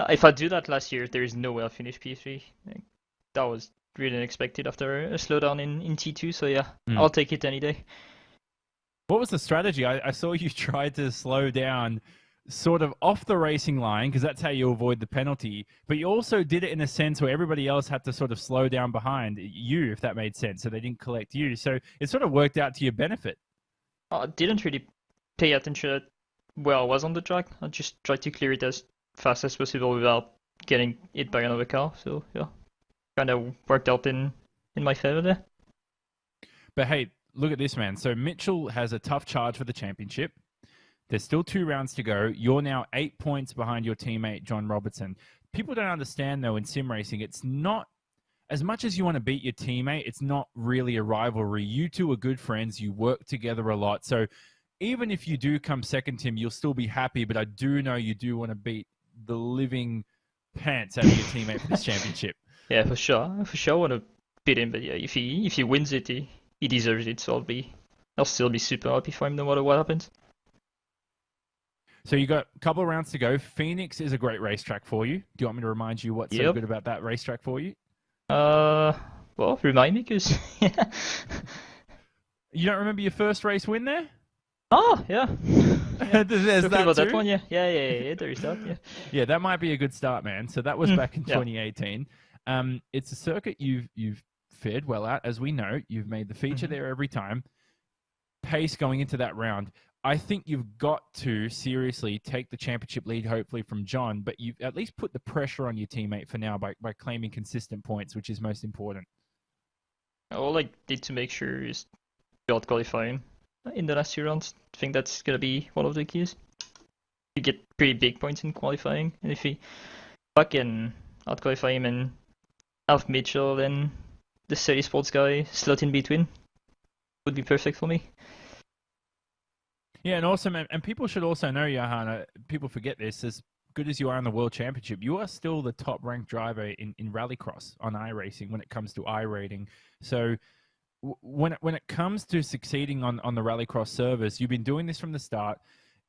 If I do that last year, there is no way I'll finish P3. That was really unexpected after a slowdown in T2, so yeah, I'll take it any day. What was the strategy? I saw you tried to slow down sort of off the racing line, because that's how you avoid the penalty, but you also did it in a sense where everybody else had to sort of slow down behind you, if that made sense, so they didn't collect you. So it sort of worked out to your benefit. I didn't really pay attention where I was on the track. I just tried to clear it as fast as possible without getting hit by another car, so yeah, kind of worked out in my favor there. But hey, look at this, man. So Mitchell has a tough charge for the championship. There's still 2 rounds to go. You're now 8 points behind your teammate, John Robertson. People don't understand, though, in sim racing, it's not, as much as you want to beat your teammate, it's not really a rivalry. You two are good friends. You work together a lot. So even if you do come second, Tim, you'll still be happy. But I do know you do want to beat the living pants out of your teammate for this championship. Yeah, for sure. For sure I want to beat him. But yeah, if he wins it, he deserves it. So I'll still be super happy for him no matter what happens. So you got a couple of rounds to go. Phoenix is a great racetrack for you. Do you want me to remind you what's so good about that racetrack for you? Well, remind me, because You don't remember your first race win there? Oh, yeah. There's that about too? that one, yeah. Yeah, there is that, yeah. Yeah, that might be a good start, man. So that was back in 2018. It's a circuit you've fared well at, as we know. You've made the feature there every time. Pace going into that round. I think you've got to seriously take the championship lead, hopefully, from John, but you've at least put the pressure on your teammate for now by claiming consistent points, which is most important. All I did to make sure is out qualifying in the last 2 rounds. I think that's going to be one of the keys. You get pretty big points in qualifying, and if I can out qualify him and have Mitchell and the steady sports guy slot in between, would be perfect for me. Yeah, and also, and people should also know, Johanna, people forget this, as good as you are in the World Championship, you are still the top-ranked driver in Rallycross on iRacing when it comes to iRating. So when it comes to succeeding on the Rallycross service, you've been doing this from the start.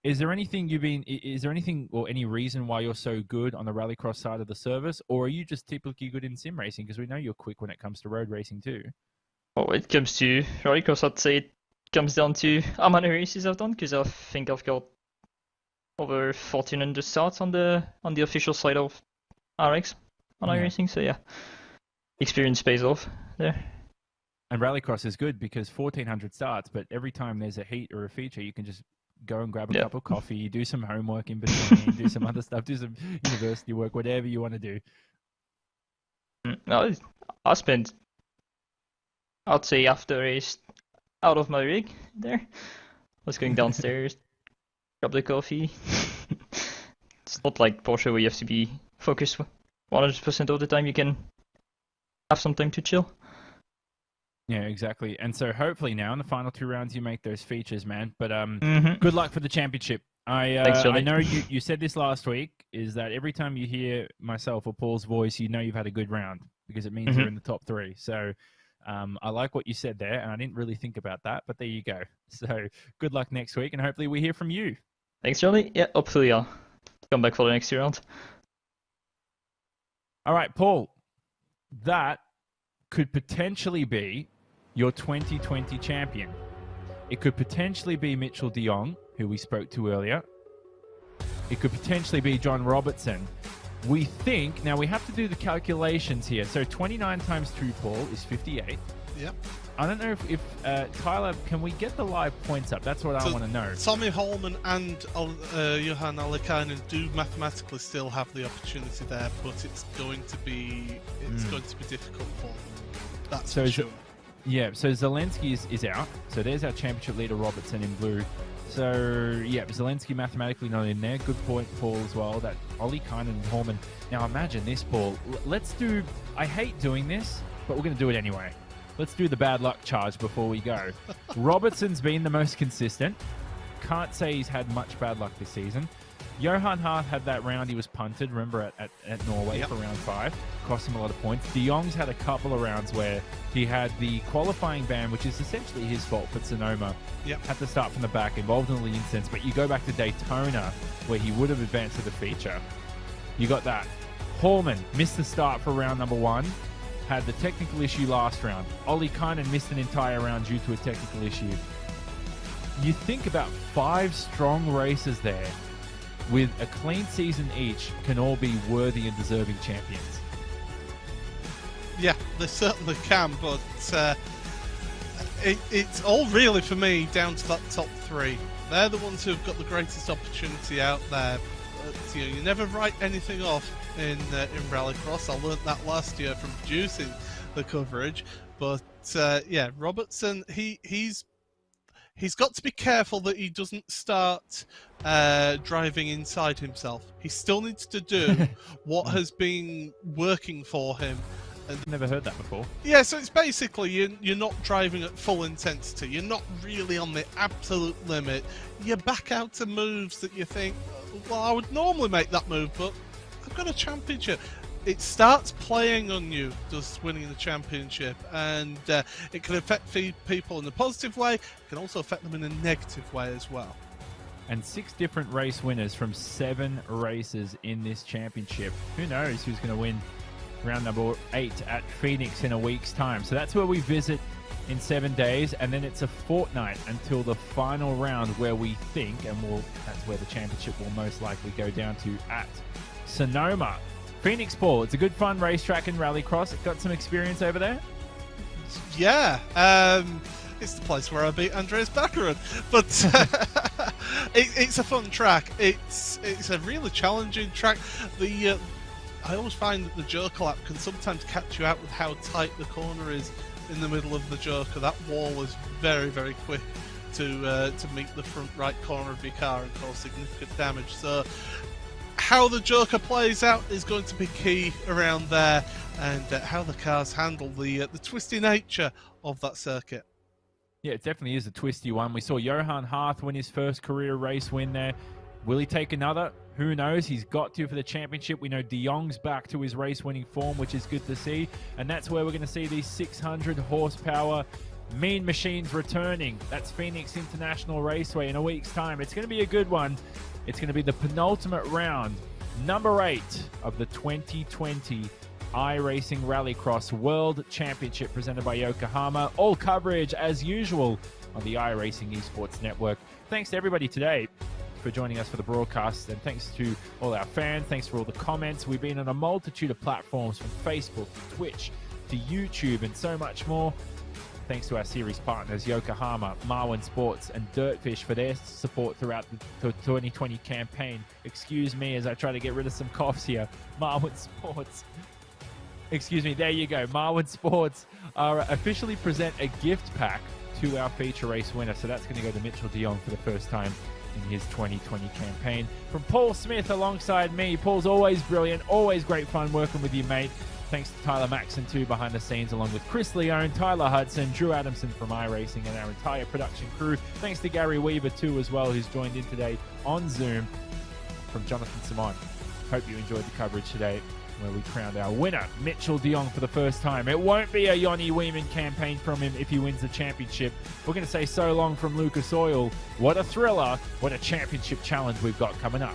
Is there anything or any reason why you're so good on the Rallycross side of the service, or are you just typically good in sim racing? Because we know you're quick when it comes to road racing too. Oh, when it comes to Rallycross, I'd say it comes down to how many races I've done, because I think I've got over 1,400 starts on the official side of RX on iRacing. So yeah, experience pays off there. And Rallycross is good because 1,400 starts, but every time there's a heat or a feature, you can just go and grab a cup of coffee, do some homework in between, do some other stuff, do some university work, whatever you want to do. No, I spent, I'd say, after a race out of my rig there. I was going downstairs, grab the coffee. It's not like Porsche where you have to be focused 100% of the time. You can have some time to chill. Yeah, exactly. And so hopefully now in the final 2 rounds you make those features, man. But good luck for the championship. Thanks, I know you said this last week, is that every time you hear myself or Paul's voice, you know you've had a good round because it means you're in the top 3. So I like what you said there, and I didn't really think about that, but there you go. So good luck next week, and hopefully we hear from you. Thanks, Charlie. Yeah, hopefully I'll come back for the next 2 rounds. All right, Paul, that could potentially be your 2020 champion. It could potentially be Mitchell de Jong, who we spoke to earlier. It could potentially be John Robertson. We think, now we have to do the calculations here. So 29 times 2, Paul, is 58. Yep. I don't know if Tyler, can we get the live points up? That's what I want to know. Tommy Holman and Johan Alekainen do mathematically still have the opportunity there, but it's going to be difficult for them. That's for sure. Yeah, so Zelensky is out. So there's our championship leader, Robertson, in blue. So, yeah, Zelensky mathematically not in there. Good point, Paul, as well. That Ollie Kynan and Holman. Now, imagine this, Paul. Let's do... I hate doing this, but we're going to do it anyway. Let's do the bad luck charge before we go. Robertson's been the most consistent. Can't say he's had much bad luck this season. Johan Hart had that round. He was punted, remember, at Norway for round 5. Cost him a lot of points. De Jong's had a couple of rounds where he had the qualifying ban, which is essentially his fault for Sonoma. Had to start from the back, involved in the lead incidents. But you go back to Daytona, where he would have advanced to the feature. You got that. Hallman missed the start for round number 1. Had the technical issue last round. Ollie Kynan missed an entire round due to a technical issue. You think about 5 strong races there with a clean season each can all be worthy and deserving champions. Yeah, they certainly can, but it's all really, for me, down to that top 3. They're the ones who've got the greatest opportunity out there. But, you never write anything off in Rallycross. I learned that last year from producing the coverage. But yeah, Robertson, he's got to be careful that he doesn't start driving inside himself. He still needs to do what has been working for him. And never heard that before. Yeah, so it's basically you're not driving at full intensity. You're not really on the absolute limit. You back out to moves that you think, well, I would normally make that move, but I've got a championship. It starts playing on you, does winning the championship, and it can affect people in a positive way. It can also affect them in a negative way as well. And 6 different race winners from 7 races in this championship. Who knows who's going to win round number 8 at Phoenix in a week's time. So that's where we visit in 7 days, and then it's a fortnight until the final round, where we think, and that's where the championship will most likely go down to, at Sonoma. Phoenix, Paul, it's a good fun racetrack in Rallycross. Got some experience over there? Yeah, it's the place where I beat Andreas Baccarin, but it's a fun track. It's a really challenging track. I always find that the Joker lap can sometimes catch you out with how tight the corner is in the middle of the Joker. That wall is very, very quick to meet the front right corner of your car and cause significant damage. So how the Joker plays out is going to be key around there, and how the cars handle the twisty nature of that circuit. Yeah, it definitely is a twisty one. We saw Johan Hart win his first career race win there. Will he take another? Who knows? He's got to for the championship. We know De Jong's back to his race-winning form, which is good to see. And that's where we're going to see these 600 horsepower mean machines returning. That's Phoenix International Raceway in a week's time. It's going to be a good one. It's going to be the penultimate round, number 8 of the 2020 iRacing Rallycross World Championship presented by Yokohama. All coverage, as usual, on the iRacing Esports Network. Thanks to everybody today for joining us for the broadcast, and thanks to all our fans. Thanks for all the comments. We've been on a multitude of platforms, from Facebook to Twitch to YouTube and so much more. Thanks to our series partners Yokohama, Marwin Sports and Dirtfish for their support throughout the 2020 campaign. Excuse me as I try to get rid of some coughs here. Marwin Sports, excuse me, there you go. Marwin Sports are officially present a gift pack to our feature race winner, so that's going to go to Mitchell de Jong for the first time in his 2020 campaign. From Paul Smith alongside me. Paul's always brilliant, always great fun working with you, mate. Thanks to Tyler Maxson, too, behind the scenes, along with Chris Leone, Tyler Hudson, Drew Adamson from iRacing, and our entire production crew. Thanks to Gary Weaver, too, as well, who's joined in today on Zoom. From Jonathan Simon. Hope you enjoyed the coverage today, where we crowned our winner, Mitchell de Jong, for the first time. It won't be a Yoni Weeman campaign from him if he wins the championship. We're going to say so long from Lucas Oil. What a thriller. What a championship challenge we've got coming up.